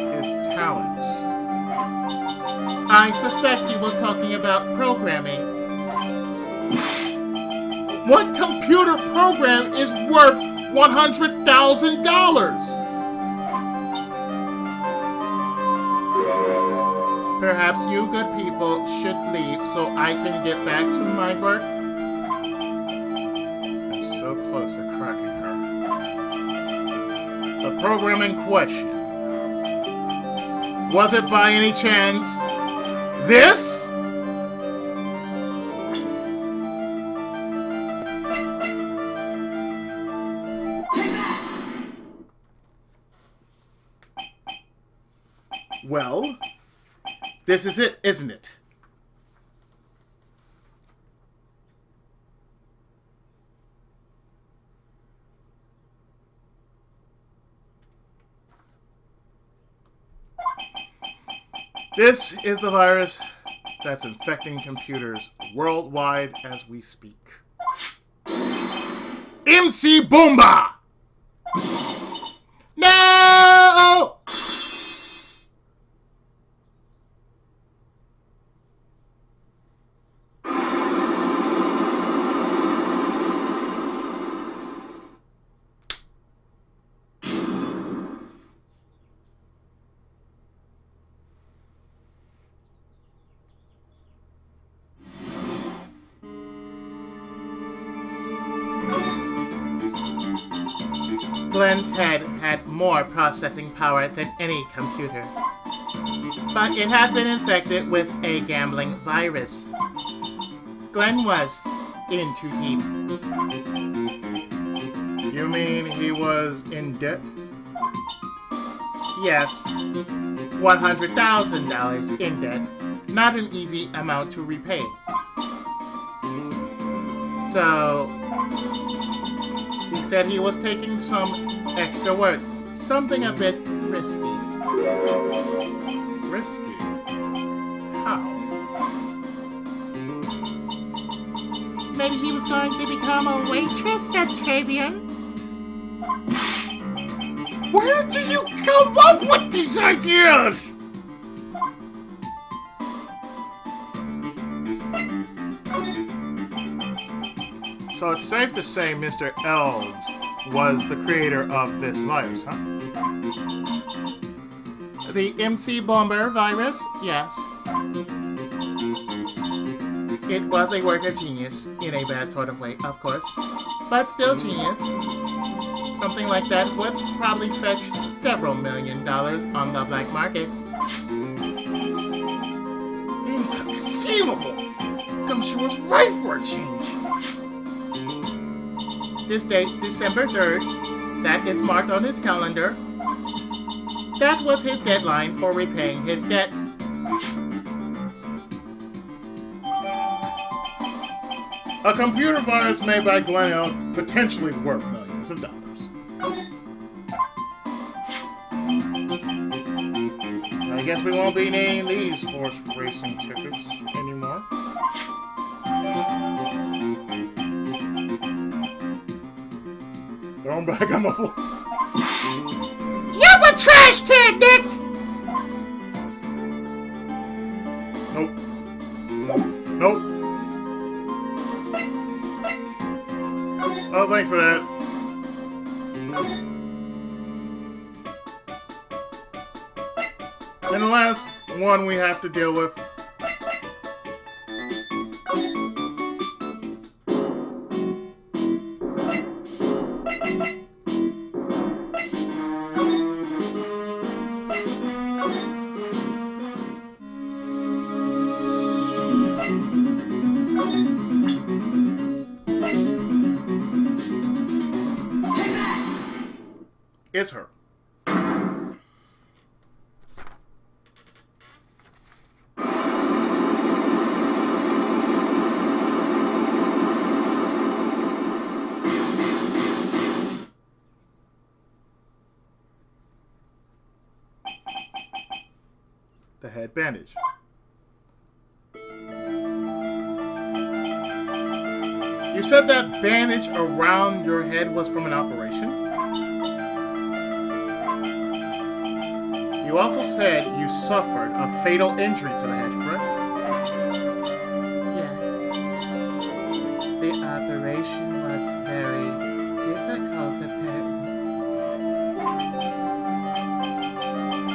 A: His talents.
C: I suspect he was talking about programming. What computer program is worth $100,000? Perhaps you good people should leave so I can get back to my work.
A: I'm so close to cracking her. The program in question. Was it by any chance this? Well, this is it, isn't it? This is the virus that's infecting computers worldwide as we speak. MC Boomba! No!
C: Glenn's head had more processing power than any computer, but it had been infected with a gambling virus. Glenn was in too deep.
A: You mean he was in debt?
C: Yes, $100,000 in debt, not an easy amount to repay. So, he said he was taking some extra work, something a bit risky.
A: Risky? How?
B: Maybe he was going to become a waitress at Tribune.
C: Where do you come up with these ideas?
A: So it's safe to say Mr. Elves was the creator of this virus, huh?
C: The MC Bomber virus? Yes. It was a work of genius, in a bad sort of way, of course, but still genius. Something like that would probably fetch several $1 million on the black market.
A: Inconceivable! Some she was right for a change.
C: This date, December 3rd, that is marked on his calendar. That was his deadline for repaying his debt.
A: A computer virus made by Glenn Elf, potentially worth millions of dollars. I guess we won't be needing these horse racing tickets anymore. Throw them back on the floor.
B: You're a trash can, Dick!
A: Nope. Nope. Oh, thanks for that. And the last one we have to deal with. It's her. The head bandage. You said that bandage around your head was from an operation? You also said you suffered a fatal injury to the head, correct?
C: Yes. The operation was very difficult, apparently.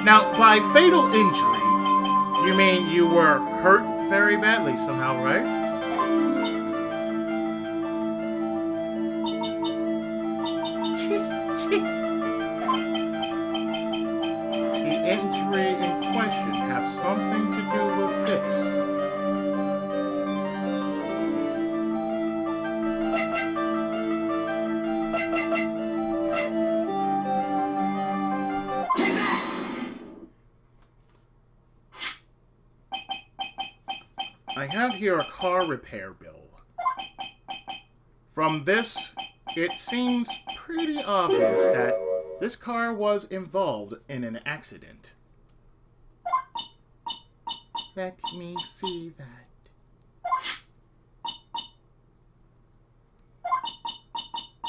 A: Now, by fatal injury, You mean you were hurt very badly somehow, right? The injury in question have something to do with this. I have here a car repair bill. From this, it seems pretty obvious that this car was involved in an accident. Let me see that.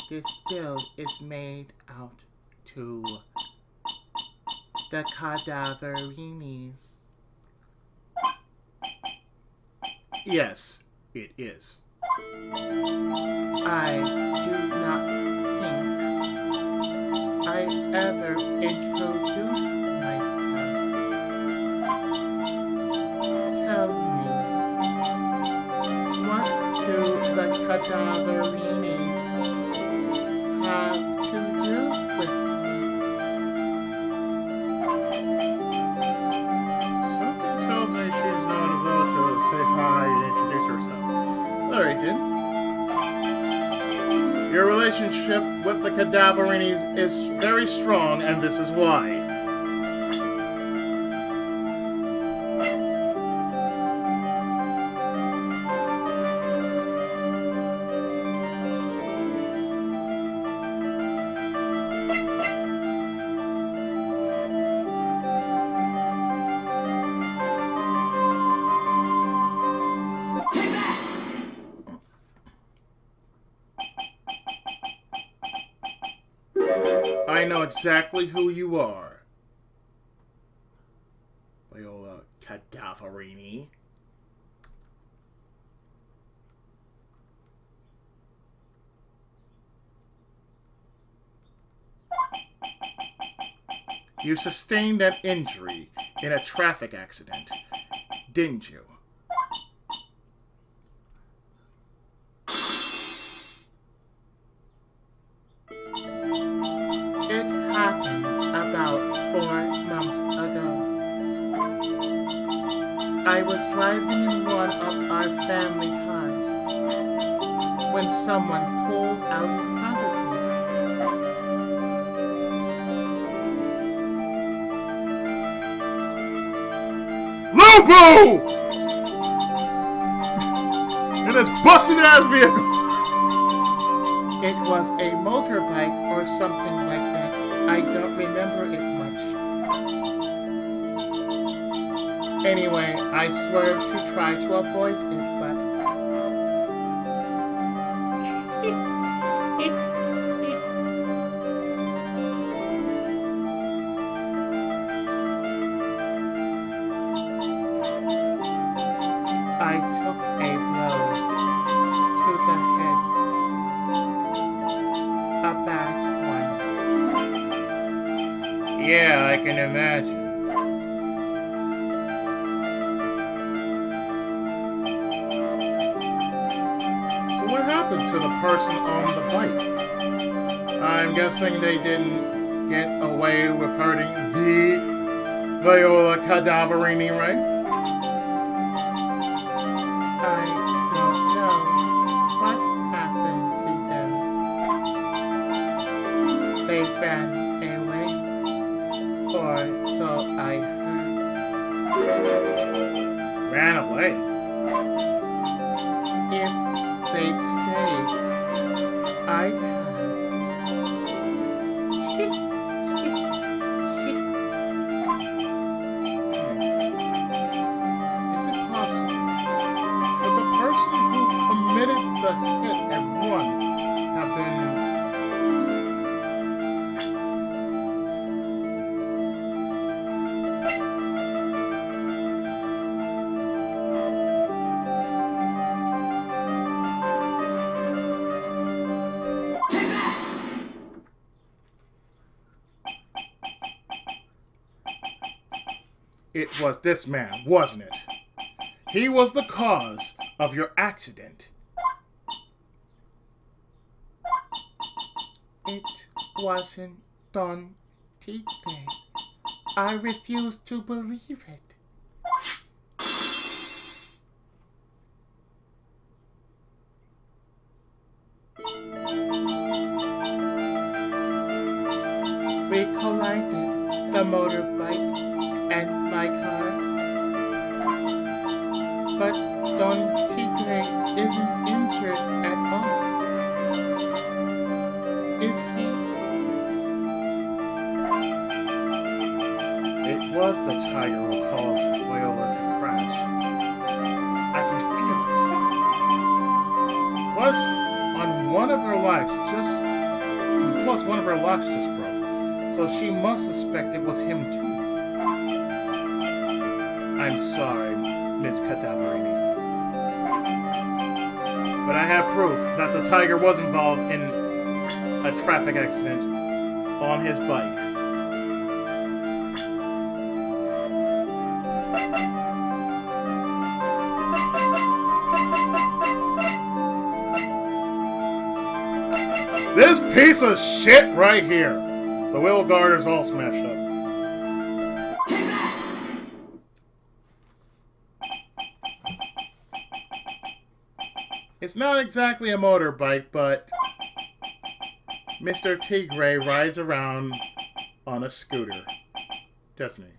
A: This bill is made out to the cadaverinis. Yes, it is. I do not think I ever introduced myself. Tell me, what do the cadaverinis have to do with me? Something tells me she's not about to say hi and introduce herself. Larry did. Your relationship with the cadaverinis is very strong, and this is why. I know exactly who you are. Viola Cadaverini. You sustained an injury in a traffic accident, didn't you? It happened about 4 months ago. I was driving in one of our family cars when someone pulled out in front of me. Lobo! In his busted ass vehicle! It was a motorbike or something like that. I don't remember it much. Anyway, I swerved to try to avoid it, but... I took a blow to the head. A bad one. Yeah, I can imagine. So what happened to the person on the bike? I'm guessing they didn't get away with hurting the Viola Cadaverini, right? I don't know what happened to them. They ran away, or so I heard. Ran away? If they'd stayed, I'd have. Is it possible that the person who committed the hit and run have been... it was this man, wasn't it? He was the cause of your accident. It wasn't Don Tigre. I refuse to believe it. We collided, the motorbike and my car. But Don Tigre isn't injured at all. Is he? It was the tiger who caused Viola to crash. I can feel it. Plus, one of her locks just broke. So she must suspect it was him too. I'm sorry, Miss Cadaverini. But I have proof that the tiger was involved in a traffic accident on his bike. This piece of shit right here. The wheel guard is all smashed up. It's not exactly a motorbike, but Mr. Tigre rides around on a scooter, doesn't he?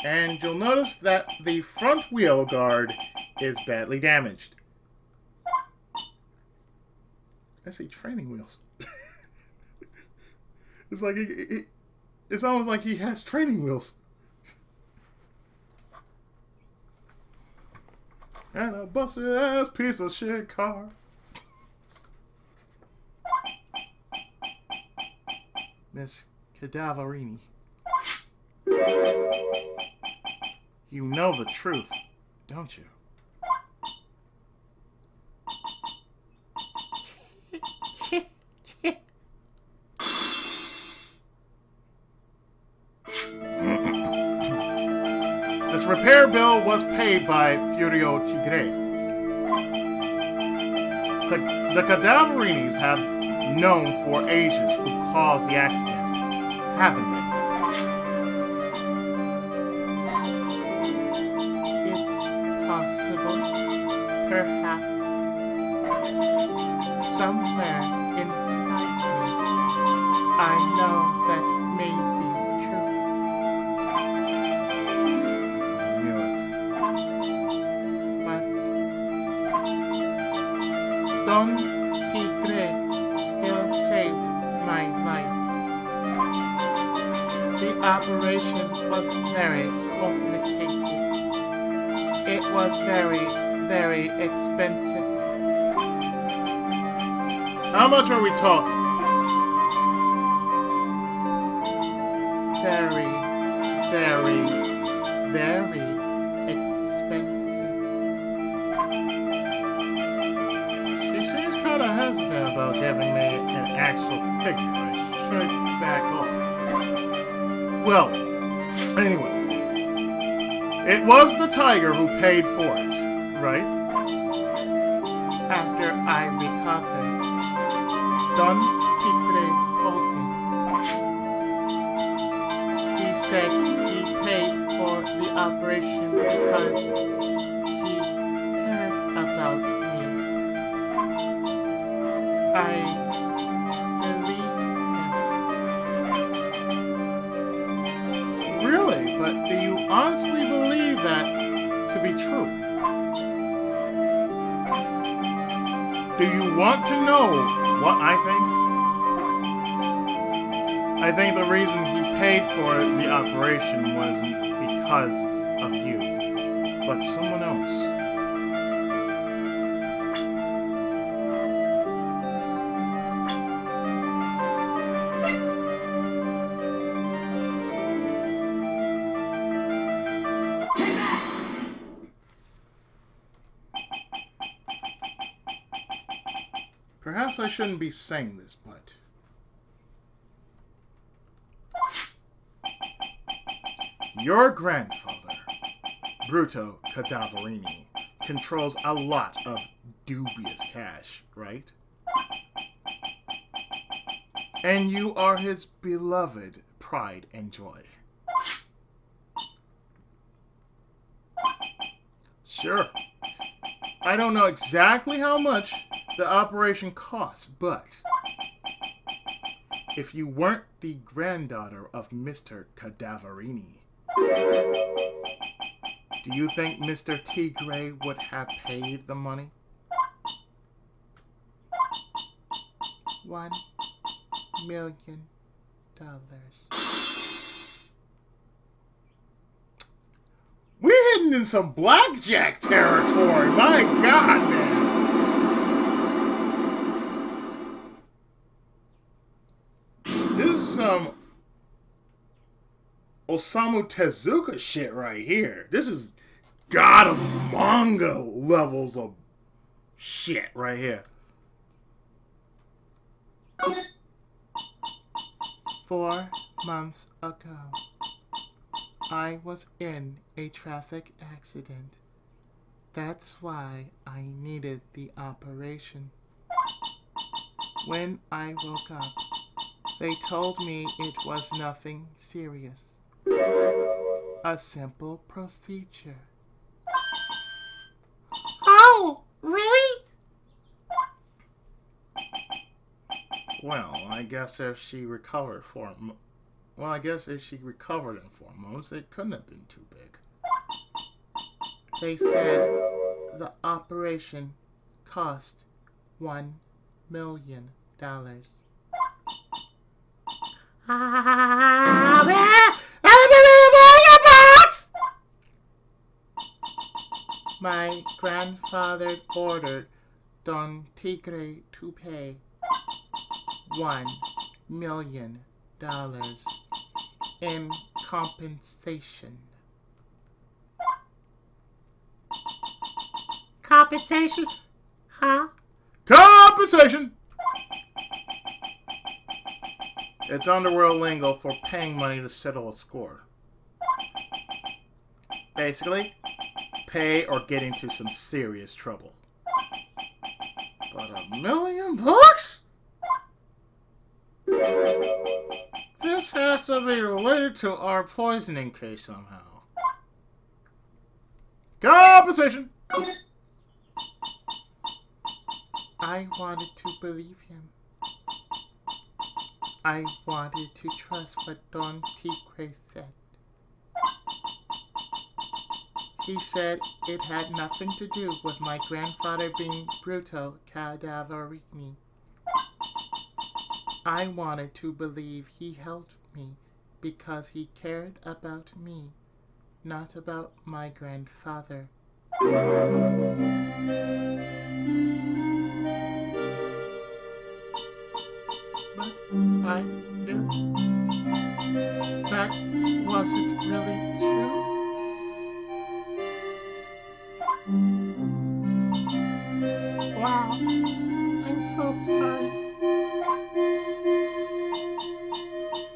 A: And you'll notice that the front wheel guard is badly damaged. I see training wheels. It's like it's almost like he has training wheels. And a busted ass piece of shit car. Miss Cadaverini. You know the truth, don't you? This repair bill was paid by Furio Tigre. The Cadaverinis have known for ages who caused the accident, haven't they? It's possible, perhaps, somewhere inside me, I know that may be true. I knew it. But Don Tigre still saved my life. The operation was very complicated. It was very, very expensive. How much are we talking? Very, very, very expensive. She seems kind of hesitant about giving me an actual figure. I should back off. Well, anyway, it was the tiger who paid for it, right? After I recovered, Don Tigre told me. He said he paid for the operation because he cared about me. I believe him. Really? But do you honestly believe that to be true? Do you want to know what I think? I think the reason he paid for the operation wasn't because of you, but someone else. Perhaps I shouldn't be saying this, but Your grandfather, Bruto Cadaverini, controls a lot of dubious cash, right? And you are his beloved pride and joy. Sure, I don't know exactly how much the operation costs, but if you weren't the granddaughter of Mr. Cadaverini, do you think Mr. Tigre would have paid the money? $1 million. We're heading in some blackjack territory. My God, man. This is some Osamu Tezuka shit right here. This is God of Manga levels of shit right here. 4 months ago, I was in a traffic accident. That's why I needed the operation. When I woke up, they told me it was nothing serious. A simple procedure.
B: Oh, really?
A: Well, I guess if she recovered if she recovered in 4 months, it couldn't have been too big. They said the operation cost $1 million. My grandfather ordered Don Tigre to pay $1 million in compensation.
B: Compensation? Huh?
A: Compensation! It's underworld lingo for paying money to settle a score. Basically, pay or get into some serious trouble. But $1 million? This has to be related to our poisoning case somehow. Compensation! I wanted to believe him. I wanted to trust what Don Tigre said. He said it had nothing to do with my grandfather being Bruto Cadaverini. I wanted to believe he helped me because he cared about me, not about my grandfather. But I knew that wasn't really true. Wow, I'm so sorry.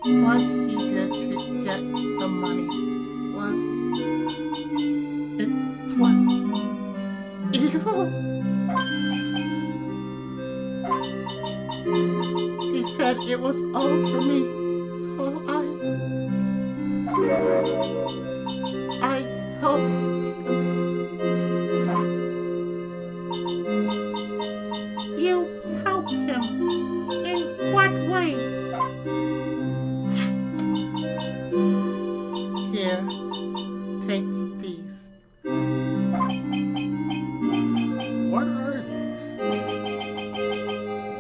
A: What he did to get the money was evil. He said it was all for me, so I helped him.
B: You helped him? In what way?
A: Here, take these. What are these?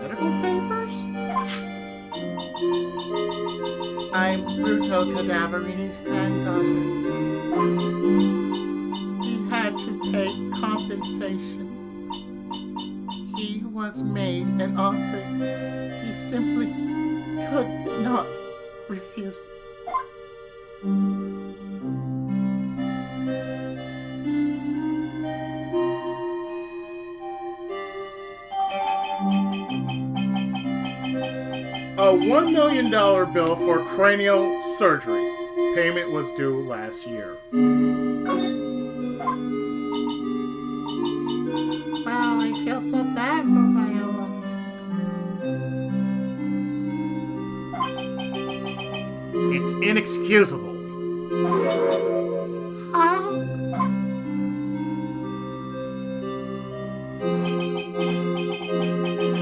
A: Medical papers? I'm Bruto Cadaverini's granddaughter. He had to pay compensation. He was made an offer he simply could not refuse. A $1 million bill for cranial surgery. Payment was due last year.
B: Wow, I feel so bad for Viola.
A: It's inexcusable.
B: Huh?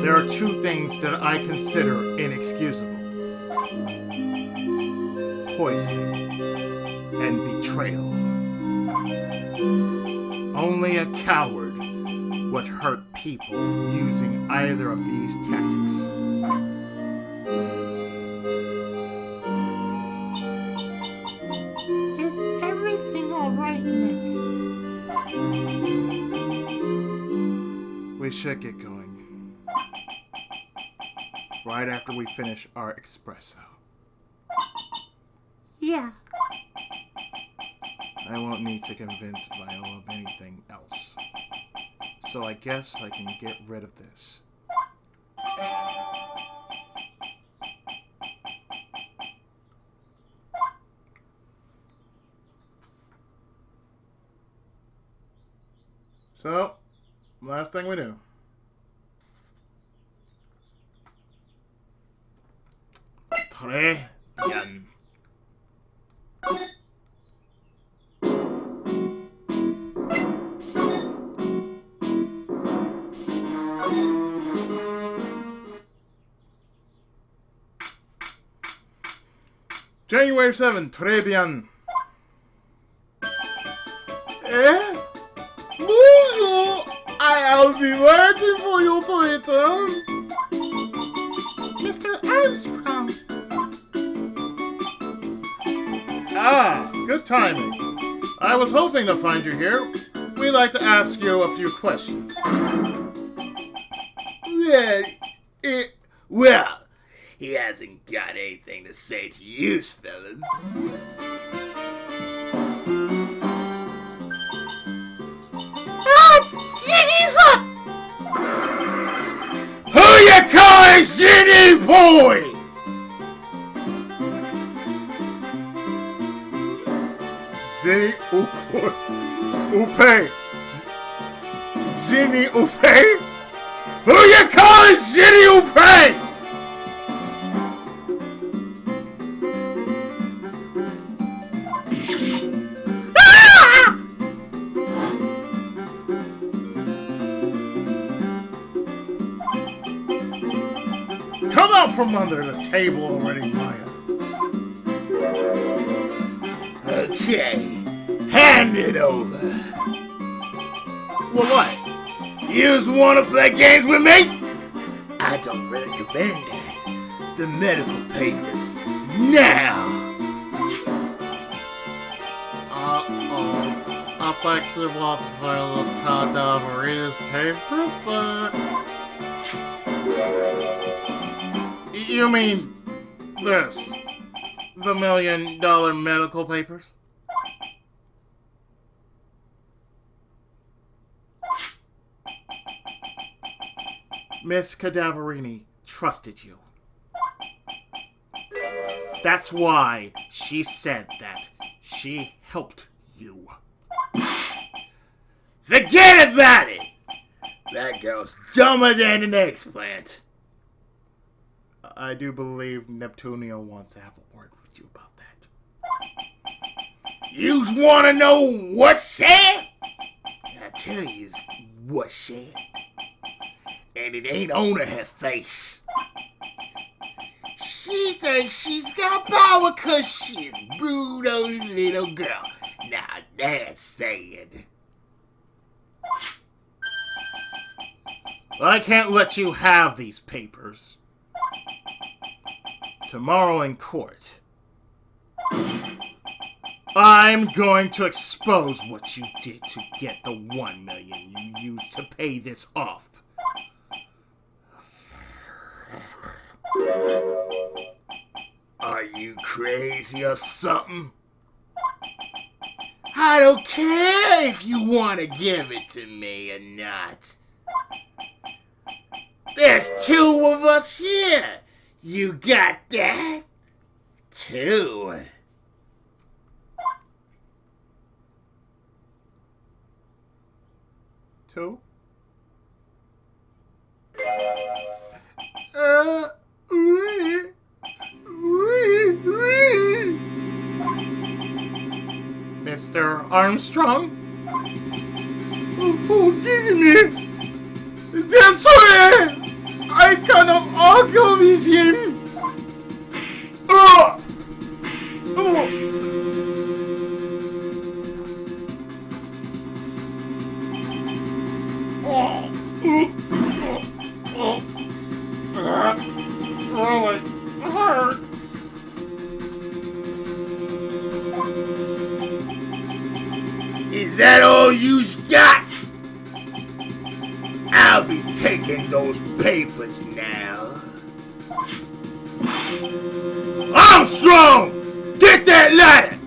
A: There are two things that I consider inexcusable. Poisoning and betrayal. Only a coward would hurt people using either of these tactics.
B: Is everything alright, Nick?
A: We should get going. Right after we finish our espresso.
B: Yeah.
A: I won't need to convince Viola of anything else. So I guess I can get rid of this. So, last thing we do. Très bien. January 7th, très bien. Bonjour! I'll be waiting for you to return.
B: Mr. Armstrong.
A: Ah, good timing. I was hoping to find you here. We'd like to ask you a few questions.
C: Well, he hasn't got anything to say to you, fellas.
B: Ah, Jesus!
C: Who you calling Ginny Boy?
A: Zinni Upe. Zinni Upe?
C: Who you calling Ginny Upe?
A: Come out from under the table already, Maya.
C: Okay, hand it over.
A: Well, what?
C: Yous wanna play games with me? I don't recommend that. The medical papers. Now!
A: I actually want to file a Marina's paper, but... You mean this? The $1 million medical papers? Miss Cadaverini trusted you. That's why she said that. She helped you.
C: Forget about it! That girl's dumber than an eggplant.
A: I do believe Neptunio wants to have a word with you about that.
C: Yous wanna know what said? I tell yous what said. And it ain't on her face. She thinks she's got power 'cause she's Bruno's little girl. Now that's saying.
A: I can't let you have these papers. Tomorrow in court, I'm going to expose what you did to get the $1 million you used to pay this off.
C: Are you crazy or something? I don't care if you want to give it to me or not. There's 2 of us here. You got that? 2.
A: too? Mr. Armstrong? Oh, goodness! That's right! I cannot argue with him! Oh!
C: Is that all you got? I'll be taking those papers now. Armstrong! Get that ladder!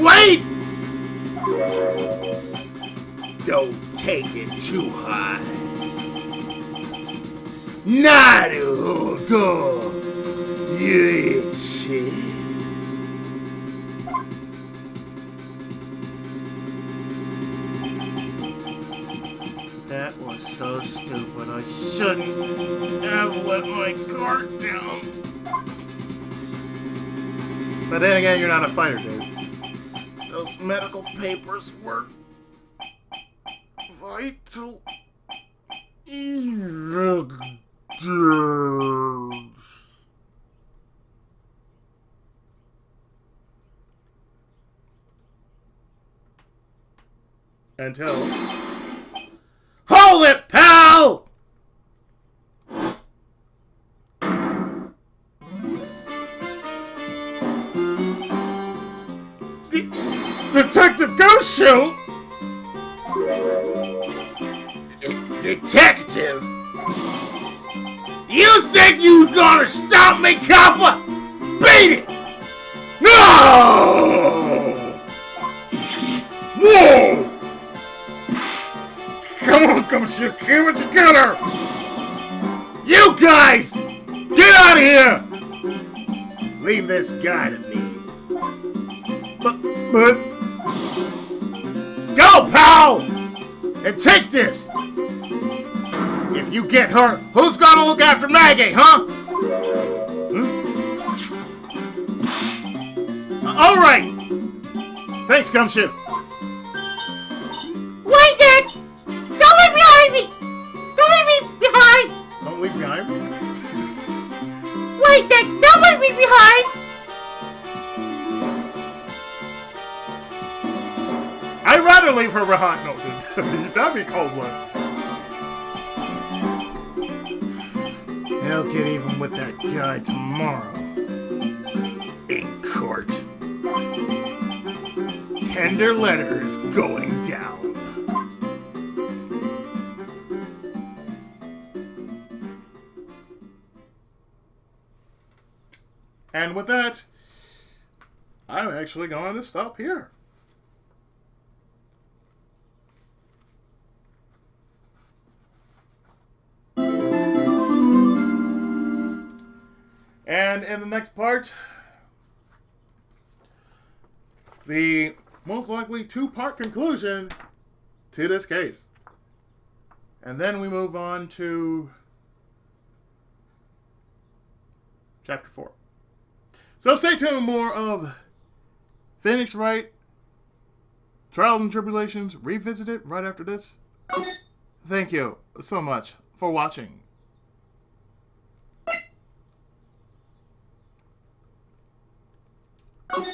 C: Wait! Don't take it too high. Naruto! You itchy.
A: That was so stupid. I shouldn't have let my guard down. But then again, you're not a fighter, dude. Those medical papers were vital. Until...
C: Hold it, pal!
A: Detective Ghost Shoot!
C: Detective? You think you gonna stop me, copper? Beat it! No! Whoa!
A: Come on, come shoot, keep it together!
C: You guys! Get out of here! Leave this guy to me.
A: But...
C: Go, pal! And take this! If you get hurt, who's gonna look after Maggie, huh? All right!
A: Thanks, Gumshoe.
B: Wait, Dad! Don't leave behind me! Don't leave me behind!
A: Don't leave behind me.
B: Wait, Dad! Don't leave me behind!
A: I'd rather leave her behind. No, that'd be cold blood. I'll get even with that guy tomorrow. In court. Tender letters going down. And with that, I'm actually going to stop here. And in the next part, the most likely two-part conclusion to this case. And then we move on to Chapter 4. So stay tuned, more of Phoenix Wright, Trials and Tribulations, Revisited right after this. Thank you so much for watching.
B: Okay.